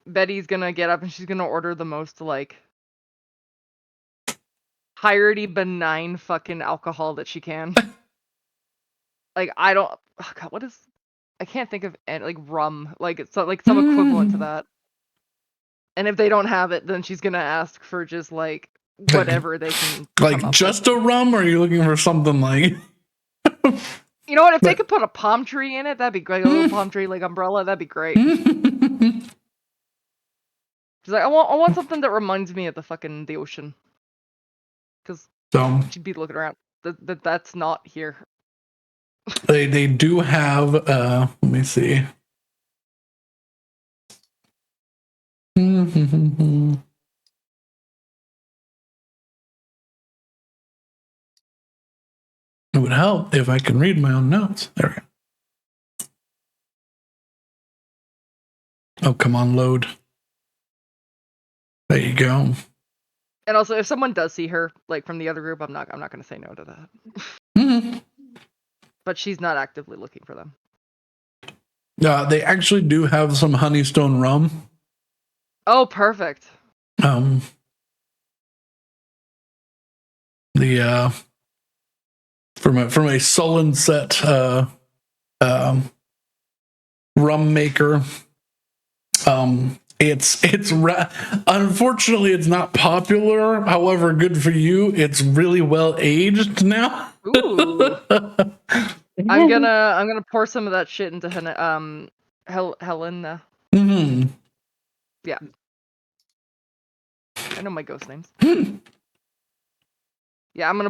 Betty's gonna get up and she's gonna order the most like piratey benign fucking alcohol that she can. Like I don't. Oh God, what is? I can't think of any, like rum, like it's like some equivalent to that. And if they don't have it, then she's gonna ask for just like whatever they can. Like just a rum, or are you looking for something like? You know what? If they could put a palm tree in it, that'd be great. A little palm tree like umbrella, that'd be great. She's like, I want something that reminds me of the ocean. Because she'd be looking around. That's not here. They do have. Let me see. It would help if I could read my own notes. There we go. Oh, come on, load. There you go. And also, if someone does see her, like from the other group, I'm not gonna say no to that. But she's not actively looking for them. They actually do have some Honeystone rum. Oh, perfect. The from a Sullen set rum maker. It's unfortunately it's not popular. However, good for you. It's really well aged now. Ooh. I'm gonna pour some of that shit into Helena. Yeah. I know my ghost names. Yeah, I'm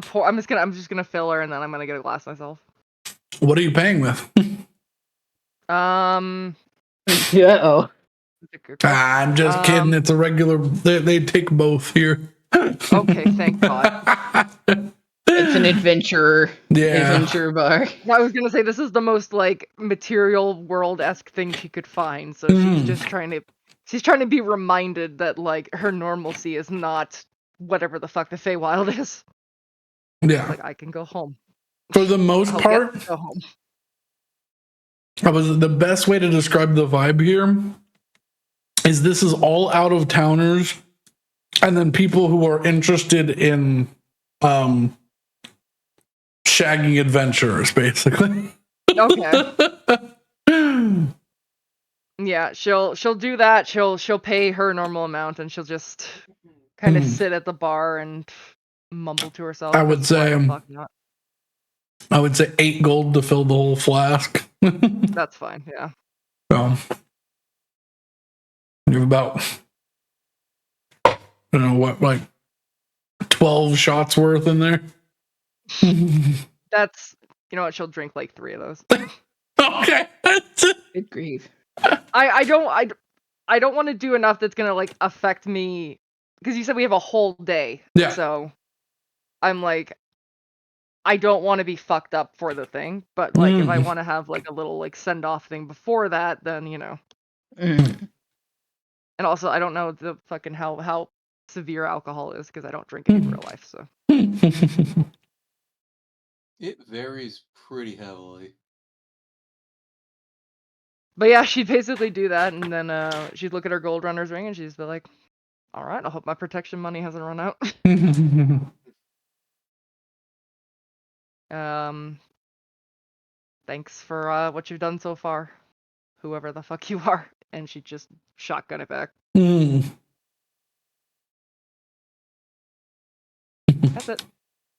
just gonna fill her and then I'm gonna get a glass myself. What are you paying with? Um, Uh-oh. that's a good call. I'm just kidding. It's a regular. They take both here. Okay, thank God. It's an adventure Yeah. bar. I was gonna say this is the most like material world-esque thing she could find, so she's just trying to be reminded that like her normalcy is not whatever the fuck the Feywild is. Yeah. Like I can go home. For the most I'll part, get to go home. that was the best way to describe the vibe here. This is all out of towners, and then people who are interested in shagging adventurers, basically. Okay. Yeah, she'll do that. She'll pay her normal amount, and she'll just kind of sit at the bar and mumble to herself. I would 'cause why say, the fuck not? I would say 8 gold to fill the whole flask. That's fine. Yeah. So you have about, I don't know what, like 12 shots worth in there. That's you know what? She'll drink like 3 of those. Okay. Good grief. I don't want to do enough that's gonna like affect me because you said we have a whole day. Yeah. So I'm like, I don't want to be fucked up for the thing, but like if I want to have like a little like send off thing before that, then you know. Mm. And also, I don't know the fucking how severe alcohol is because I don't drink it in real life. So It varies pretty heavily. but yeah, she'd basically do that, and then she'd look at her gold runner's ring, and she'd be like, "All right, I hope my protection money hasn't run out." Thanks for what you've done so far, whoever the fuck you are. And she'd just shotgun it back. That's it.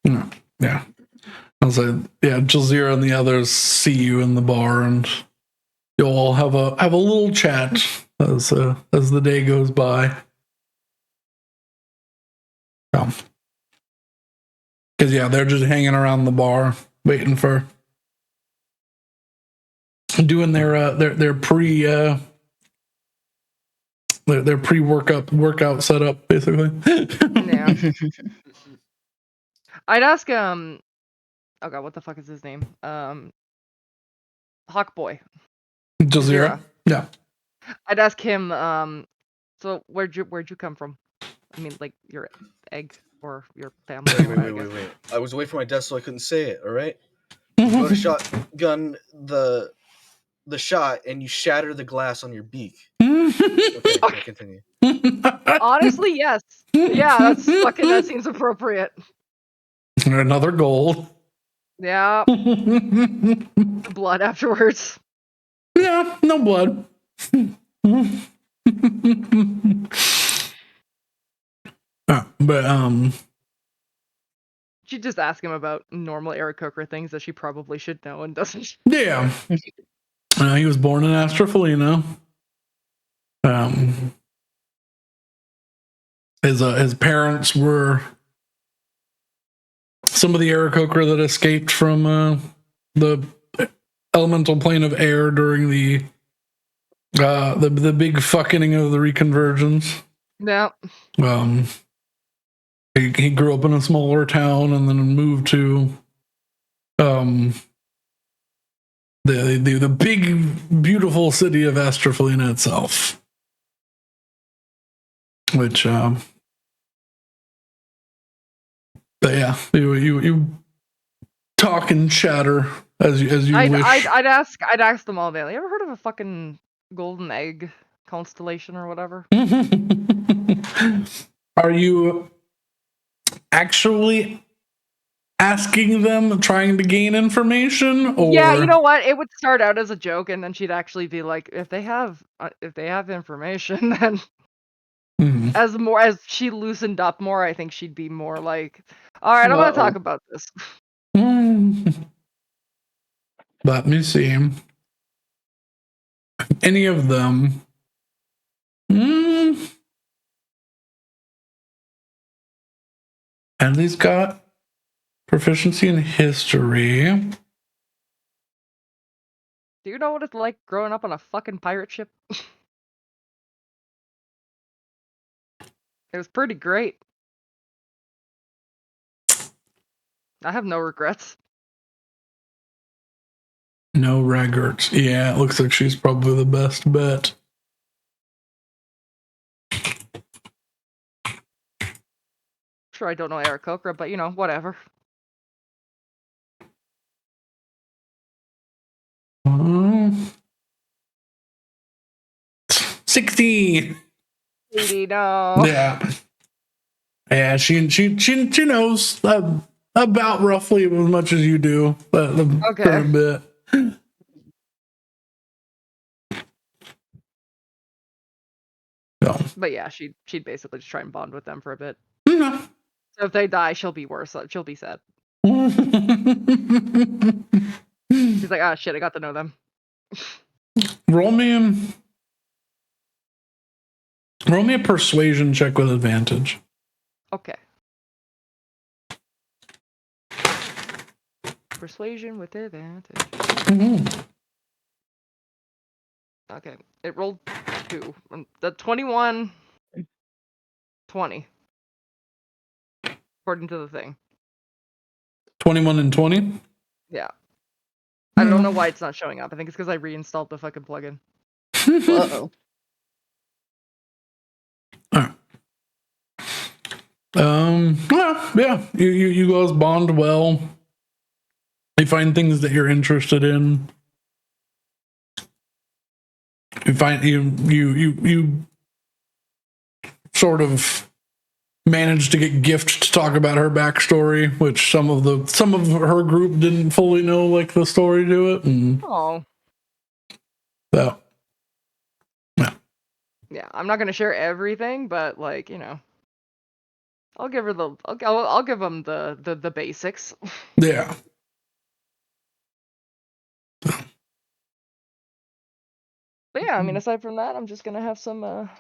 Yeah. I was like, yeah, Jazira and the others see you in the bar, and you'll all have a little chat as the day goes by. Because yeah, they're just hanging around the bar waiting for doing their pre their pre workout setup basically. Yeah. I'd ask oh god, what the fuck is his name? Hawkboy. Jazira. Yeah. I'd ask him, so where'd you come from? I mean, like your egg or your family. Wait. I was away from my desk so I couldn't say it, alright? You go to shotgun the shot and you shatter the glass on your beak. Okay, continue. Honestly, yes. Yeah, that seems appropriate. Another goal. Yeah. Blood afterwards. Yeah, no blood. But She'd just ask him about normal Aarakocra things that she probably should know and doesn't. yeah. He was born in Astrafelina. His parents were some of the Aarakocra that escaped from the elemental plane of air during the big fucking of the reconvergence. Yeah. He grew up in a smaller town and then moved to the big beautiful city of Astrafelina itself, which but yeah, you talk and chatter as you wish. I'd ask them all day. You ever heard of a fucking golden egg constellation or whatever? Are you actually asking them, trying to gain information? Or yeah, you know what? It would start out as a joke, and then she'd actually be like, if they have information, then as she loosened up more, I think she'd be more like, all right, I'm gonna talk about this. Let me see. Any of them? And he's got proficiency in history. Do you know what it's like growing up on a fucking pirate ship? It was pretty great. I have no regrets. No regrets. Yeah, it looks like she's probably the best bet. Sure, I don't know Aarakocra, but you know, whatever. Um, 16. 80, no. Yeah. Yeah, she knows about roughly as much as you do, but Okay. for a bit. So. But yeah, she'd basically just try and bond with them for a bit. Mhm. So if they die, she'll be worse. She'll be sad. She's like, ah, shit, I got to know them. Roll me a persuasion check with advantage. Okay. Persuasion with advantage. Mm-hmm. Okay, it rolled 2. The 21, 20. According to the thing. 21 and 20? Yeah. I don't know why it's not showing up. I think it's because I reinstalled the fucking plugin. Whoa. Yeah. You guys bond well. You find things that you're interested in. You find you sort of managed to get Gift to talk about her backstory, which some of her group didn't fully know, like the story to it, and Oh. so Yeah, I'm not gonna share everything, but like, you know, I'll give her I'll give them the basics. yeah. But yeah, I mean, aside from that, I'm just gonna have some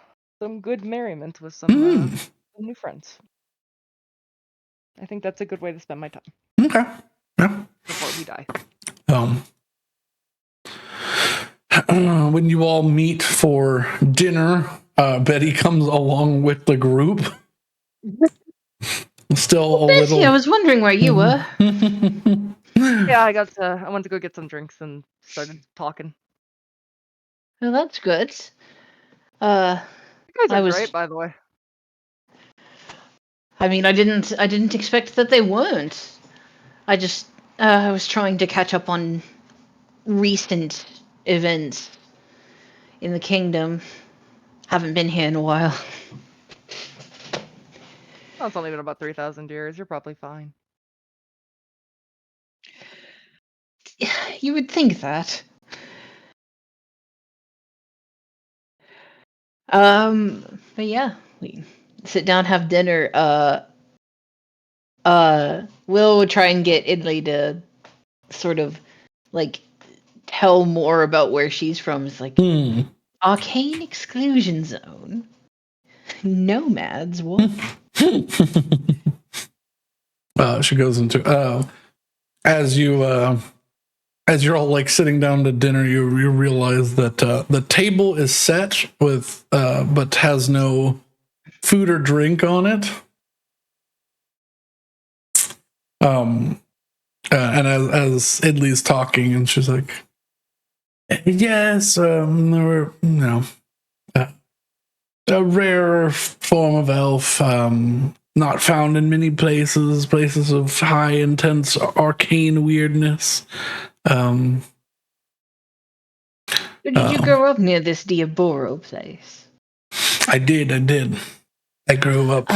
good merriment with some new friends. I think that's a good way to spend my time. Okay. Yeah. Before we die. When you all meet for dinner, Betty comes along with the group. Still a Betty, little. I was wondering where you were. Yeah, I went to go get some drinks and started talking. Well, that's good. You guys are I was. great, by the way. I mean, I didn't expect that they weren't. I just I was trying to catch up on recent events in the kingdom. Haven't been here in a while. Well, it's only been about 3,000 years. You're probably fine. You would think that. But yeah, we sit down, have dinner. Will would try and get Italy to sort of like tell more about where she's from. It's like arcane exclusion zone. Nomads, what? She goes into as you're all like sitting down to dinner, you realize that the table is set with but has no food or drink on it. And as Idley's talking, and she's like, "Yes, there were, a rare form of elf, not found in many places of high, intense, arcane weirdness. Did you grow up near this Diaboro place? I did. I grew up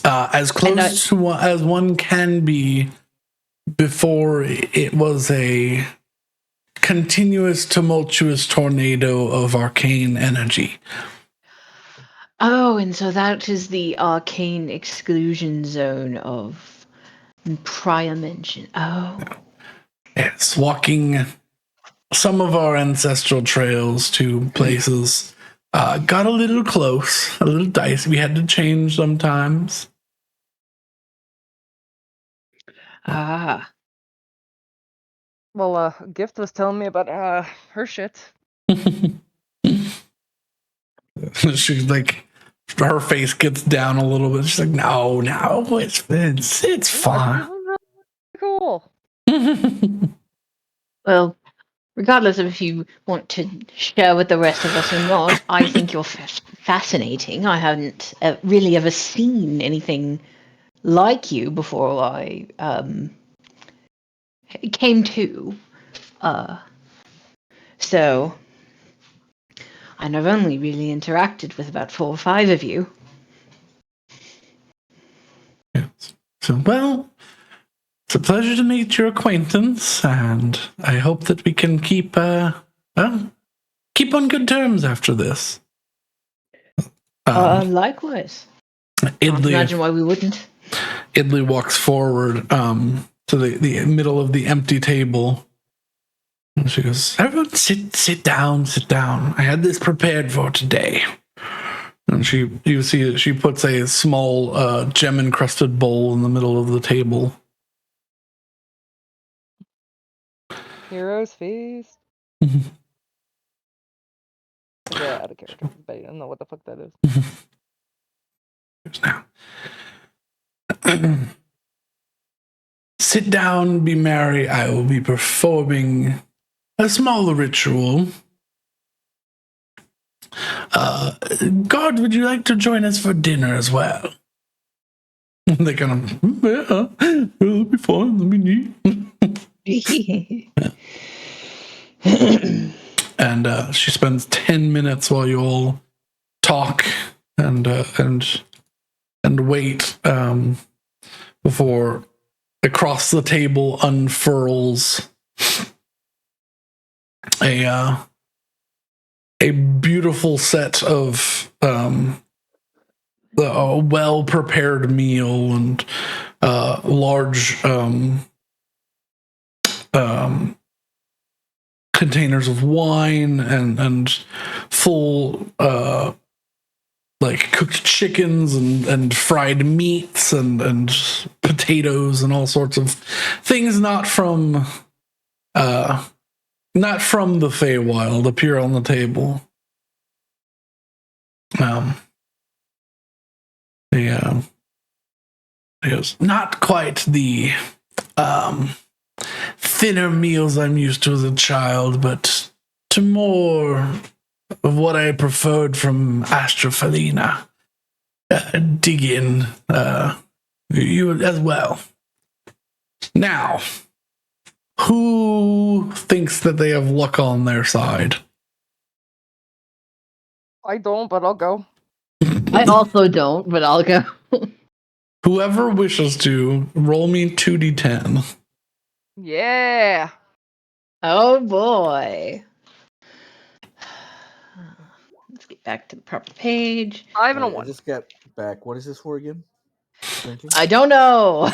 as close to as one can be before it was a continuous, tumultuous tornado of arcane energy. Oh, and so that is the arcane exclusion zone of prior mention. Oh. Yes, walking some of our ancestral trails to places got a little close, a little dicey. We had to change sometimes. Ah. Well, Gift was telling me about her shit. She's like, her face gets down a little bit. She's like, no, it's fine. Cool. Well, regardless of if you want to share with the rest of us or not, I think you're fascinating. I haven't really ever seen anything like you before I came to. So, and I've only really interacted with about 4 or 5 of you. Yes. So, well, it's a pleasure to meet your acquaintance, and I hope that we can keep on good terms after this. Likewise. Can't imagine why we wouldn't. Idley walks forward to the middle of the empty table. And she goes, everyone sit down. I had this prepared for today. And you see she puts a small gem-encrusted bowl in the middle of the table. Hero's Feast. Okay, out of character, but I don't know what the fuck that is. Now. Sit down, be merry. I will be performing a small ritual. God, would you like to join us for dinner as well? They kind of, yeah, it'll be fine. Let me eat. And she spends 10 minutes while you all talk and wait before across the table unfurls a beautiful set of a well-prepared meal and large containers of wine and full like cooked chickens and fried meats and potatoes and all sorts of things not from the Feywild appear on the table. It was not quite the thinner meals I'm used to as a child, but to more of what I preferred from Astrofalina. Dig in, you as well. Now, who thinks that they have luck on their side? I don't, but I'll go. I also don't, but I'll go. Whoever wishes to, roll me 2d10. Yeah. Oh boy. Let's get back to the proper page. 5 and a I 1. just got back. What is this for again? I don't know.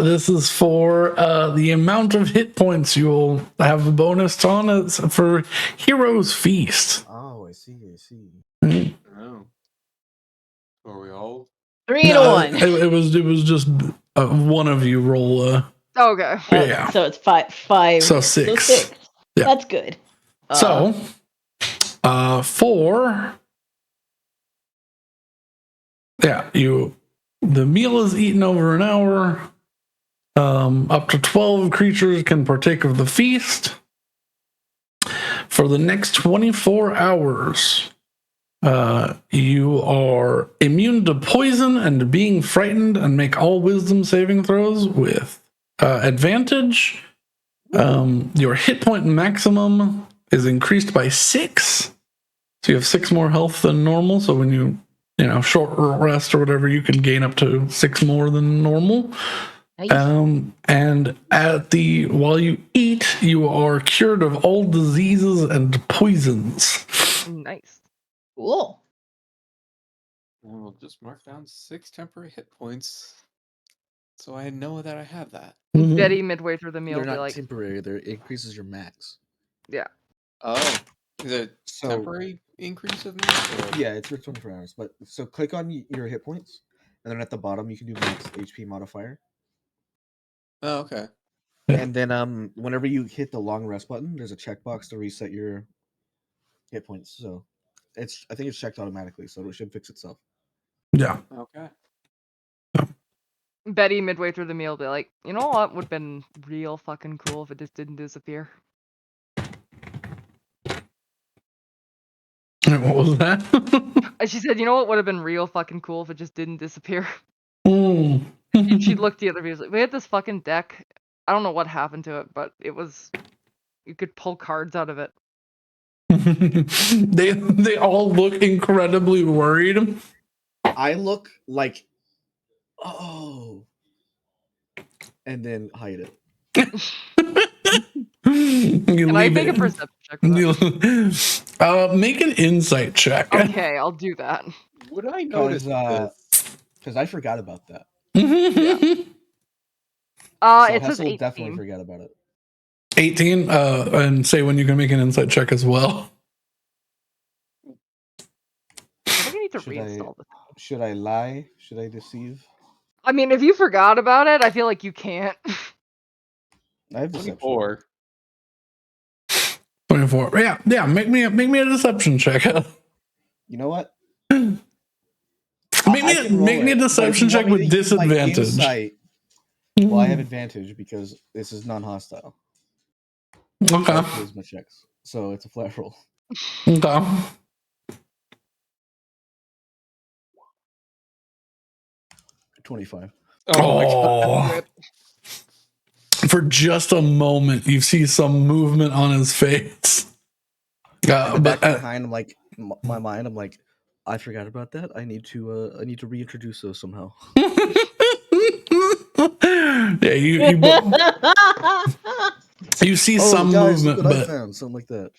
This is for the amount of hit points you'll have a bonus on. It's for Hero's Feast. Oh, I see. Oh. Are we all? 3 and a 1. It was just one of you roll. Okay. Yeah. So it's 5. So 6. So 6. Yeah. That's good. So, for the meal is eaten over an hour. Up to 12 creatures can partake of the feast. For the next 24 hours, you are immune to poison and being frightened, and make all wisdom saving throws with advantage. Your hit point maximum is increased by 6. So you have 6 more health than normal. So when you short rest or whatever, you can gain up to 6 more than normal. Nice. And while you eat, you are cured of all diseases and poisons. Nice. Cool. We'll just mark down 6 temporary hit points, so I know that I have that. Mhm. Betty midway through the meal They're be not like, temporary. It increases your max. yeah. Oh, is it So- temporary increase of max? Or? Yeah, it's for 24 hours. But so click on your hit points, and then at the bottom you can do max HP modifier. Oh, okay. And then whenever you hit the long rest button, there's a checkbox to reset your hit points. So I think it's checked automatically, so it should fix itself. Yeah. Okay. Betty, midway through the meal, be like, you know what would have been real fucking cool if it just didn't disappear? What was that? And she said, you know what would have been real fucking cool if it just didn't disappear? Mm. She looked the other way. Like, we had this fucking deck. I don't know what happened to it, but it was. You could pull cards out of it. They all look incredibly worried. I look like, oh, and then hide it. You Can I leave make a it. perception check for that? Make an insight check. Okay, I'll do that. Would I notice this? Because I forgot about that. So So it says Hessel 18. definitely forgot about it. 18. And say when you can make an insight check as well. I think I need to Should reinstall this. Should I lie? Should I deceive? I mean, if you forgot about it, I feel like you can't. I have deception. 24. 24. Yeah. Make me a deception check. You know what? Make me a deception check with disadvantage. Insight, well, I have advantage because this is non-hostile. Okay. Charisma checks, so it's a flat roll. Okay. 25. Oh my god. Rip. For just a moment, you see some movement on his face. In the But back behind, I'm like, my mind, I'm like, I forgot about that. I need to reintroduce those somehow. yeah, you see some guys, movement, look what I but found, something like that.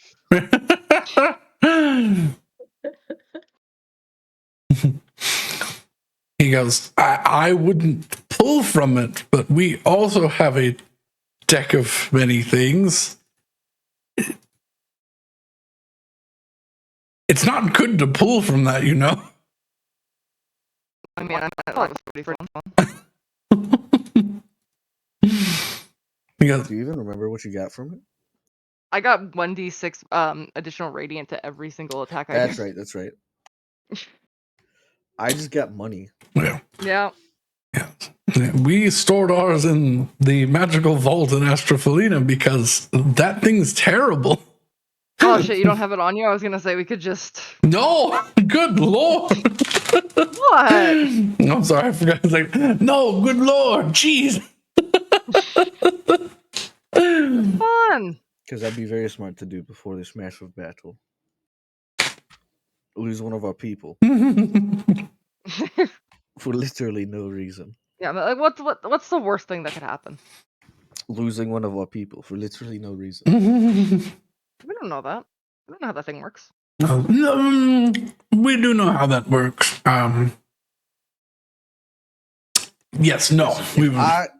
he goes, I wouldn't pull from it, but we also have a deck of many things. It's not good to pull from that, you know. I mean, I thought it was pretty fun. He goes, Do you even remember what you got from it? I got 1d6 additional radiant to every single attack I That's did. right. That's right. I just got money. yeah. Yeah. We stored ours in the magical vault in Astrophilina because that thing's terrible. Oh shit, you don't have it on you? I was gonna say we could just. No, good lord. What? I'm sorry, I forgot. It's like, no, good lord, jeez. Fun. Because that'd be very smart to do before this massive battle. Lose one of our people for literally no reason. Yeah, but like, what's the worst thing that could happen? Losing one of our people for literally no reason. We don't know that. We don't know how that thing works. We do know how that works. Yes, no.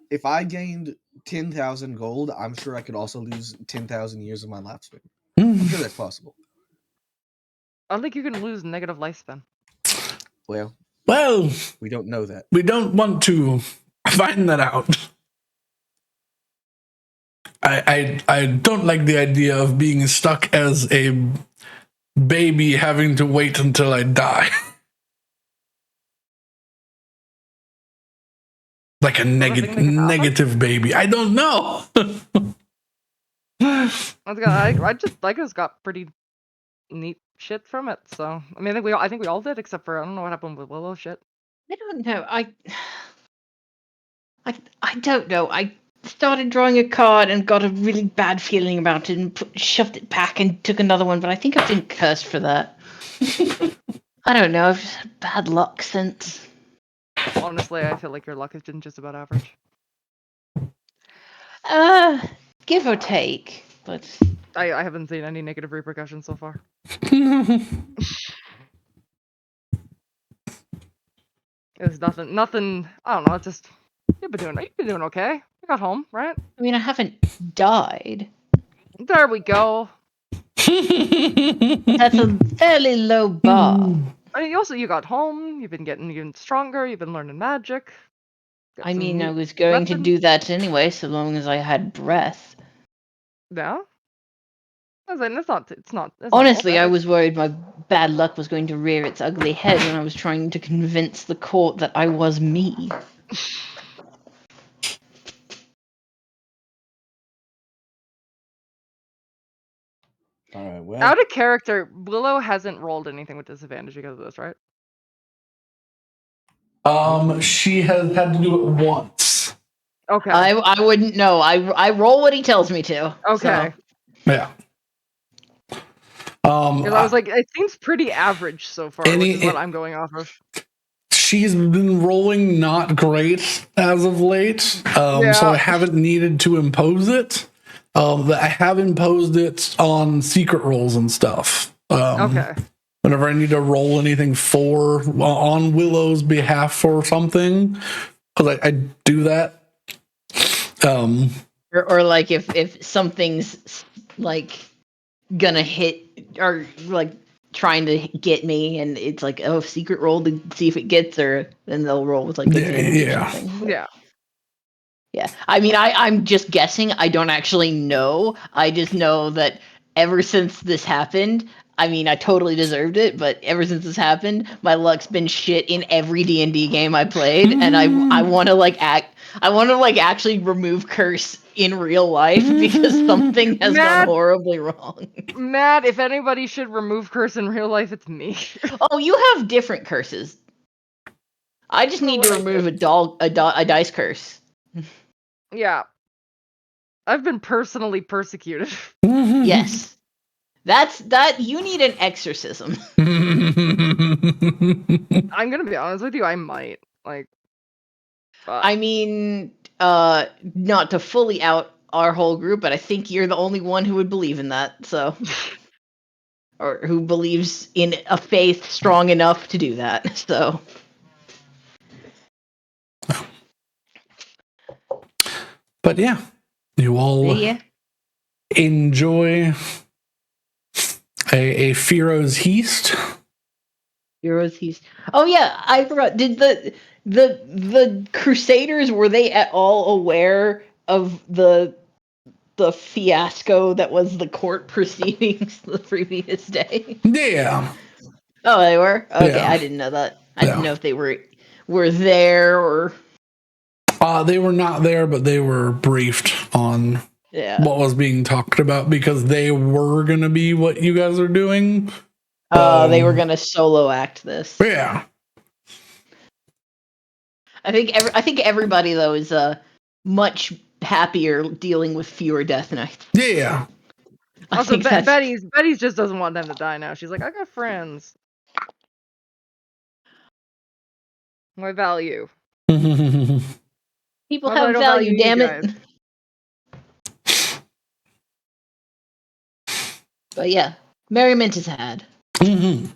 If I gained 10,000 gold, I'm sure I could also lose 10,000 years of my lifespan. I'm sure that's possible. I don't think you can lose negative lifespan. Well, we don't know that. We don't want to find that out. I don't like the idea of being stuck as a baby having to wait until I die. Like a negative baby. I don't know. I just got pretty neat shit from it. So I mean, I think we all did, except for I don't know what happened with Willow shit. I don't know. I don't know. I started drawing a card and got a really bad feeling about it and shoved it back and took another one, but I think I've been cursed for that. I don't know. I've just had bad luck since. Honestly, I feel like your luck has been just about average. Give or take, but I haven't seen any negative repercussions so far. It's nothing. I don't know. It's just you've been doing okay. You got home, right? I mean, I haven't died. There we go. That's a fairly low bar. I mean, you got home. You've been getting even stronger. You've been learning magic. Got I some mean, I neat was going to weapons. do that anyway, so long as I had breath. Yeah. I was like, it's not all Honestly, I bad. was worried my bad luck was going to rear its ugly head when I was trying to convince the court that I was me. All right. Well, Out of character, Willow hasn't rolled anything with disadvantage because of this, right? She has had to do it once. Okay. I wouldn't know. I roll what he tells me to. Okay. So. Yeah. Because I was like, it seems pretty average so far, which is what I'm going off of. She's been rolling not great as of late, so I haven't needed to impose it. I have imposed it on secret rolls and stuff. Okay. Whenever I need to roll anything on Willow's behalf or something, because I do that. Or like if something's like gonna hit or like trying to get me and it's like, oh, secret roll to see if it gets her, then they'll roll with like advantage or something. Yeah. Yeah. I mean, I'm just guessing. I don't actually know. I just know that ever since this happened, I mean, I totally deserved it, but ever since this happened, my luck's been shit in every D&D game I played, and I want to like actually remove curse in real life because something has gone horribly wrong. Matt, if anybody should remove curse in real life, it's me. Oh, you have different curses. I just need to remove a dice curse. Yeah. I've been personally persecuted. Yes. That you need an exorcism. I'm gonna be honest with you, I might. Like, I mean, not to fully out our whole group, but I think you're the only one who would believe in that, so or who believes in a faith strong enough to do that. So But yeah, you all enjoy a Firo's Heast. Oh yeah, I forgot. Did the Crusaders, were they at all aware of the fiasco that was the court proceedings the previous day? Yeah. Oh, they were? Okay, Yeah. I didn't know that. I didn't know if they were there or they were not there, but they were briefed on what was being talked about because they were going to be what you guys are doing. They were going to solo act this. Yeah. I think everybody though is much happier dealing with fewer death knights. Yeah. Also, Betty's just doesn't want them to die now. She's like, I got friends. My value. People have value, damn it. But yeah, merriment is had. And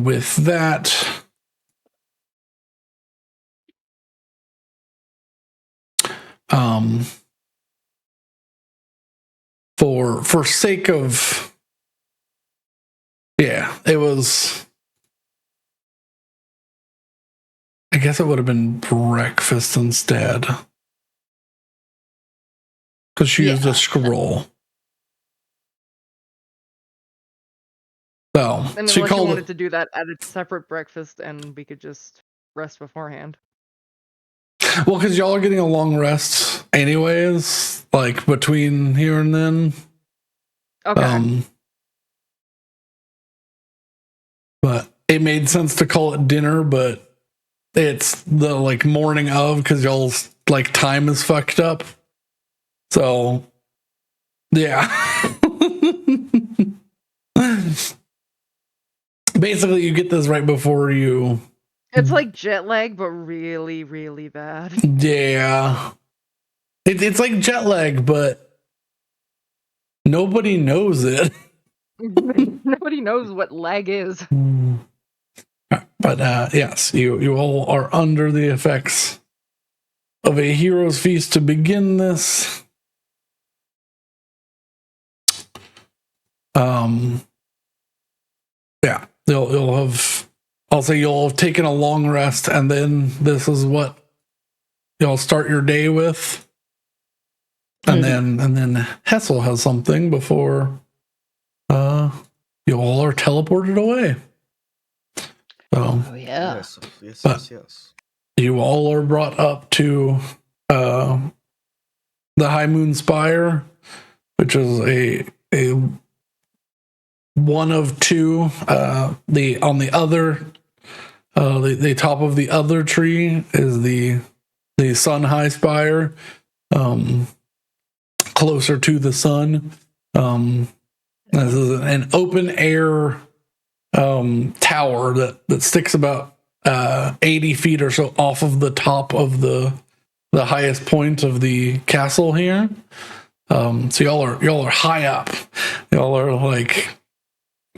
with that, for sake of, it was, I guess it would have been breakfast instead. Because she used a scroll. So she wanted to do that at a separate breakfast and we could just rest beforehand. Well, because y'all are getting a long rest anyways, like between here and then. Okay. But it made sense to call it dinner, but it's the like morning of because y'all's like time is fucked up. So yeah. Basically you get this right before you. It's like jet lag, but really, really bad. Yeah. It's like jet lag, but nobody knows it. Nobody knows what lag is. But yes, you all are under the effects of a hero's feast to begin this. yeah, you'll have. I'll say you'll have taken a long rest, and then this is what you'll start your day with, and then Hessel has something before you all are teleported away. So Oh yeah. Yes. you all are brought up to the High Moon Spire, which is a one of two. The on the other, the top of the other tree is the Sun High Spire, closer to the sun. This is an open air tower that sticks about 80 feet or so off of the top of the highest point of the castle here. So y'all are high up. Y'all are like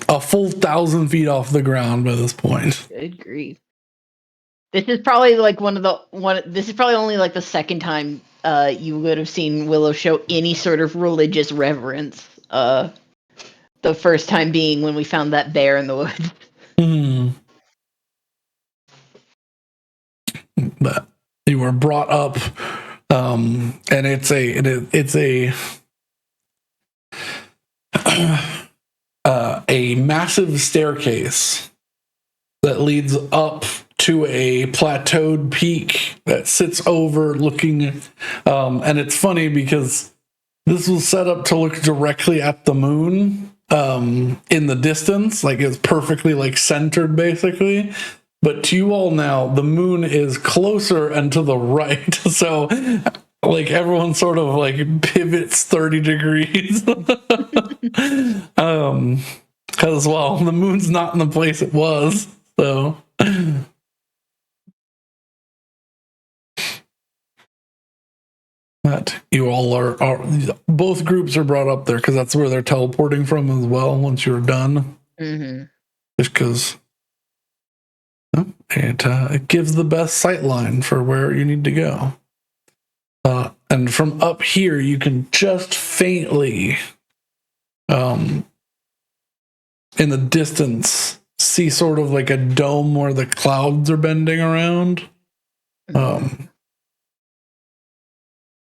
a full 1,000 feet off the ground by this point. Good grief. This is probably like this is probably only like the second time you would have seen Willow show any sort of religious reverence. The first time being when we found that bear in the woods. But you were brought up, and it's a massive staircase that leads up to a plateaued peak that sits overlooking, and it's funny because this was set up to look directly at the moon in the distance, like it's perfectly like centered basically. But to you all now, the moon is closer and to the right, so like everyone sort of like pivots 30 degrees. Because well, the moon's not in the place it was, so. But you all are both groups are brought up there because that's where they're teleporting from as well once you're done. Mm-hmm. Just because it gives the best sight line for where you need to go. And from up here, you can just faintly, in the distance, see sort of like a dome where the clouds are bending around.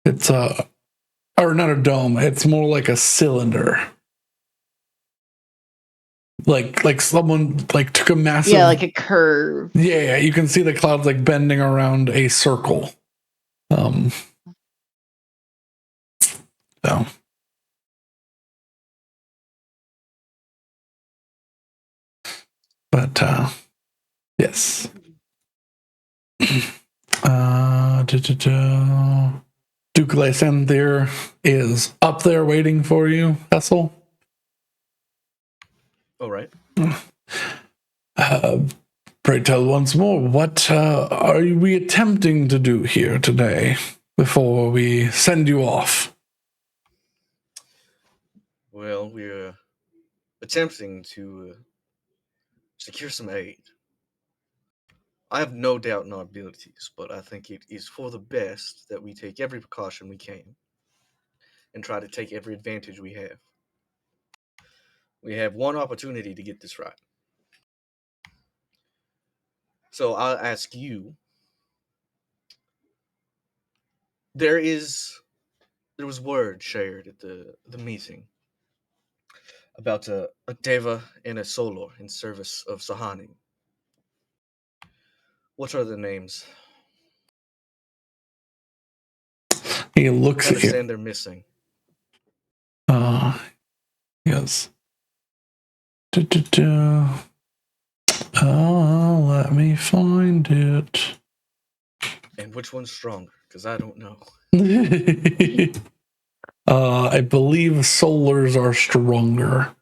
It's or not a dome. It's more like a cylinder. Like someone like took a massive, like a curve. Yeah, you can see the clouds like bending around a circle. So. But yes. Duke Lysander is up there waiting for you, Hessel. All right. Pray tell once more, what are we attempting to do here today before we send you off? Well, we're attempting to secure some aid. I have no doubt in our abilities, but I think it is for the best that we take every precaution we can and try to take every advantage we have. We have one opportunity to get this right. So I'll ask you, there was word shared at the meeting about a Deva and a Solor in service of Sahani. What are the names? He looks I at you. understand they're missing. Yes. Let me find it. And which one's stronger? Because I don't know. I believe solars are stronger.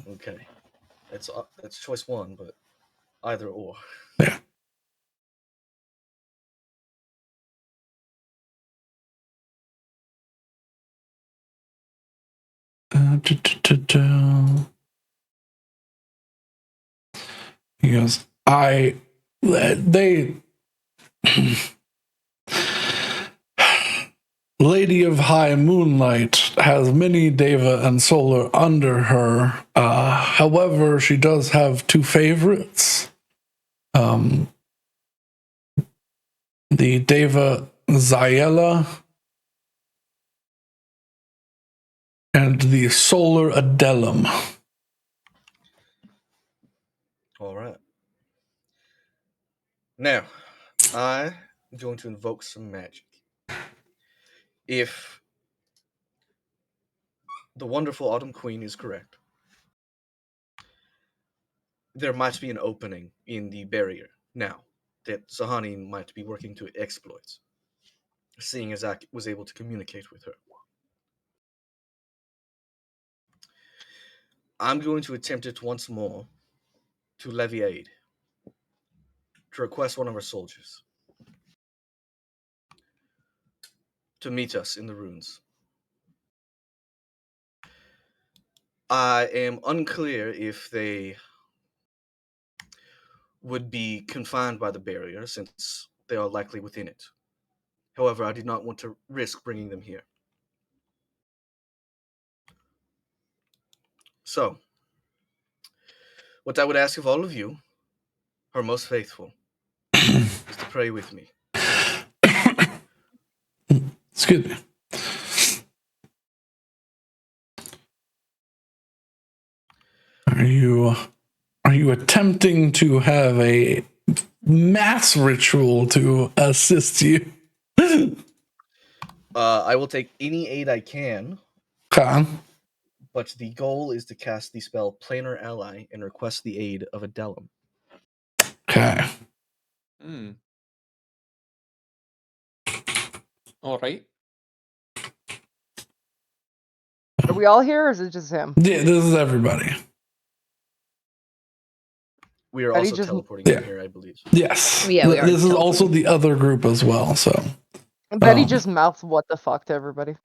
Okay. That's choice one, but either or. Yeah. He goes, they Lady of High Moonlight has many Deva and Solar under her. However, she does have two favorites. The Deva Zayela and the Solar Adelum. All right. Now, I'm going to invoke some magic. If the wonderful Autumn Queen is correct, there might be an opening in the barrier now that Sahani might be working to exploit, seeing as I was able to communicate with her. I'm going to attempt it once more to levy aid, to request one of our soldiers to meet us in the ruins. I am unclear if they would be confined by the barrier, since they are likely within it. However, I did not want to risk bringing them here. So, what I would ask of all of you, her most faithful, is to pray with me. Excuse me. Are you attempting to have a mass ritual to assist you? I will take any aid I can, Okay. but the goal is to cast the spell Planar Ally and request the aid of Adelum. Okay. All right. Are we all here, or is it just him? Yeah, this is everybody. We are Betty also just- teleporting in here, I believe. Yes. Yeah, we are This is also teleporting. the other group as well, so. Betty just mouthed "what the fuck" to everybody.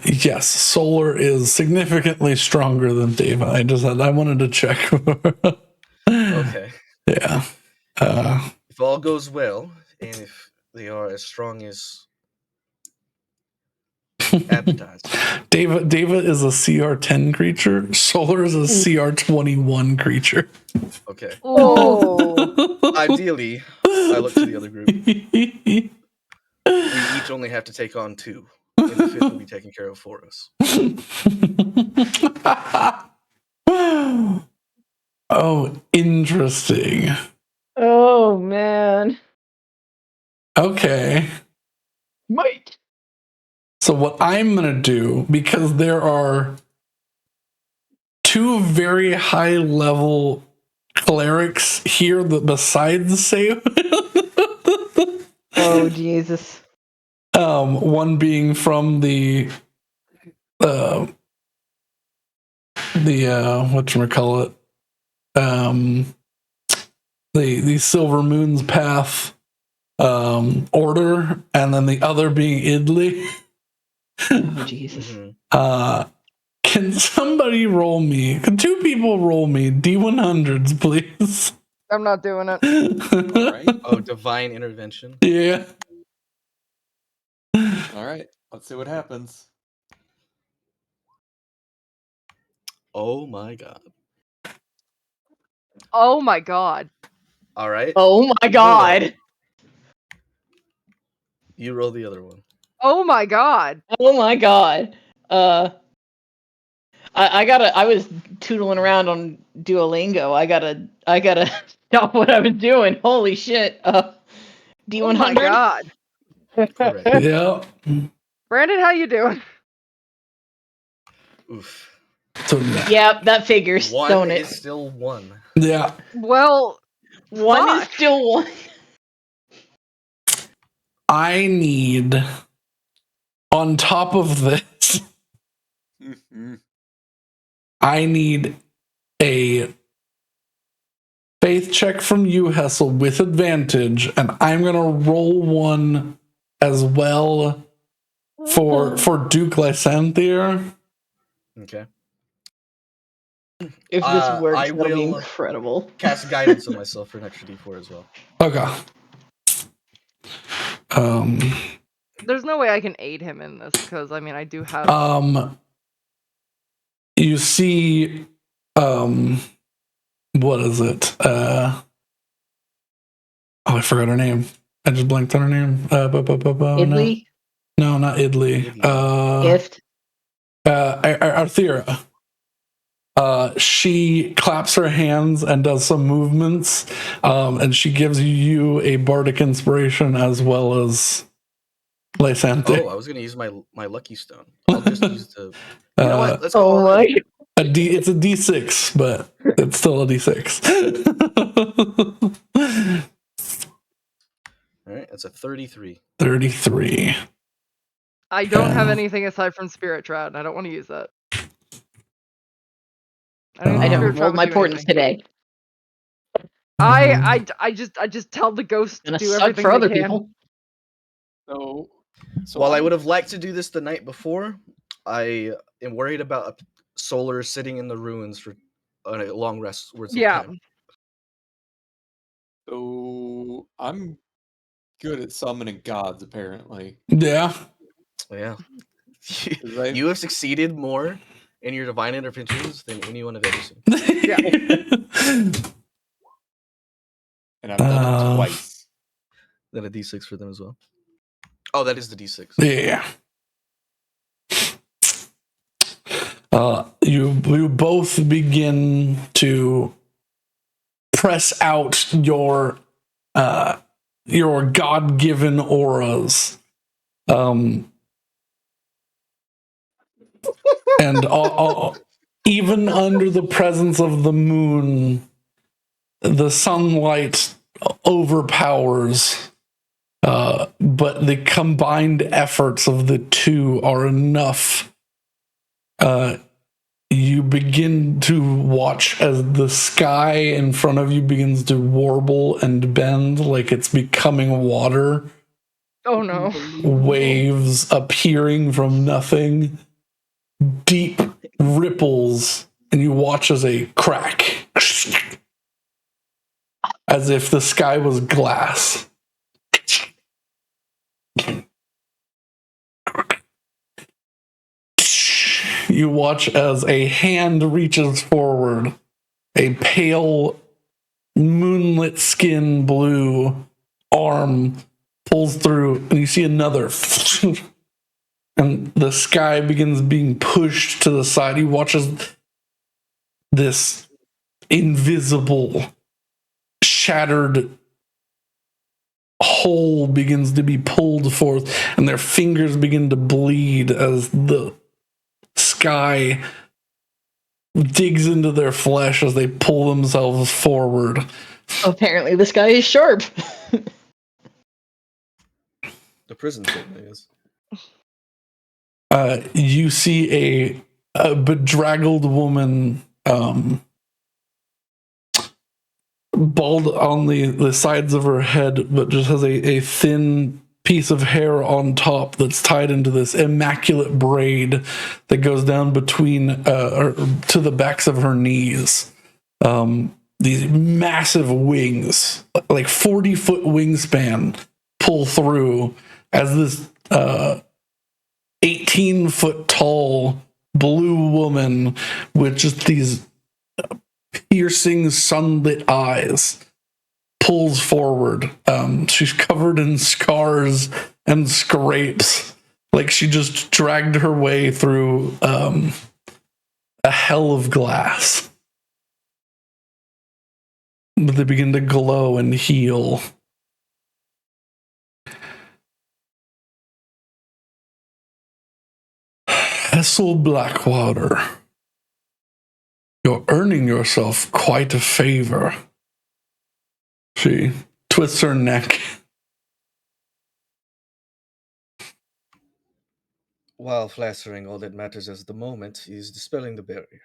Yes, Solar is significantly stronger than Deva. I wanted to check. Okay. Yeah. If all goes well, and if they are as strong as advertised. Deva is a CR10 creature. Solar is a CR21 creature. Okay. Oh, Ideally, I look to the other group. We each only have to take on 2, and the 5th will be taken care of for us. Oh, interesting. oh man. Okay. Might. So what I'm going to do, because there are 2 very high level clerics here that besides say Oh Jesus. one being from the whatchamacallit, the Silver Moon's Path order, and then the other being Idley. Oh Jesus. Mhm. Can somebody roll me? Can 2 people roll me D100s, please? I'm not doing it. All right. Oh, divine intervention. Yeah. All right. Let's see what happens. Oh my god. Oh my god. All right. Oh my You roll that. god. You roll the other one. Oh my god. Oh my god. I was tootling around on Duolingo. I gotta stop what I was doing. Holy shit. D100. Oh my god. Correct. Yeah. Brandon, how you doing? Oof. So Yep, that figures, 1 don't it? is still 1. yeah. Well, One is fuck. still one. I need, on top of this, I need a faith check from you, Hessel, with advantage, and I'm gonna roll one as well for Duke Lysanthier. Okay. If this works, I that'll be will incredible. cast guidance on myself for an extra D4 as well. Okay. There's no way I can aid him in this because I mean I do have. You see, what is it? I forgot her name. I just blanked on her name. Idley? No, not Idley. Gift? Arthira. She claps her hands and does some movements, and she gives you a bardic inspiration as well as Lysanthe. Oh, I was gonna use my lucky stone. I'll just use the. You know what? Let's go. Oh all my! in. It's a D6, but it's still a D6. All right, that's a 33. 33. I don't have anything aside from Spirit Shroud, and I don't want to use that. I Spirit don't Shroud roll would my do portents anything. today. I just tell the ghosts to Gonna do suck everything for they other can. people. So While I would have liked to do this the night before, I am worried about Solar sitting in the ruins for a long rest worth of time. So I'm good at summoning gods, apparently. Yeah. Yeah. 'Cause I- You have succeeded more in your divine interventions than anyone I've ever seen. and I've done it twice. Then a D6 for them as well. Oh, that is the D6. Yeah. You both begin to press out your God-given auras, and even under the presence of the moon, the sunlight overpowers. But the combined efforts of the two are enough. You begin to watch as the sky in front of you begins to warble and bend like it's becoming water. Oh no. Waves appearing from nothing. Deep ripples. And you watch as a crack. As if the sky was glass. You watch as a hand reaches forward, a pale, moonlit skin blue arm pulls through, and you see another. And the sky begins being pushed to the side. He watches this invisible, shattered hole begins to be pulled forth, and their fingers begin to bleed as the sky digs into their flesh as they pull themselves forward. Apparently, the sky is sharp. The prison certainly is. You see a bedraggled woman, bald on the sides of her head, but just has a thin piece of hair on top that's tied into this immaculate braid that goes down between or to the backs of her knees. These massive wings, like 40-foot wingspan, pull through as this 18-foot tall blue woman with just these piercing sunlit eyes pulls forward. She's covered in scars and scrapes, like she just dragged her way through a hell of glass. But they begin to glow and heal. Hessel Blackwater, you're earning yourself quite a favor. She twists her neck. While flattering, all that matters at the moment is dispelling the barrier.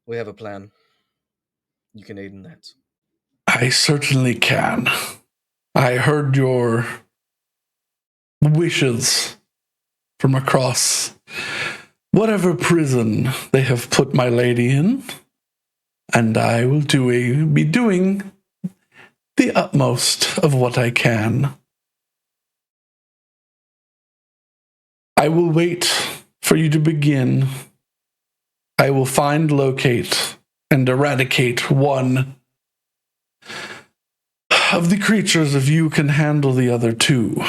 We have a plan. You can aid in that. I certainly can. I heard your wishes from across whatever prison they have put my lady in, and I will be doing the utmost of what I can. I will wait for you to begin. I will find, locate, and eradicate one of the creatures if you can handle the other two.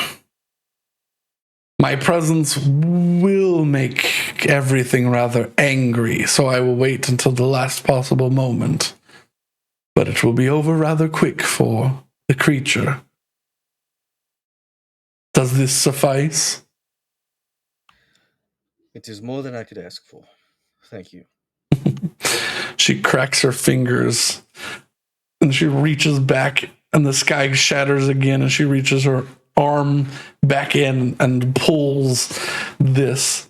My presence will make everything rather angry, so I will wait until the last possible moment. But it will be over rather quick for the creature. Does this suffice? It is more than I could ask for. Thank you. She cracks her fingers and she reaches back, and the sky shatters again, and she reaches her arm back in and pulls this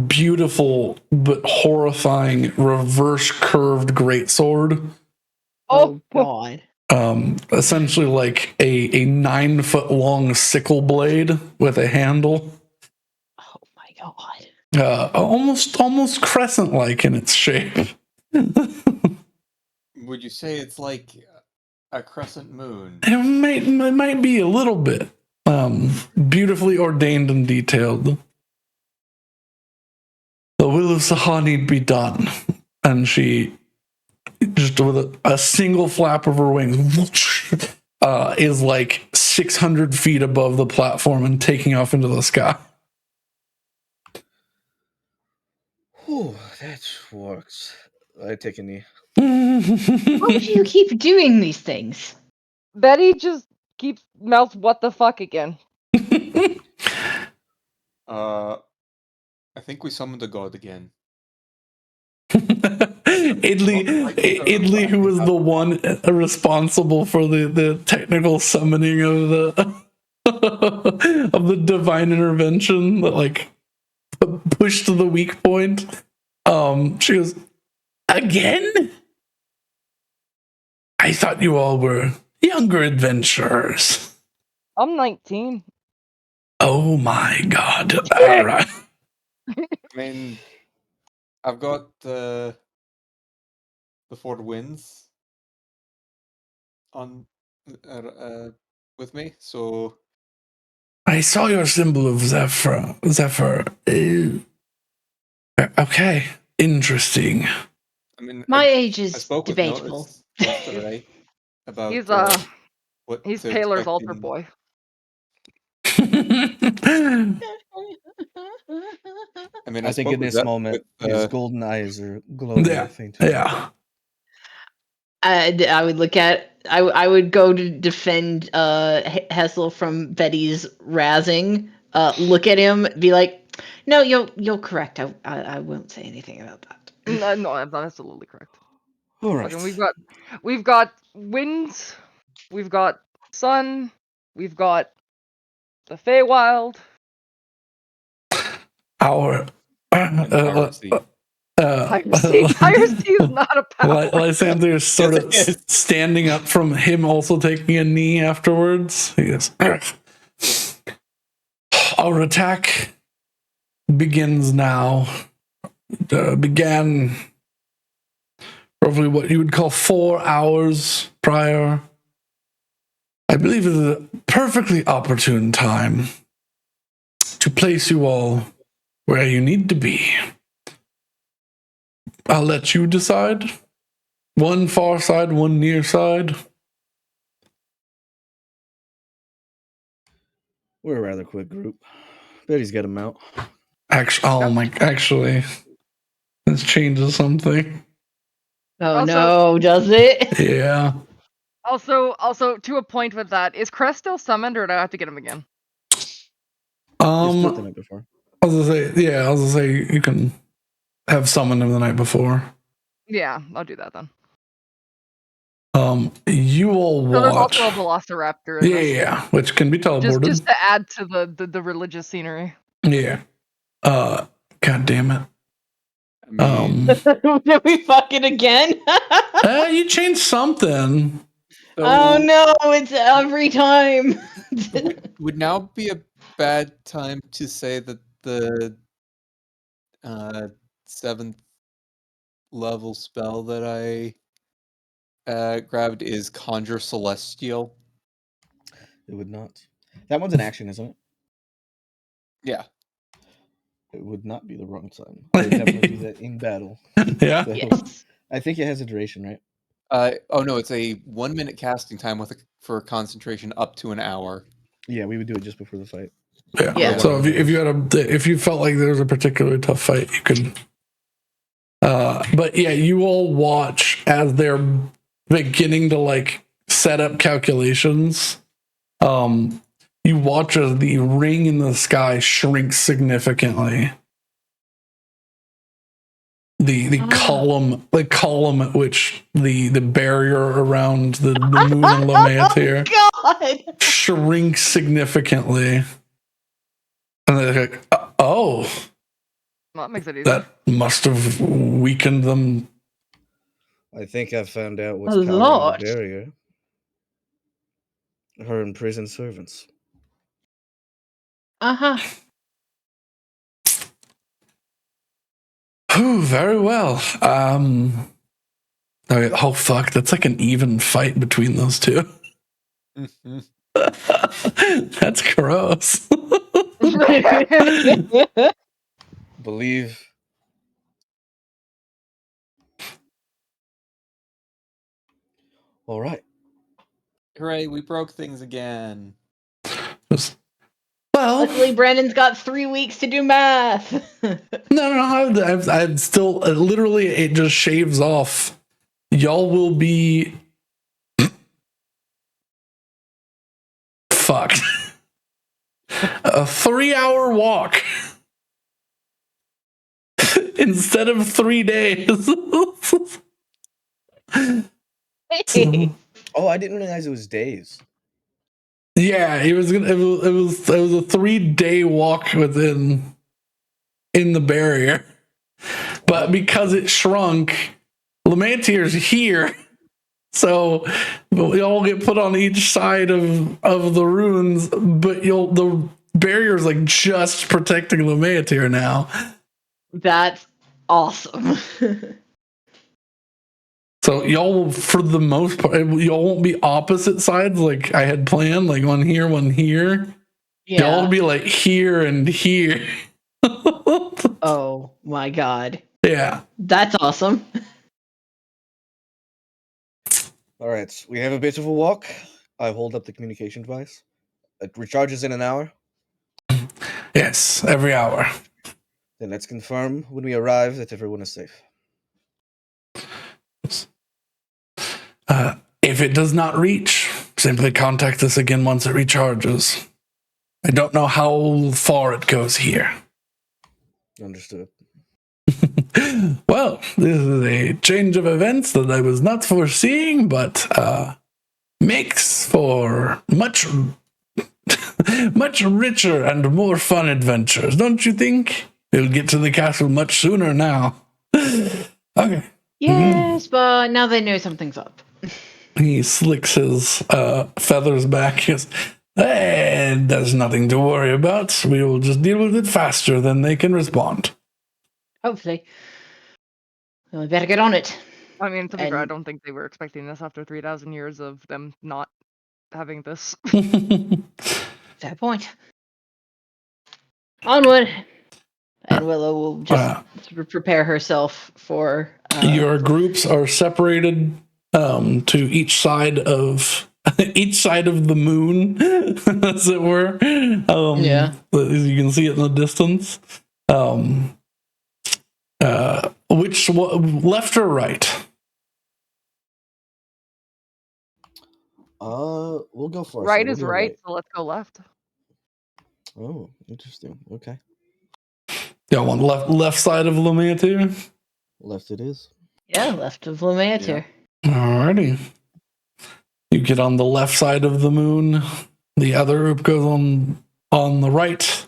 beautiful but horrifying reverse curved greatsword. Oh God. Essentially like a 9 foot long sickle blade with a handle. Oh my God. Almost crescent like in its shape. Would you say it's like a crescent moon? It might be a little bit. Beautifully ordained and detailed. The will of Saha need be done. And she, just with a single flap of her wings, is like 600 feet above the platform and taking off into the sky. Whew, that works. I take a knee. Why do you keep doing these things? Betty just keeps mouths what the fuck again. I think we summoned a god again. Idley, who was the one responsible for the technical summoning of the of the divine intervention that like pushed to the weak point. She goes, again? I thought you all were younger adventurers. I'm 19. Oh my god. All right. I mean, I've got the Four Winds on with me, so I saw your symbol of Zephyr. Okay. Interesting. I mean, My age I is spoke debatable. with Notice yesterday about what He's to Taylor's expect altar in- boy. I mean, I think spoke in with this moment, his golden eyes are glowing. Yeah. Faintly. Yeah. I would look at. I would go to defend Hessel from Betty's razzing. Look at him, be like, "No, you're correct. I won't say anything about that." No, I'm absolutely correct. All right. Fucking, we've got winds, we've got sun, we've got the Feywild. Our piracy. Piracy is not a power. Lysander is sort Yes, of it is. standing up from him, also taking a knee afterwards. He goes, our attack begins now. Began roughly what you would call 4 hours prior. I believe it is a perfectly opportune time to place you all where you need to be. I'll let you decide. One far side, one near side. We're a rather quick group. Betty's got him out. Actually, this changes something. Oh Also- no, does it? Yeah. Also, to a point with that, is Crest still summoned, or do I have to get him again? You split the I night before. was gonna say you can have summoned him the night before. Yeah, I'll do that then. You all So there's watch. also a Velociraptor in this. Yeah, which can be teleported. Just to add to the religious scenery. Yeah. God damn it. I mean, Did we fuck it again? You changed something. Oh no, it's every time. would now be a bad time to say that the 7th level spell that I grabbed is Conjure Celestial. It would not. That one's an action, isn't it? Yeah. It would not be the wrong time. I would definitely do that in battle. Yeah. So, Yes. I think it has a duration, right? Oh no, it's a 1 minute casting time for concentration up to an hour. Yeah, we would do it just before the fight. Yeah. Yeah. So if you felt like there was a particularly tough fight, you could. But yeah, you all watch as they're beginning to like set up calculations. You watch as the ring in the sky shrinks significantly. The column at which the barrier around the moon and Lomeatiir God. shrinks significantly. And they're like, oh, Well, that makes it easy. that must have weakened them. I think I found out what's A powering lot. the barrier. Her imprisoned servants. Uh-huh. Oh, very well. Oh fuck, that's like an even fight between those two. That's gross. Believe. All right. Hooray, we broke things again. Well, Luckily, Brandon's got 3 weeks to do math. no, I've still literally it just shaves off. Y'all will be fucked. A 3-hour walk instead of 3 days. Oh, I didn't realize it was days. Yeah, it was a 3-day walk in the barrier, but because it shrunk, Lomeatiir's here, so we all get put on each side of the ruins. But the barrier's like just protecting Lomeatiir now. That's awesome. So y'all, for the most part, y'all won't be opposite sides like I had planned, like one here, one here. Y'all will be like here and here. Oh my god. Yeah. That's awesome. All right, we have a bit of a walk. I hold up the communication device. It recharges in an hour. Yes, every hour. Then let's confirm when we arrive that everyone is safe. If it does not reach, simply contact us again once it recharges. I don't know how far it goes here. Understood. Well, this is a change of events that I was not foreseeing, but makes for much richer and more fun adventures, don't you think? We'll get to the castle much sooner now. Okay. Yes, but now they know something's up. He slicks his feathers back. He goes, there's nothing to worry about. We will just deal with it faster than they can respond. Hopefully. Well, we better get on it. I mean, to be fair, I And- don't think they were expecting this after 3,000 years of them not having this. Fair point. Onward. And Willow will just sort of prepare herself for... Your groups are separated to each side of the moon, as it were. Yeah. As you can see it in the distance. Which left or right? We'll go first. Right We'll is go right, so let's go left. Oh, interesting. Okay. Yeah, one left side of Lomeatiir. Left it is. Yeah, left of Lomeatiir. Alrighty. You get on the left side of the moon. The other group goes on the right.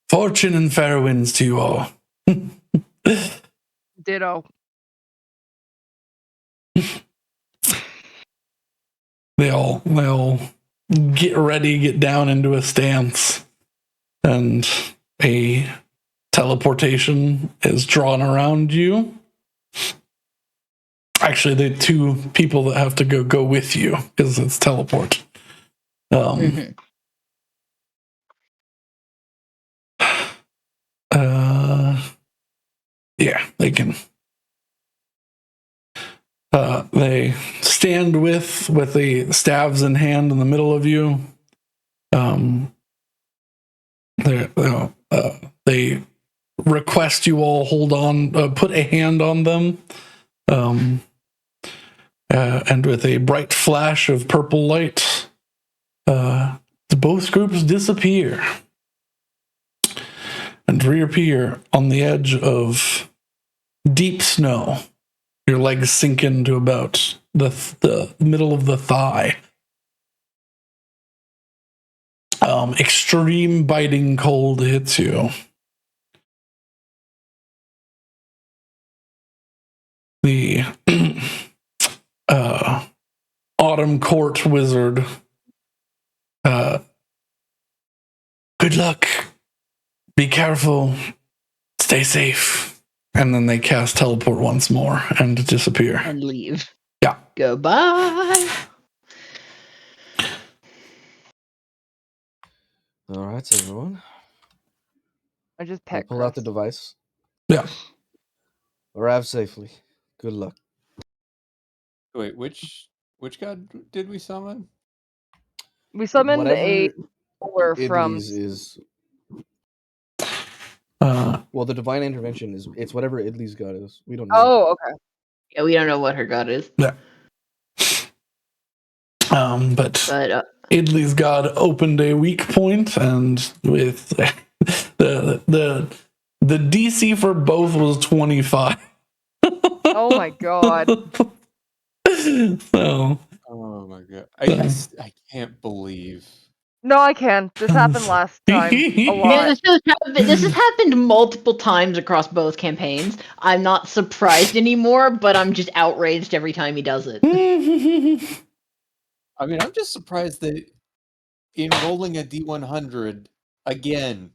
Fortune and fair winds to you all. Ditto. They all get ready, get down into a stance, and a teleportation is drawn around you. Actually, the two people that have to go with you because it's teleport. Mhm. Yeah, they can. They stand with the staves in hand in the middle of you. They request you all hold on, put a hand on them, and with a bright flash of purple light, both groups disappear and reappear on the edge of deep snow. Your legs sink into about the middle of the thigh. Extreme biting cold hits you. The Autumn Court wizard. Good luck. Be careful. Stay safe. And then they cast teleport once more and disappear. And leave. Yeah. Goodbye. All right, everyone. I just We'll pet pull out the Chris. device. Yeah. Arrive safely. Good luck. Wait, which god did we summon? We summoned Whatever a roller from. Idli's is. Uh, Well, the divine intervention is. It's whatever Idli's god is. We don't know. Oh, okay. Yeah, we don't know what her god is. yeah. But But Idli's god opened a weak point, and with the DC for both was 25. Oh my god. So Oh my god. I can't believe. No, I can. This happened last time. A yeah, lot. this has happened multiple times across both campaigns. I'm not surprised anymore, but I'm just outraged every time he does it. I mean, I'm just surprised that in rolling a D100 again,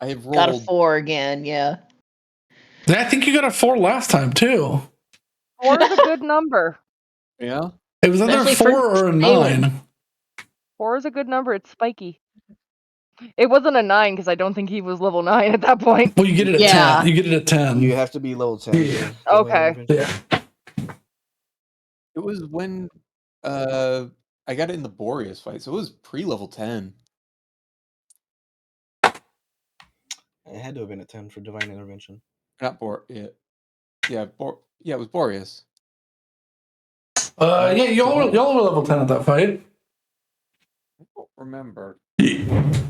I have rolled. Got a 4 again, yeah. I think you got a 4 last time too. 4 is a good number. Yeah. It was either Especially 4 for or a Salem. 9. 4 is a good number. It's spiky. It wasn't a 9 because I don't think he was level 9 at that point. Well, you get it at Yeah. 10. You get it at 10. You have to be level 10. Yeah. for divine Okay. intervention. Yeah. It was when I got it in the Boreas fight, so it was pre-level 10. It had to have been at 10 for divine intervention. Not yeah, it was Boreas. Yeah, y'all were level 10 at that fight. I don't remember. I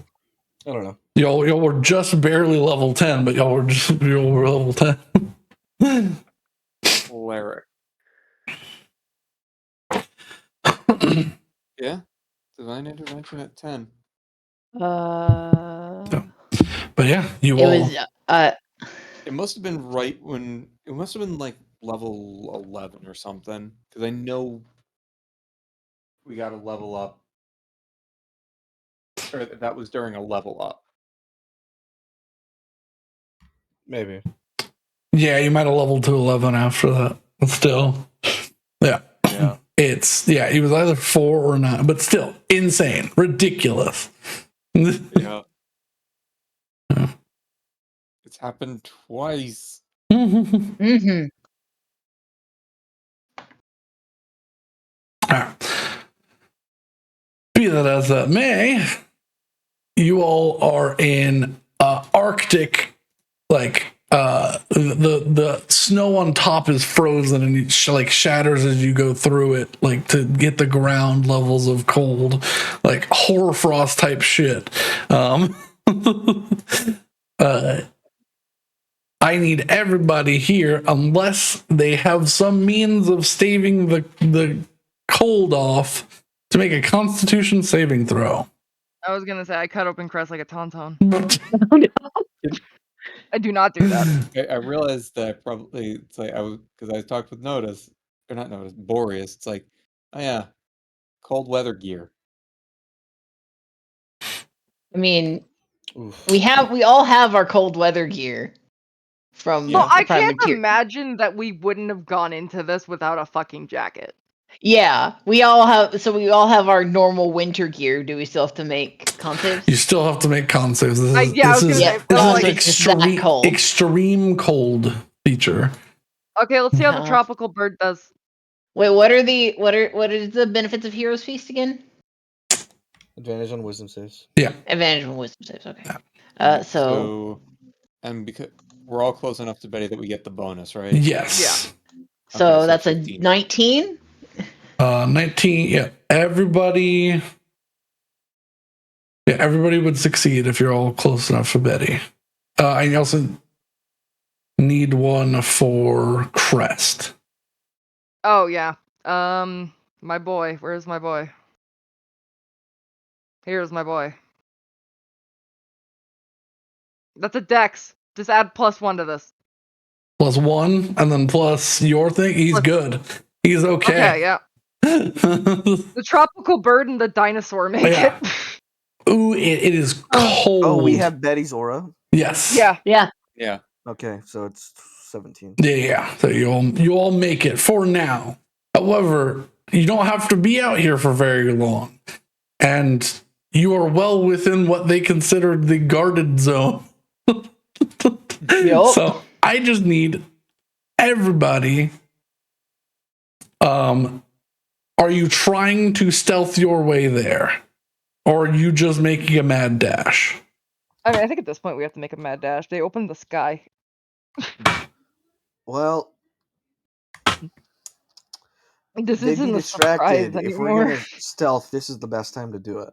don't know. Y'all were just barely level 10, but y'all were level 10. Cleric. Yeah. Divine intervention at 10. But yeah, you It all. was It must have been right when it must have been like level 11 or something, because I know we got a level up, or that was during a level up. Maybe. Yeah, you might have leveled to 11 after that. But still. Yeah. Yeah. It was either 4 or 9, but still insane, ridiculous. Yeah. It's happened twice. mm-hmm. Be that as that may, you all are in Arctic, like the snow on top is frozen and it like shatters as you go through it, like to get the ground levels of cold, like hoarfrost type shit. I need everybody here, unless they have some means of staving the cold off, to make a Constitution saving throw. I was gonna say I cut open Crest like a tauntaun. Oh, no. I do not do that. I realized that it's like because I talked with Boreas. It's like, oh yeah, cold weather gear. I mean, Oof. we all have our cold weather gear. from Yeah. Well, I the prime can't material. imagine that we wouldn't have gone into this without a fucking jacket. Yeah, we all have our normal winter gear. Do we still have to make con saves? You still have to make con saves. This is, I was gonna say, this is like, it's just that cold. extreme cold feature. Okay, let's see how the No. tropical bird does. Wait, what are the benefits of Heroes Feast again? Advantage on wisdom saves. Yeah. Advantage on wisdom saves. Okay. Right, So and because we're all close enough to Betty that we get the bonus, right? Yes. so that's 15. a 19. 19. Yeah. Everybody would succeed if you're all close enough for Betty. I also need one for Crest. Oh yeah. My boy. Where's my boy? Here's my boy. That's a dex. Just add +1 to this. +1 and then plus your thing. He's good. He's okay. Okay, yeah. The tropical bird and the dinosaur make Yeah. it. Ooh, it is cold. Oh, we have Betty's aura. Yes. Yeah. Yeah. Okay, so it's 17. Yeah. So you all make it for now. However, you don't have to be out here for very long, and you are well within what they considered the guarded zone. Yup. So I just need everybody. Are you trying to stealth your way there, or are you just making a mad dash? I mean, I think at this point we have to make a mad dash. They opened the sky. Well, This they'd isn't be a surprise distracted. If we're anymore. gonna stealth, this is the best time to do it.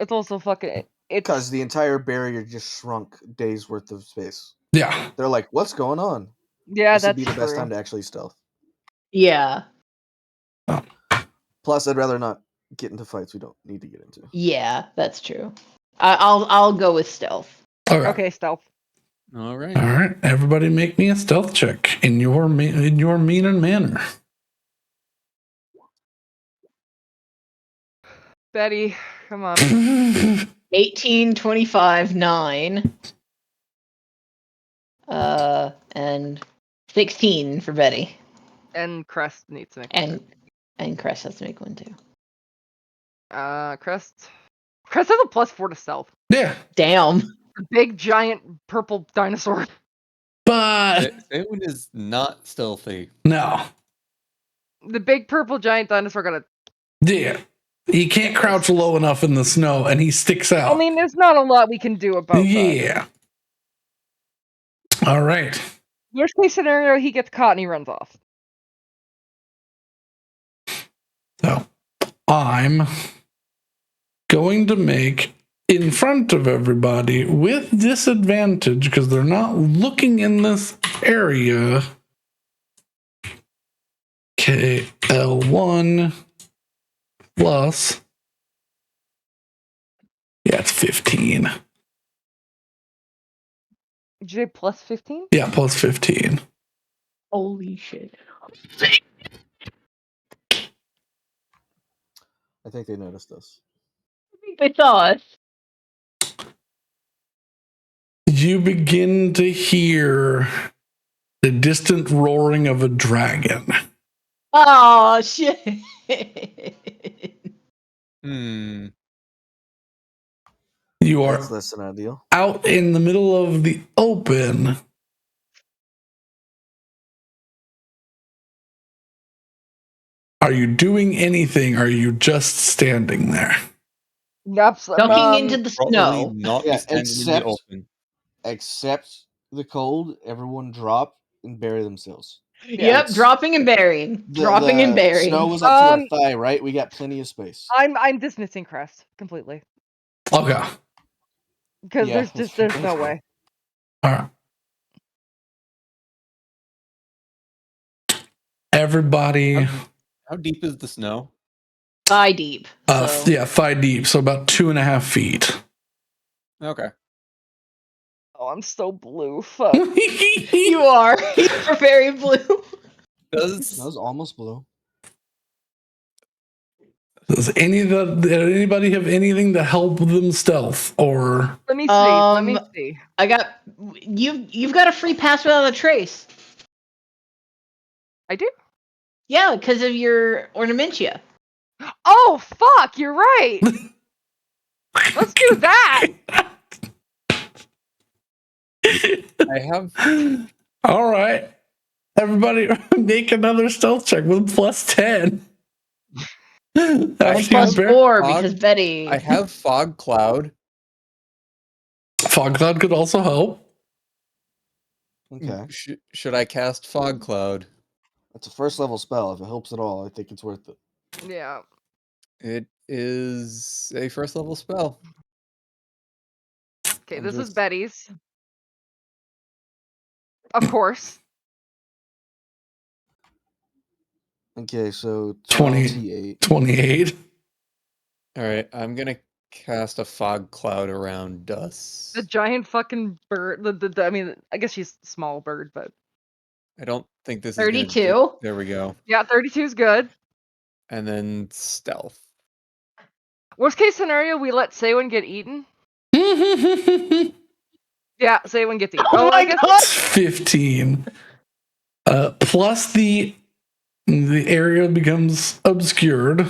It's also fucking. Because the entire barrier just shrunk days worth of space. Yeah. They're like, what's going on? Yeah, This would that's be the best true. time to actually stealth. Yeah. Plus, I'd rather not get into fights we don't need to get into. Yeah, that's true. I'll go with stealth. Okay, stealth. All right. All right. Everybody, make me a stealth check in your mean and manner. Betty, come on. 18, 25, 9. And 16 for Betty. And Crest needs to make one And Crest has to make one too. too. Crest has a +4 to stealth. Yeah. Damn. A big giant purple dinosaur. But Feywild is not stealthy. no. The big purple giant dinosaur got a. Yeah. He can't crouch low enough in the snow, and he sticks out. I mean, there's not a lot we can do about that. Yeah. All right. Worst case scenario, he gets caught and he runs off. So I'm going to make in front of everybody with disadvantage because they're not looking in this area. KL1 plus. Yeah, it's 15. Did you say +15? Yeah, plus 15. Holy shit. I think they noticed us. I think they saw us. You begin to hear the distant roaring of a dragon. Oh shit. Hmm. You are That's less than ideal. out in the middle of the open. Are you doing anything? Or are you just standing there? Ducking into the Probably snow. not Yeah, standing in the except- open. Except the cold, everyone drop and bury themselves. Yep, dropping and burying. Dropping and burying. Snow was up to our thigh, right? We got plenty of space. I'm dismissing Crest completely Okay. because Yeah, there's that's no fine. way. All right. Everybody, How deep is the snow? Thigh deep. So. yeah, thigh deep, so about 2.5 feet. Okay. Oh, I'm so blue. Fuck. You are. You're very blue. That was almost blue. Does anybody have anything to help them stealth or? Let me see. Let me Um, see. I got you've got a free pass without a trace. I do. Yeah, because of your ornamentia. Oh fuck! You're right. Let's do that. I have. All right. Everybody make another stealth check with +10. And After you plus bear- 4 fog- because Betty. I have fog cloud. Fog cloud could also help. Okay. Should I cast fog cloud? That's a first level spell. If it helps at all, I think it's worth it. Yeah. It is a first level spell. Okay, I'm this is just- Betty's. Of course. Okay, so 20. 28. 28. All right, I'm gonna cast a fog cloud around us. The giant fucking bird. I mean, I guess she's a small bird, but I don't think this is 32. gonna do. There we go. yeah, 32 is good. And then stealth. Worst case scenario, we let Saywin get eaten. Yeah, Saywin gets eaten. Oh I my guess god! 15. Plus the area becomes obscured.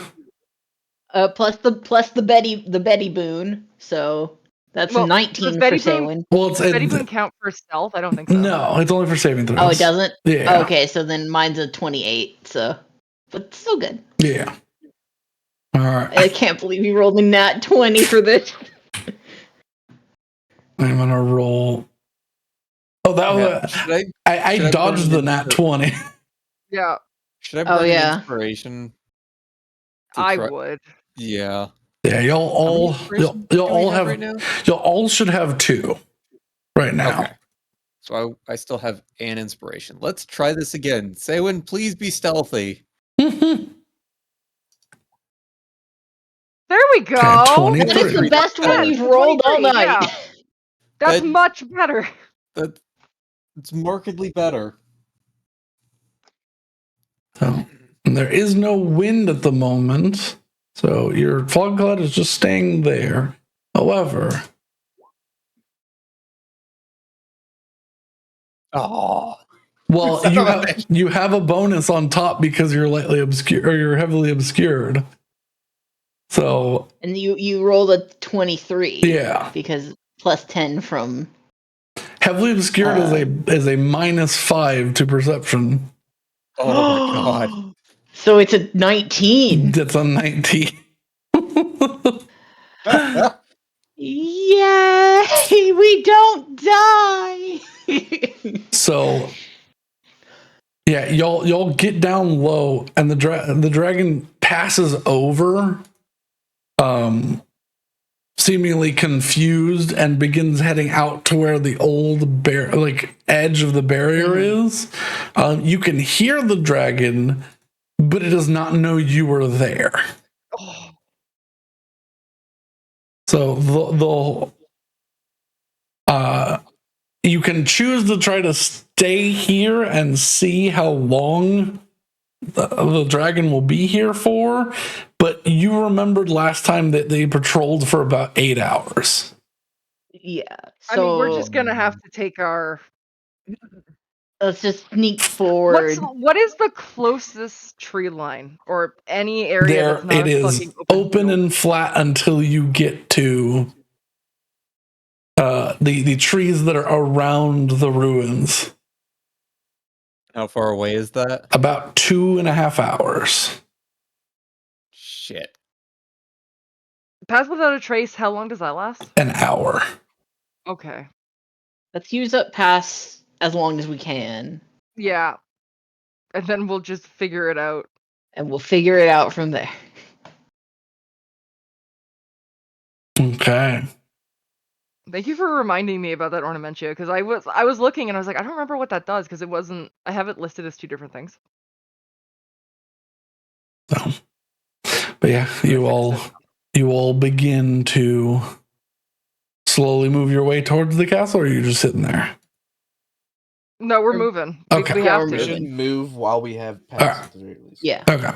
Plus the Betty boon. So that's Well, 19 does for Betty Boon- Saywin. Well, Does Betty Boon count for stealth? I don't think so. no, it's only for saving throws. Oh, it doesn't? Yeah. Okay, so then mine's a 28. So, but still good. Yeah. All right. I can't believe you rolled a nat 20 for this. I'm gonna roll. Oh, that Yeah, was. should I should I dodged burn the it nat 20. Yeah, I Oh, burn yeah. an inspiration? to I try- would. Yeah. Yeah, y'all How many all inspirations y'all do we all have right now? y'all all should have 2 right now. Okay. So I still have an inspiration. Let's try this again. Saywin, please be stealthy. There we go. Okay, 20. That is the 23. best one Better. you've rolled all 23, night. yeah. That's That- much better. It's markedly better. So, and there is no wind at the moment, so your fog cloud is just staying there. However, Oh. well, Son of a bitch. you have a bonus on top because you're lightly obscured or you're heavily obscured. So And you rolled a 23. yeah, Because plus 10 from. heavily obscured is a -5 to perception. Oh my god. So it's a 19. That's a 19. Yay! We don't die. So yeah, y'all get down low, and the dragon passes over, seemingly confused, and begins heading out to where the old edge of the barrier is. You can hear the dragon, but it does not know you were there. Oh, So you can choose to try to stay here and see how long the dragon will be here for, but you remembered last time that they patrolled for about 8 hours. Yeah. I mean, we're So just gonna have to take our. let's just sneak forward. What is the closest tree line or any area There that's not it a is, fucking open field? and flat until you get to the trees that are around the ruins. How far away is that? About 2.5 hours. Shit. Pass without a trace. How long does that last? An hour. Okay. Let's use up pass as long as we can, Yeah. And then we'll just figure it out. and we'll figure it out from there. Okay. Thank you for reminding me about that ornamentia, because I was looking and I was like, I don't remember what that does because it wasn't. I have it listed as 2 different things. So, but yeah, you all begin to slowly move your way towards the castle, or are you just sitting there? No, we're moving. Okay. We Yeah, have we're to. We should move while we have pass Alright. at the very least. Yeah. Okay.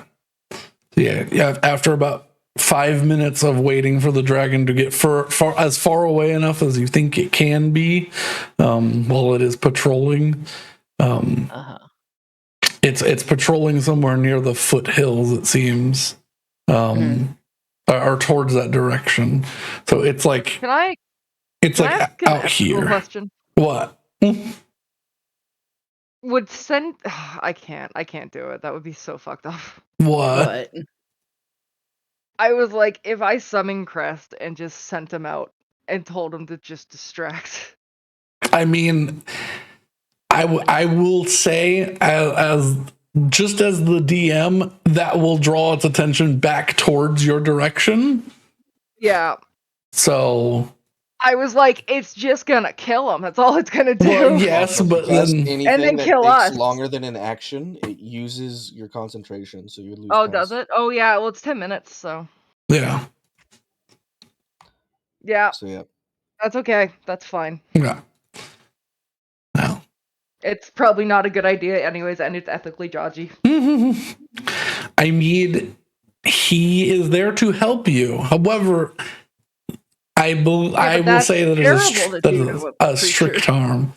Yeah. After about 5 minutes of waiting for the dragon to get as far away enough as you think it can be, while it is patrolling, Uh-huh. it's patrolling somewhere near the foothills. It seems, or towards that direction. So it's like Can I ask an out ethical here. question? What? Would send I can't do it. That would be so fucked up. What? What? I was like, if I summon Crest and just sent him out and told him to just distract. I mean, I will say as just as the DM, that will draw its attention back towards your direction. Yeah. So, I was like, it's just gonna kill him. That's all it's gonna do. well, yes, Also, if but you cast then anything that kill takes us. longer than an action, it uses your concentration, so you lose. Oh, does it? Oh, yeah. Well, it's 10 minutes, so yeah, yeah, So yeah. that's okay. That's fine. yeah. No. It's probably not a good idea, anyways, and it's ethically dodgy. I mean, he is there to help you. However, I will say that it's a strict harm.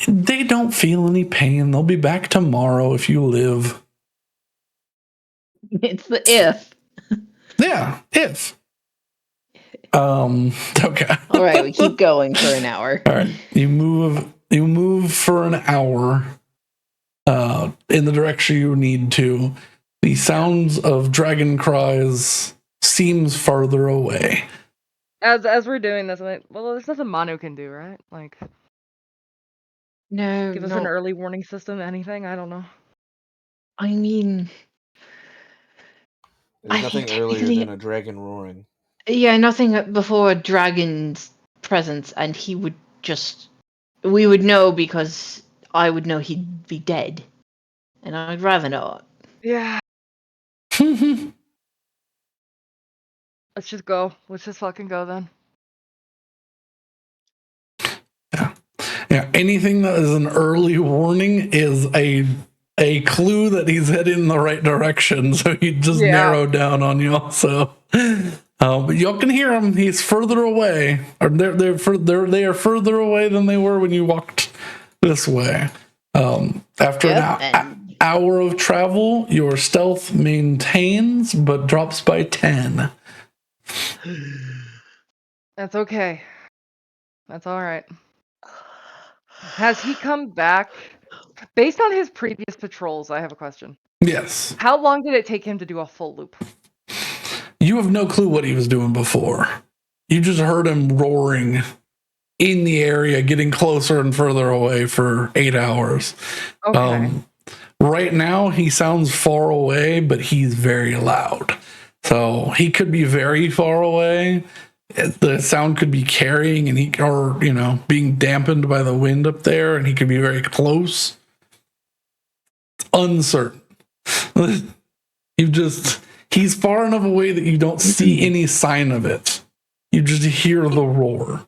They don't feel any pain. They'll be back tomorrow if you live. It's the if. Yeah, if. Okay. All right, we keep going for an hour. All right. You move for an hour in the direction you need to. The sounds of dragon cries seems farther away. As we're doing this, I'm like, well, there's nothing Manu can do, right? Like, No, give us an early warning system, anything? I don't know. I mean, There's I nothing think earlier technically- than a dragon roaring. yeah, nothing before a dragon's presence, and we would know because I would know he'd be dead, and I'd rather not. Yeah, let's just go. Let's just fucking go then. Yeah, anything that is an early warning is a clue that he's heading in the right direction. So he just narrowed down on y'all. So, but y'all can hear him. He's further away, or they are further away than they were when you walked this way. After an hour of travel, your stealth maintains but drops by 10. That's okay. That's all right. Has he come back? Based on his previous patrols, I have a question. Yes. How long did it take him to do a full loop? You have no clue what he was doing before. You just heard him roaring in the area, getting closer and further away for 8 hours. Okay. Right now, he sounds far away, but he's very loud. So he could be very far away. The sound could be carrying or being dampened by the wind up there, and he could be very close. It's uncertain. He's far enough away that you don't see any sign of it. You just hear the roar.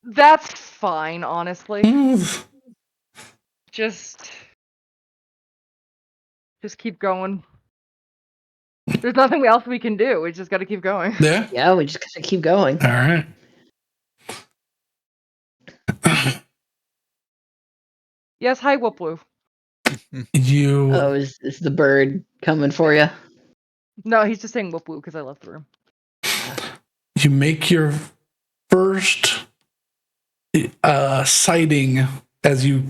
That's fine, honestly. Just keep going. There's nothing else we can do. We just got to keep going. Yeah? Yeah, we just gotta keep going. All right. Yes, hi, Whoopwoo. Is the bird coming for you? No, he's just saying Whoopwoo because I left the room. You make your first sighting as you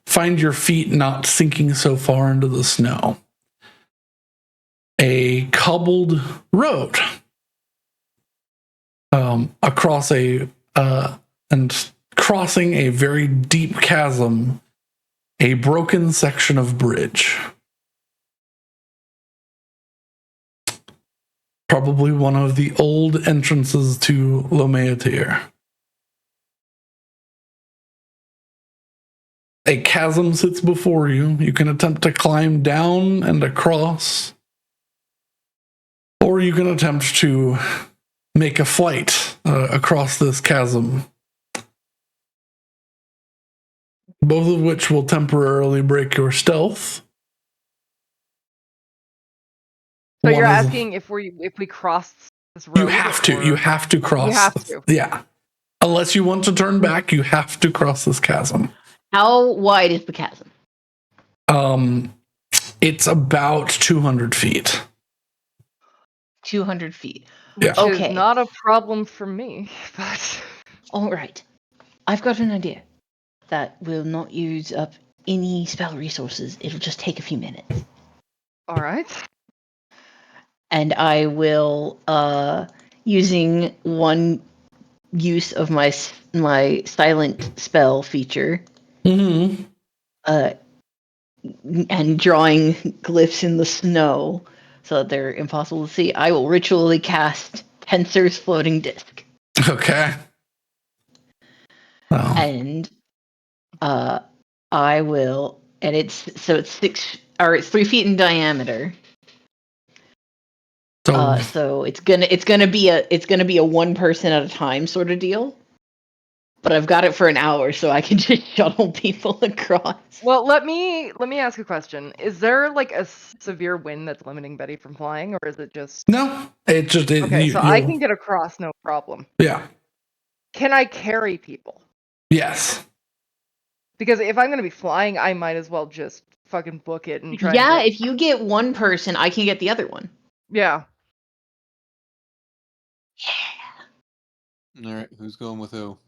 find your feet not sinking so far into the snow. A cobbled road across and crossing a very deep chasm, a broken section of bridge. Probably one of the old entrances to Lomeatiir. A chasm sits before you. You can attempt to climb down and across, or you can attempt to make a flight across this chasm. Both of which will temporarily break your stealth. So One you're is- asking if we cross this road? You have to. or- You have to cross. You have to. Yeah. Unless you want to turn back, you have to cross this chasm. How wide is the chasm? It's about 200 feet. 200 feet. Which Yeah. is Okay. not a problem for me, but All right. I've got an idea that will not use up any spell resources. It'll just take a few minutes. all right. And I will, using one use of my silent spell feature, Mm-hmm. and drawing glyphs in the snow so that they're impossible to see, I will ritually cast Tensor's floating disc. Okay. Oh. And I will, and it's 3 feet in diameter. So it's gonna be a one person at a time sort of deal. But I've got it for an hour, so I can just shuttle people across. Well, let me ask a question. Is there like a severe wind that's limiting Betty from flying, or is it just No, it just okay? So I can get across, no problem. Yeah. Can I carry people? Yes. Because if I'm gonna be flying, I might as well just fucking book it and try. Yeah, and if you get one person, I can get the other one. yeah. All right, who's going with who?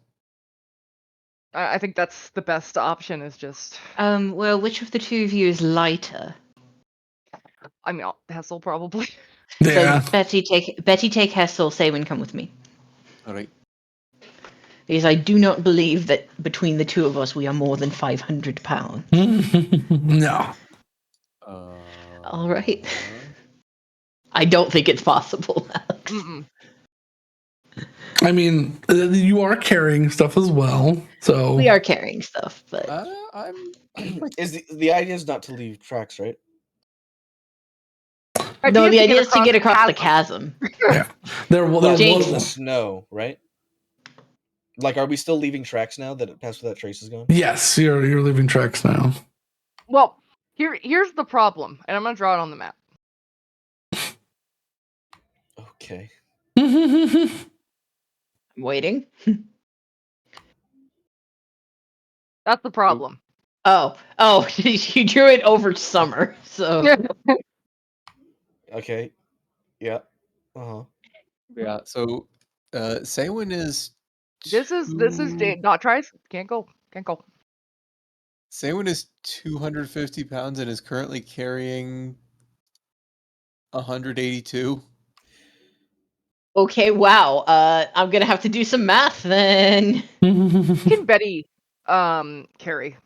I think that's the best option. Is just. Well, which of the two of you is lighter? I mean, Hessel probably. Yeah. So Betty take Hessel, Saywin come with me. All right. Because I do not believe that between the two of us we are more than 500 pounds. No. All right. I don't think it's possible, Alex. Mm-mm. I mean, you are carrying stuff as well, so We are carrying stuff, but Is the idea is not to leave tracks, right? no, the idea is to get across the chasm. chasm. yeah. There Jinx. In the was snow, right? Like, are we still leaving tracks now that past where that trace is gone? yes, you're leaving tracks now. Well, here's the problem, and I'm gonna draw it on the map. Okay. I'm waiting. That's the problem. Oh, you drew it over summer, so Okay. Yeah. Uh-huh. Yeah. So, Saywin is. This is not tries. Can't go. Saywin is 250 pounds and is currently carrying 182. okay. Wow. I'm gonna have to do some math then. Can Betty carry?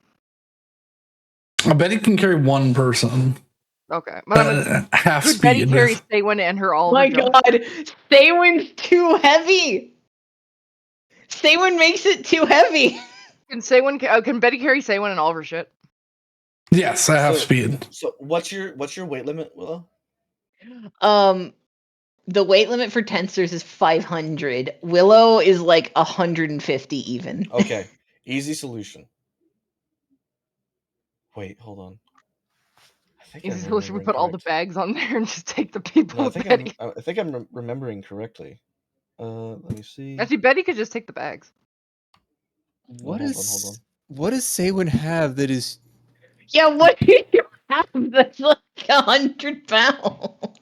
I bet he can carry one person. Okay, but Half could speed. Betty carry Saywin and her all? My her jump? God, Saywin's too heavy. Saywin makes it too heavy. Can Betty carry Saywin and all of her shit? Yes, I have speed. So what's your weight limit, Willow? The weight limit for Tensors is 500. Willow is like 150 even. Okay. Easy solution. Wait, hold on. I think Easy I'm solution. We remembering put all the correct. bags on there and just take the people No, I with think Betty. I think I'm remembering correctly. Let me see. Actually, Betty could just take the bags. What hold is on. what does Saywin have that is? Yeah, what do you have that's like 100 pounds?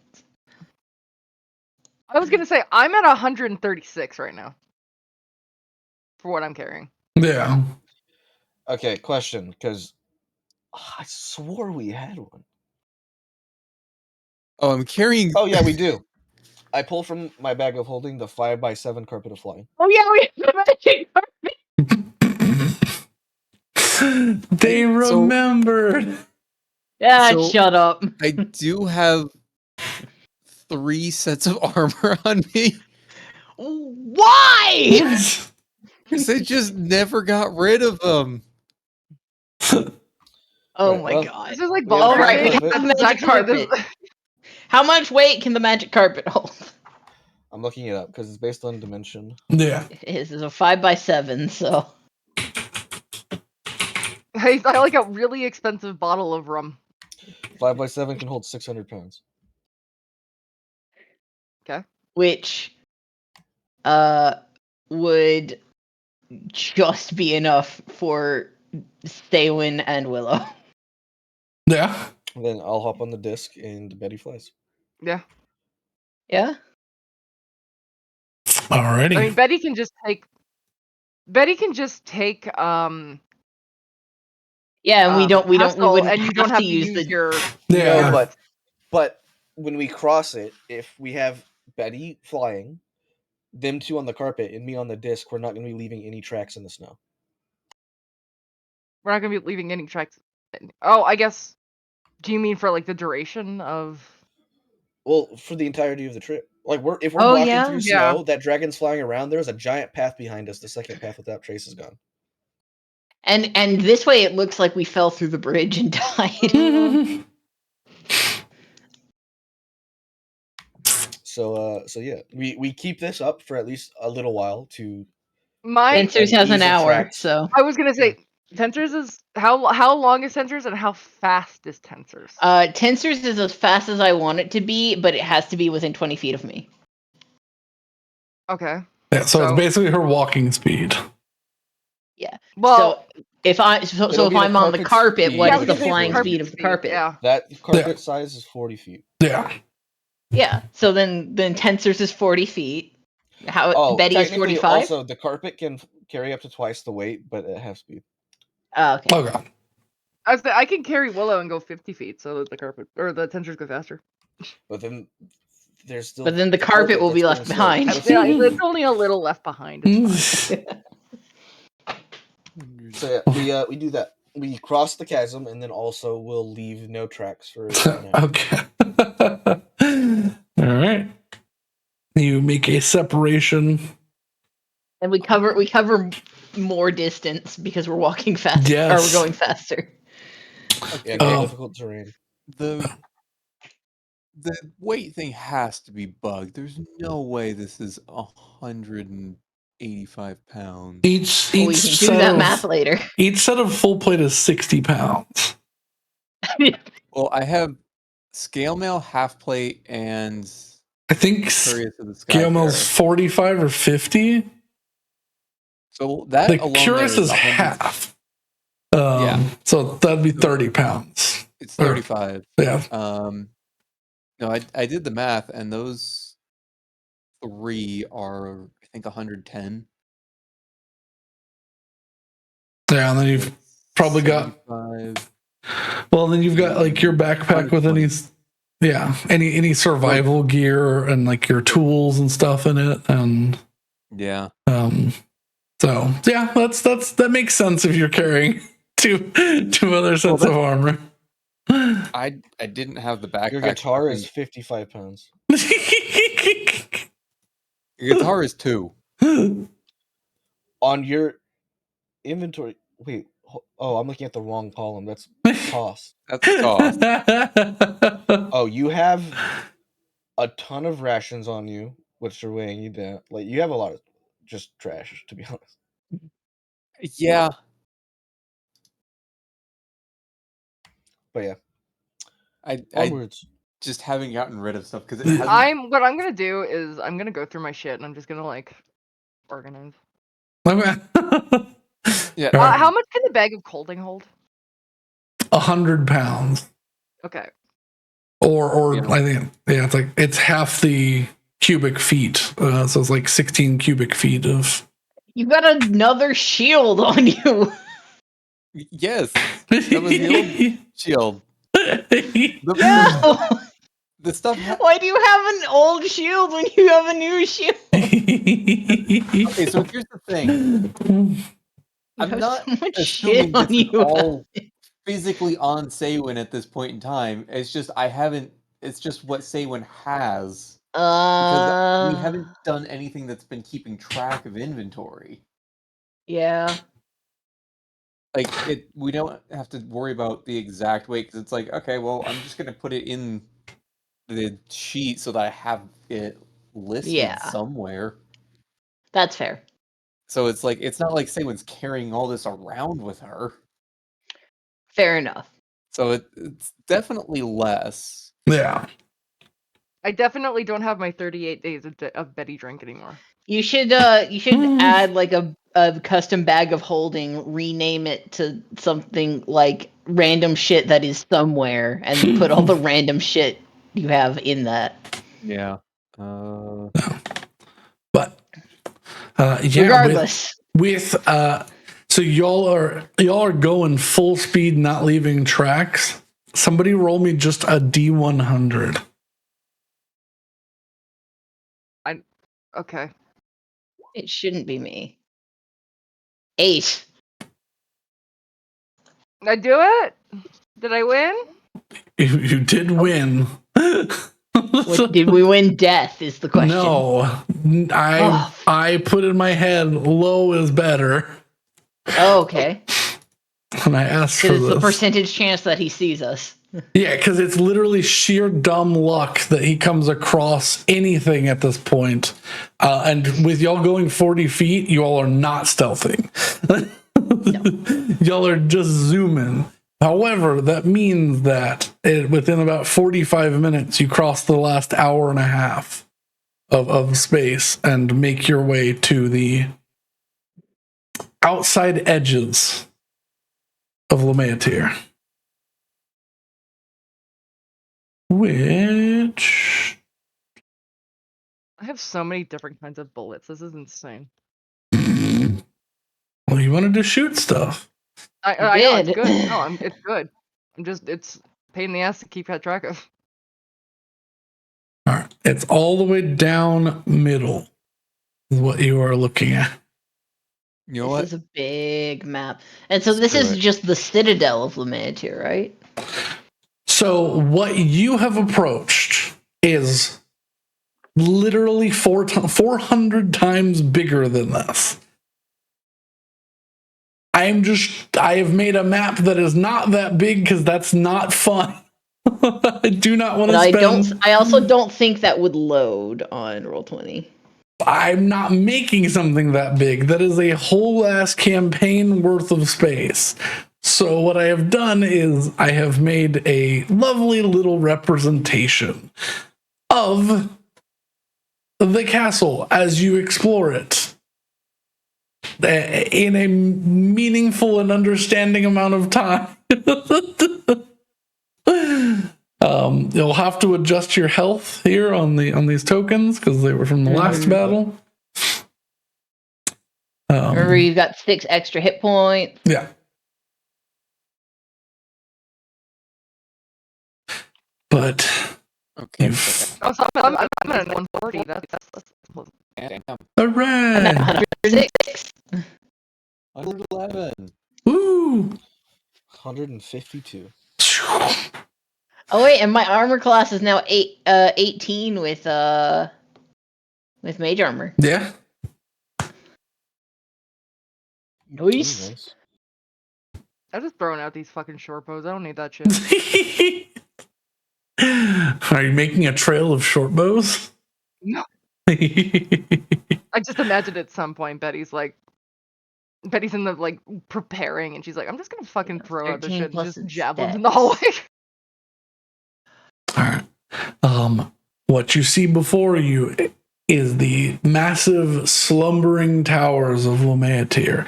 I was gonna say I'm at 136 right now for what I'm carrying. Yeah. Okay, question, because I swore we had one. Oh, I'm carrying. Oh yeah, we do. I pull from my bag of holding the 5x7 carpet of flying. Oh yeah, we have the magic carpet. They remembered. Yeah, So- shut up. I do have 3 sets of armor on me Why? because I just never got rid of them. Oh Right, my well, God. This is like We have All Baldur's right, we Gate. have the This is magic actually- carpet. How much weight can the magic carpet hold? I'm looking it up because it's based on dimension. Yeah. It is a 5x7, so I like a really expensive bottle of rum. 5x7 can hold 600 pounds. Okay. which would just be enough for Staywin and Willow. Yeah. Then I'll hop on the disc and Betty flies. Yeah. Yeah. Alrighty. I mean, Betty can just take. Yeah, and we Haskell, wouldn't and you don't have have to use the your. Yeah. No, but when we cross it, if we have Betty flying, them two on the carpet, and me on the disc, we're not going to be leaving any tracks in the snow. We're not gonna be leaving any tracks. Oh, I guess. Do you mean for like the duration of? Well, for the entirety of the trip, like if we're Oh, walking yeah? through Yeah. snow, that dragon's flying around. There's a giant path behind us. The second path without trace is gone. And this way it looks like we fell through the bridge and died. So yeah, we keep this up for at least a little while to My Sensors an has ease an of hour, tracks. so I was gonna say Tensors is how long is Tensors and how fast is Tensors? Tensors is as fast as I want it to be, but it has to be within 20 feet of me. Okay. Yeah, so it's basically her walking speed. Yeah. Well, so if It'll if be the I'm on the carpet's carpet, speed what yeah, is we the can say flying carpet speed of the carpet? Yeah. That carpet size is 40 feet. Yeah. Yeah. So then Tensors is 40 feet. How Oh, Betty is technically, 45? also the carpet can carry up to twice the weight, but at half speed. Oh, okay. Okay. I can carry Willow and go 50 feet, so that the carpet or the Tensors go faster. But then there's still. But then the carpet will that's be going left slow. behind. Yeah, it's only a little left behind. It's fine. So yeah, we do that. We cross the chasm, and then also we'll leave no tracks for an hour. Okay. All right. You make a separation. And we cover more distance because we're walking faster. Or Yes. we're going faster. Yeah, Oh. more difficult terrain. The weight thing has to be bugged. There's no way this is 185 pounds. Each We can do that math later. Each set of full plate is 60 pounds. Well, I have scale mail, half plate, and I think Courier to the scale mail's Skyfarer. 45 or 50. So that The alone Curious there is 100 half. Yeah. So that'd be 30 pounds. It's 35. Yeah. No, I did the math, and those three are, I think, 110. Yeah, and then you've probably got. 75. Well, then you've got like your backpack with any. Yeah, any survival gear and like your tools and stuff in it, and Yeah. So yeah, that makes sense if you're carrying two other sets of armor. I didn't have the backpack. Your guitar is 55 pounds. Your guitar is 2. On your inventory. Wait. Oh, I'm looking at the wrong column. That's cost. That's cost. Oh, you have a ton of rations on you, which are weighing you down. Like you have a lot of just trash, to be honest. Yeah. But yeah. I Onwards. just haven't gotten rid of stuff because it What I'm gonna do is I'm gonna go through my shit and I'm just gonna like organize. Yeah. How much can the bag of colding hold? 100 pounds. Okay. Or I think it's half the cubic feet. So it's like 16 cubic feet of. You've got another shield on you. Yes. That was the old shield. No. The stuff. Why do you have an old shield when you have a new shield? Okay, so here's the thing. I'm have not so much assuming shit on this is you. all physically on Saywin at this point in time. It's just I haven't. It's just what Saywin has because we haven't done anything that's been keeping track of inventory. Yeah. Like we don't have to worry about the exact weight because it's like, okay, well, I'm just gonna put it in the sheet so that I have it listed somewhere. That's fair. So it's like it's not like Saywin's carrying all this around with her. Fair enough. So it's definitely less. Yeah. I definitely don't have my 38 days of Betty drink anymore. You should add like a custom bag of holding, rename it to something like random shit that is somewhere, and put all the random shit you have in that. Yeah. But yeah, Regardless. so y'all are going full speed, not leaving tracks. Somebody roll me just a D100. Okay. It shouldn't be me. 8. Did I do it? Did I win? You did win. What, did we win death is the question. No, I put in my head low is better, Oh, okay. and I asked for Because it's this. the percentage chance that he sees us. Yeah, because it's literally sheer dumb luck that he comes across anything at this point. And with y'all going 40 feet, you all are not stealthing. Y'all are just zooming. However, that means that within about 45 minutes, you cross the last hour and a half of space and make your way to the outside edges of Lomeatiir. Which... I have so many different kinds of bullets. This is insane. Well, you wanted to shoot stuff. I know, it's did. good. No, it's good. It's a pain in the ass to keep track of. All right. It's all the way down middle is what you are looking at. You know This what? is a big map. And so Let's this do is it. just the Citadel of Lomeatiir, right? So what you have approached is literally 400 times bigger than this. I have made a map that is not that big because that's not fun. I do not want to spend... I also don't think that would load on Roll20. I'm not making something that big. That is a whole ass campaign worth of space. So what I have done is I have made a lovely little representation of the castle as you explore it in a meaningful and understanding amount of time. You'll have to adjust your health here on these tokens because they were from the last battle. Remember, you've got 6 extra hit points. Yeah. But Okay. Oh, so I'm at 140. That's Damn. I'm at hooray! 106. 111. Woo! 152. Oh wait, and my armor class is now 18 with mage armor. Yeah. Nice. Nice. I'm just throwing out these fucking short bows. I don't need that shit. Are you making a trail of short bows? No. I just imagined at some point Betty's in the preparing, and she's like, I'm just gonna fucking throw out the 13 shit and plus just its javelins in the stats. hallway. All right. What you see before you is the massive slumbering towers of Lomeatiir.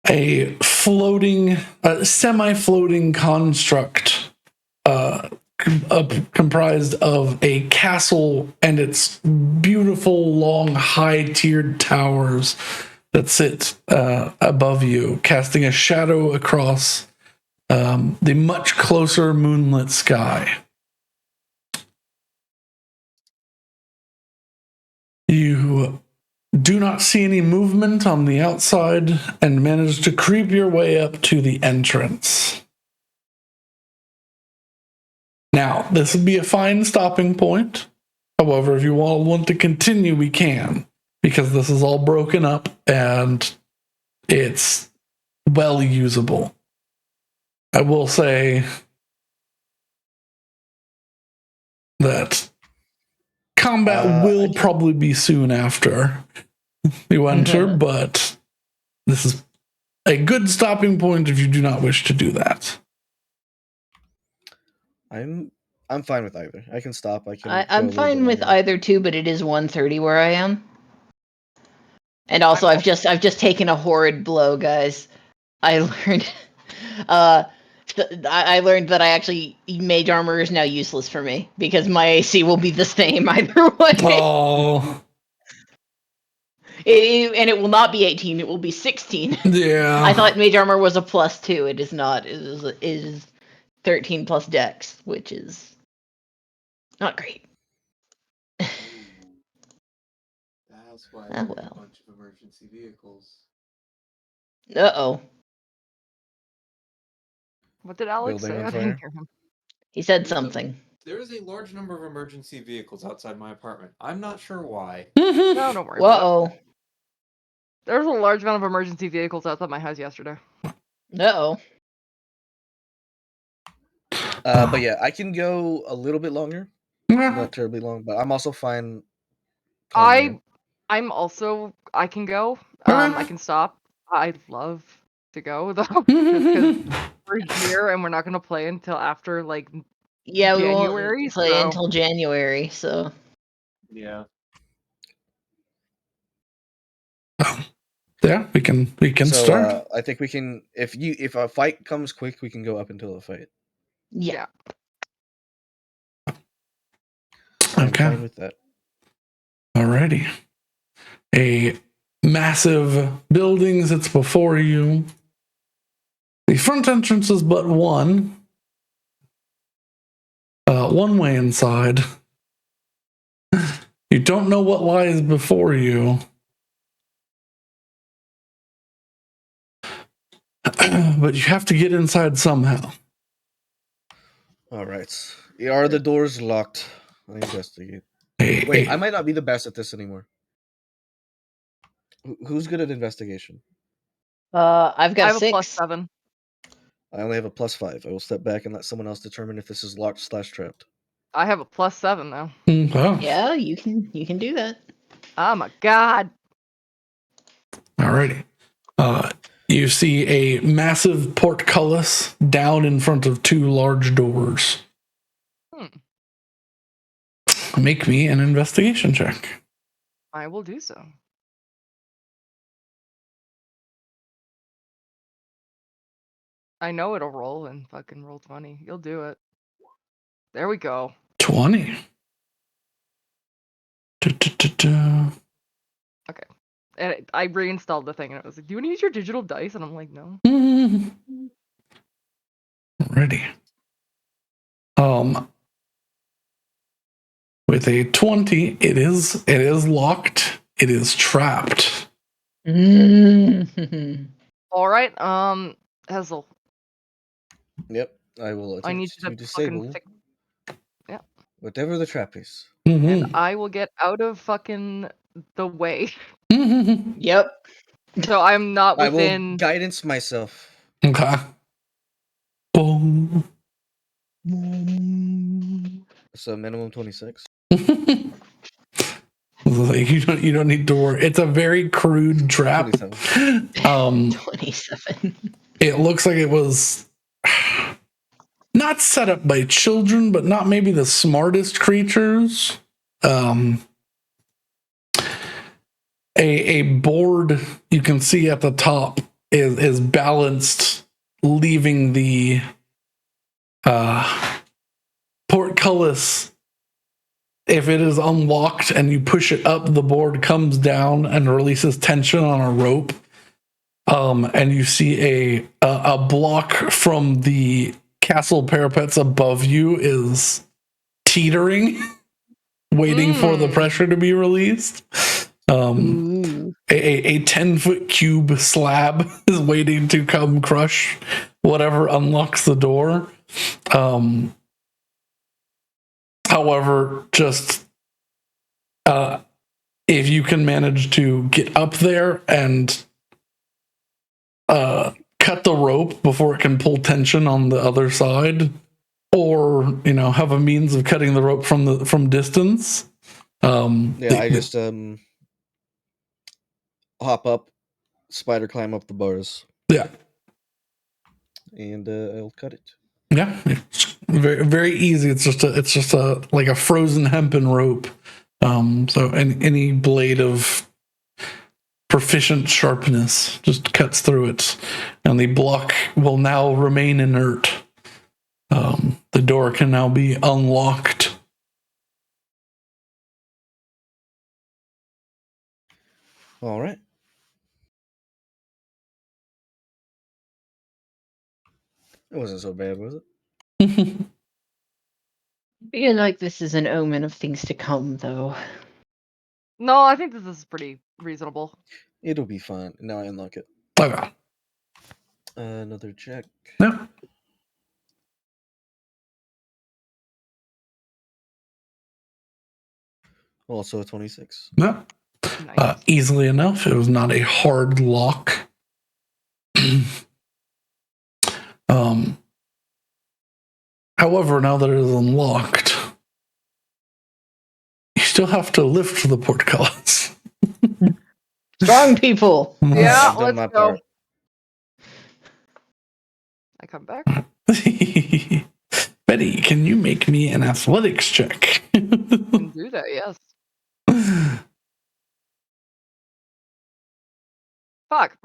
A semi-floating construct comprised of a castle and its beautiful, long, high-tiered towers that sit above you, casting a shadow across the much closer moonlit sky. You do not see any movement on the outside and manage to creep your way up to the entrance. Now, this would be a fine stopping point. However, if you all want to continue, we can, because this is all broken up and it's well usable. I will say that combat will probably be soon after you enter, but this is a good stopping point if you do not wish to do that. I'm I'm fine with either. I can stop. I can. go a I'm little fine bit with longer. either too, but it is 1:30 where I am. And also, I'm I've just taken a horrid blow, guys. I learned, uh, I learned that mage armor is now useless for me because my AC will be the same either way. Oh, And it will not be 18; it will be 16. yeah. I thought mage armor was a +2. It is not. It is 13 plus dex, which is not great. That's why Oh, there's well. a bunch of emergency vehicles. Uh-oh. What did Alex Building say? on I didn't fire? hear him. He said There's something. There is a large number of emergency vehicles outside my apartment. I'm not sure why. No, don't worry about it. Uh-oh. There's a large amount of emergency vehicles outside my house yesterday. Uh-oh. But yeah, I can go a little bit longer. Yeah. Not terribly long, but I'm also fine. calling down. I can go. Okay. I can stop. I'd love to go though, just because we're here and we're not gonna play until after like Yeah, we January. won't play So until January, so. Yeah. Yeah, we can So start. I think we can. If a fight comes quick, we can go up until a fight. Yeah. I'm Okay. fine with that. Alrighty. A massive building sits before you. The front entrance is but one. One way inside. You don't know what lies before you. But you have to get inside somehow. All right. Are the doors locked? I investigate. Hey, Wait, hey. I might not be the best at this anymore. Who's good at investigation? I've I got have a 6. +7. I only have a +5. I will step back and let someone else determine if this is locked/trapped. I have a +7 now. Oh, Yeah, you can do that. Oh my god. alrighty. You see a massive portcullis down in front of two large doors. Make me an investigation check. I will do so. I know it'll roll and fucking roll 20. You'll do it. There we go. 20. Da-da-da-da. And I reinstalled the thing and it was like, do you want to use your digital dice? And I'm like, no. Ready. With a 20, it is locked. It is trapped. All right, Hazel, Yep, I will I need attempt you to to fucking disable fix. Yeah, whatever the trap is. and I will get out of fucking the way, Yep. so I'm not I will within. guidance myself. Okay. Boom. So minimum 26. Like, you don't need to worry. It's a very crude trap. 27. 27. It looks like it was not set up by children, but not maybe the smartest creatures. A board you can see at the top is balanced, leaving the portcullis. If it is unlocked and you push it up, the board comes down and releases tension on a rope. And you see a block from the castle parapets above you is teetering, waiting for the pressure to be released. A 10-foot cube slab is waiting to come crush whatever unlocks the door. However, just if you can manage to get up there and cut the rope before it can pull tension on the other side, or have a means of cutting the rope from distance. I just hop up, spider climb up the bars. Yeah. And I'll cut it. Yeah, very very easy. It's just a like a frozen hempen rope. So any blade of proficient sharpness just cuts through it, and the block will now remain inert. The door can now be unlocked. All right. It wasn't so bad, was it? Feel like this is an omen of things to come, though. No, I think this is pretty reasonable. It'll be fine. Now I unlock it. Okay. Another check. Yeah. Also a 26. Yeah. Nice. Easily enough. It was not a hard lock. However, now that it is unlocked, you still have to lift the portcullis. Strong people. Yeah, I've done my let's go. part. I come back. Betty, can you make me an athletics check? Can do that, yes. Fuck.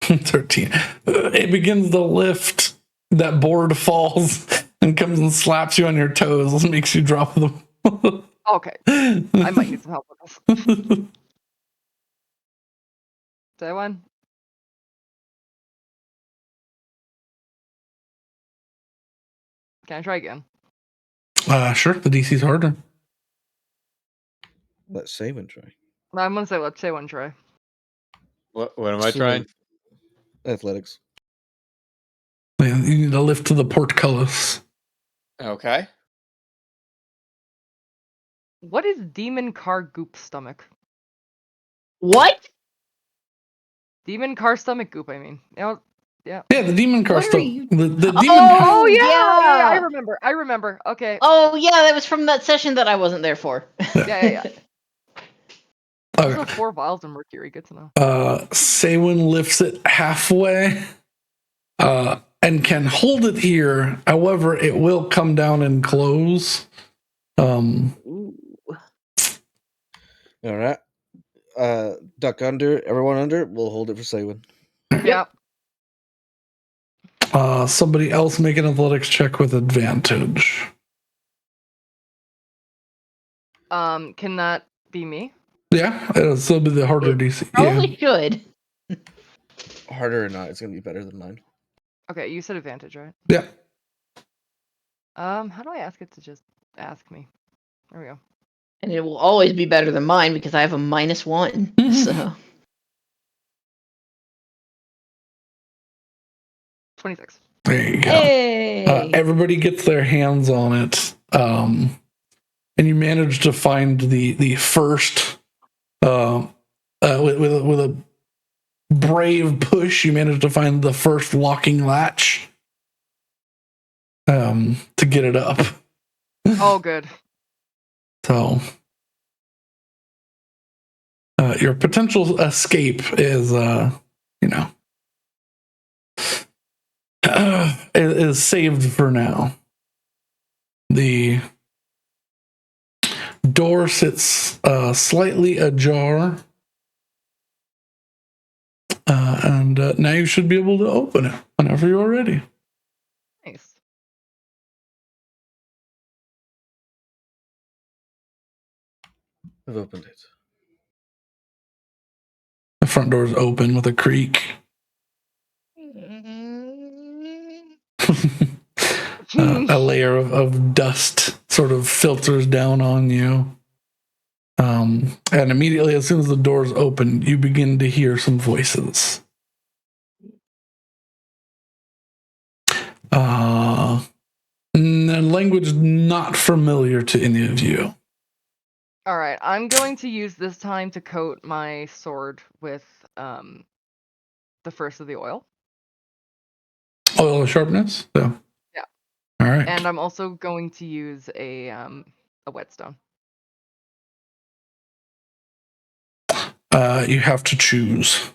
13. It begins to lift. That board falls and comes and slaps you on your toes. Makes you drop them. Okay. I might need some help with this. Say one. Can I try again? Sure. The DC's harder. Let's save and try. I'm gonna say let's say one try. What am I trying? Athletics. Yeah, you need to lift to the portcullis. Okay. What is demon car goop stomach? What? Demon car stomach goop, I mean. Yeah. Yeah, the demon car What are stuff. you- The demon Oh, car. Oh yeah, yeah. I remember. Okay. Oh, yeah, that was from that session that I wasn't there for. Yeah. Okay. Also 4 vials of mercury, good to know. Saywin lifts it halfway and can hold it here. However, it will come down and close. Ooh. All right. Duck under. Everyone under. We'll hold it for Saywin. Yep. Somebody else make an athletics check with advantage. Can that be me? Yeah, it'll still be the harder DC. Probably should. Harder or not, it's gonna be better than mine. Okay, you said advantage, right? Yeah. How do I ask it to just ask me? There we go. And it will always be better than mine because I have a -1. So 26. There you go. hey. Everybody gets their hands on it, and you manage to find the first with a brave push. You manage to find the first locking latch to get it up. Oh, good. So your potential escape is is saved for now. The door sits slightly ajar, and now you should be able to open it whenever you're ready. Nice. I've opened it. The front door is open with a creak. A layer of dust sort of filters down on you. And immediately, as soon as the doors open, you begin to hear some voices. Language not familiar to any of you. All right, I'm going to use this time to coat my sword with the first of the oil. Oil of sharpness? So. Yeah. All right. And I'm also going to use a whetstone. You have to choose.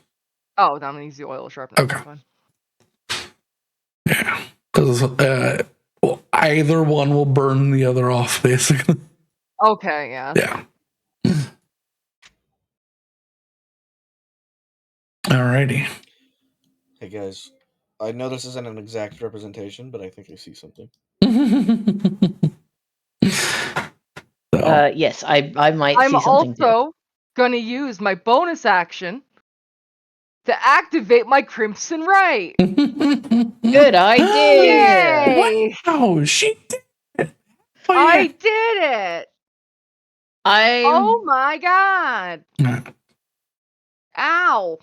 Oh, then I'm gonna use the oil of sharpness. Okay. That's fine. Yeah. Because either one will burn the other off, basically. Okay, yeah. Yeah. Alrighty. Hey guys, I know this isn't an exact representation, but I think I see something. So, Yes, I might I'm see something too. also gonna use my bonus action to activate my Crimson Right. Good idea. Yay! wow, she did it. Oh, I yeah. did it! I Oh my god! Ow!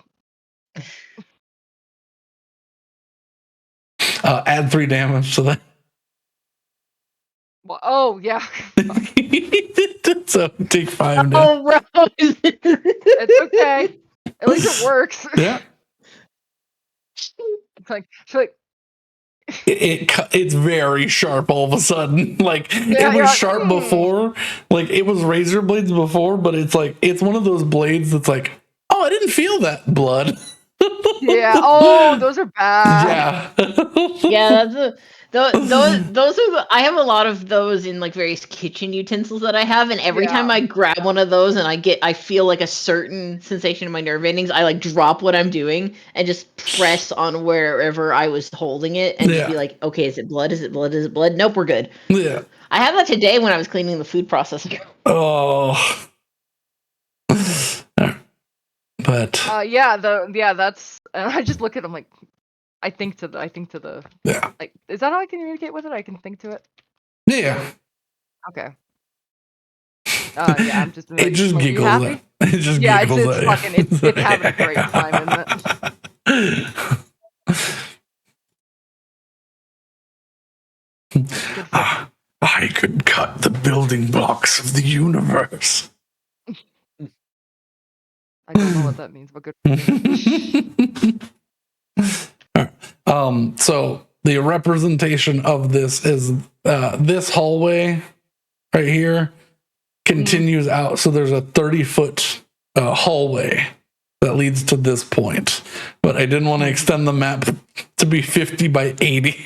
Add 3 damage to that. Well, oh yeah. So take 5 damage. Oh, Rose. It's okay. At least it works. Yeah. It's like It's very sharp all of a sudden. Like Yeah, it was you're like, sharp before, like it was razor blades before, but it's like it's one of those blades that's like, oh, I didn't feel that blood. yeah. Oh, those are bad. Yeah. Yeah, those are I have a lot of those in like various kitchen utensils that I have, and every time Yeah. I grab one of those and I feel like a certain sensation in my nerve endings, I like drop what I'm doing and just press on wherever I was holding it and just be Yeah. like, okay, is it blood? Is it blood? Is it blood? Nope, we're good. Yeah. I had that today when I was cleaning the food processor. Oh. But Yeah, that's and I just look at them like I think to the yeah. like is that how I communicate with it? I can think to it. Yeah. Okay. Yeah, I'm just It just like, you giggles happy? at. It just Yeah, giggles it's at you. fucking it's having a great time, isn't it? Good for I could cut the building blocks of the universe. I don't know what that means, but good for me. So the representation of this is this hallway right here continues out. So there's a 30-foot hallway that leads to this point. But I didn't want to extend the map to be 50 by 80.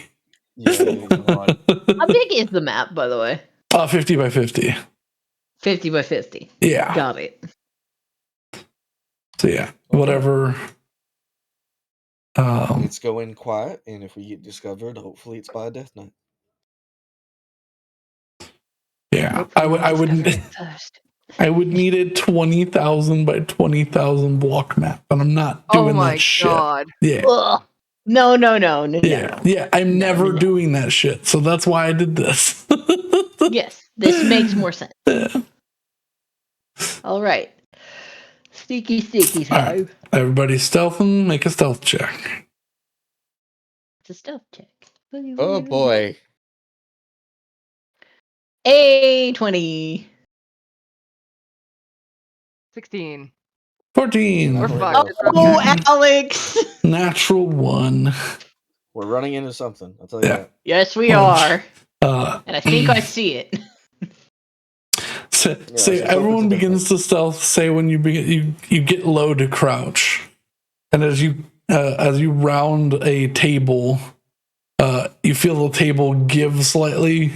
Yeah, come on. How big is the map, by the way? 50 by 50. 50 by 50. Yeah. Got it. So yeah, whatever. Let's go in quiet, and if we get discovered, hopefully it's by a death knight. Yeah, I would need a 20,000 by 20,000 block map, and I'm not doing Oh my that shit. god. Yeah. Ugh. No. Yeah, yeah, I'm never doing that shit, so that's why I did this. Yes, this makes more sense. Yeah. All right. Sneaky All time. right. Everybody stealthing, make a stealth check. It's a stealth check. Oh boy. A20. 16. 14. We're We're fucked. Oh, Alex. Natural 1. We're running into something. I'll tell you Yeah. that. Yes, we Oh, are. Uh, And I think I see it. say so everyone focus begins to stealth. Say when you get low to crouch, and as you round a table, you feel the table give slightly.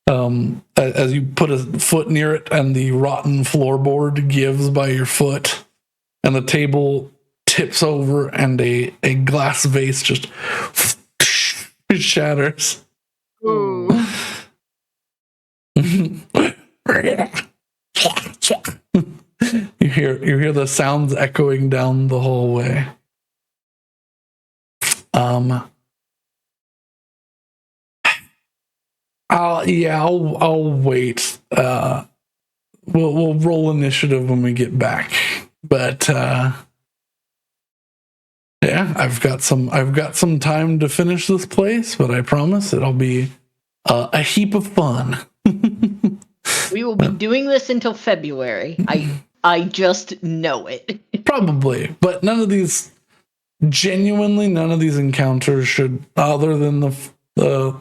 As you put a foot near it, and the rotten floorboard gives by your foot, and the table tips over, and a glass vase just shatters. Ooh. You hear the sounds echoing down the hallway. I'll wait. We'll roll initiative when we get back. But yeah, I've got some time to finish this place, but I promise it'll be a heap of fun. We will be doing this until February. I just know it. Probably, but none of these encounters should, other than the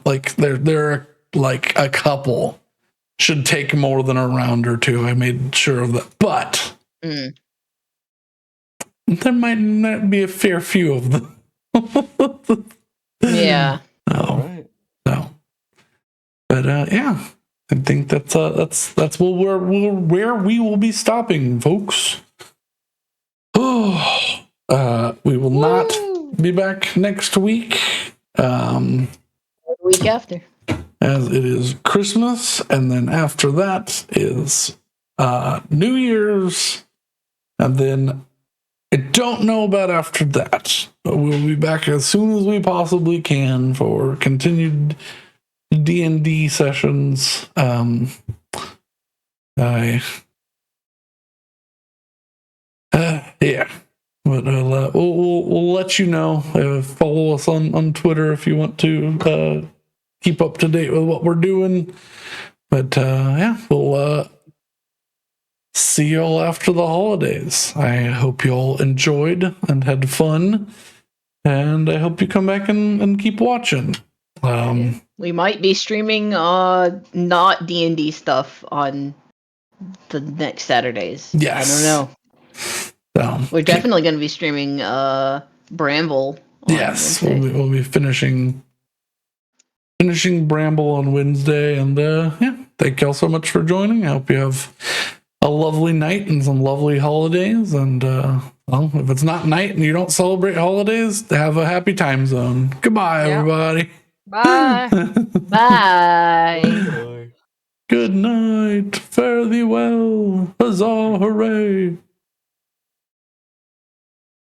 like they're like a couple, should take more than a round or two. I made sure of that, but there might not be a fair few of them. Yeah. No. All right. No. But yeah, I think that's where we will be stopping, folks. Oh, we will not Woo! be back next week. The week after. As it is Christmas, and then after that is New Year's, and then I don't know about after that, but we'll be back as soon as we possibly can for continued D&D sessions. Yeah, but we'll let you know. Follow us on Twitter if you want to keep up to date with what we're doing. But yeah, we'll see y'all after the holidays. I hope y'all enjoyed and had fun, and I hope you come back and keep watching. We might be streaming not D&D stuff on the next Saturdays. Yes. I don't know. So, We're definitely going to be streaming Bramble on yes, Wednesday. we'll be finishing Bramble on Wednesday, and yeah, thank y'all so much for joining. I hope you have a lovely night and some lovely holidays. And well, if it's not night and you don't celebrate holidays, have a happy time zone. Goodbye, Yeah. everybody. Bye. Bye. Good night. Fare thee well. Huzzah, hooray.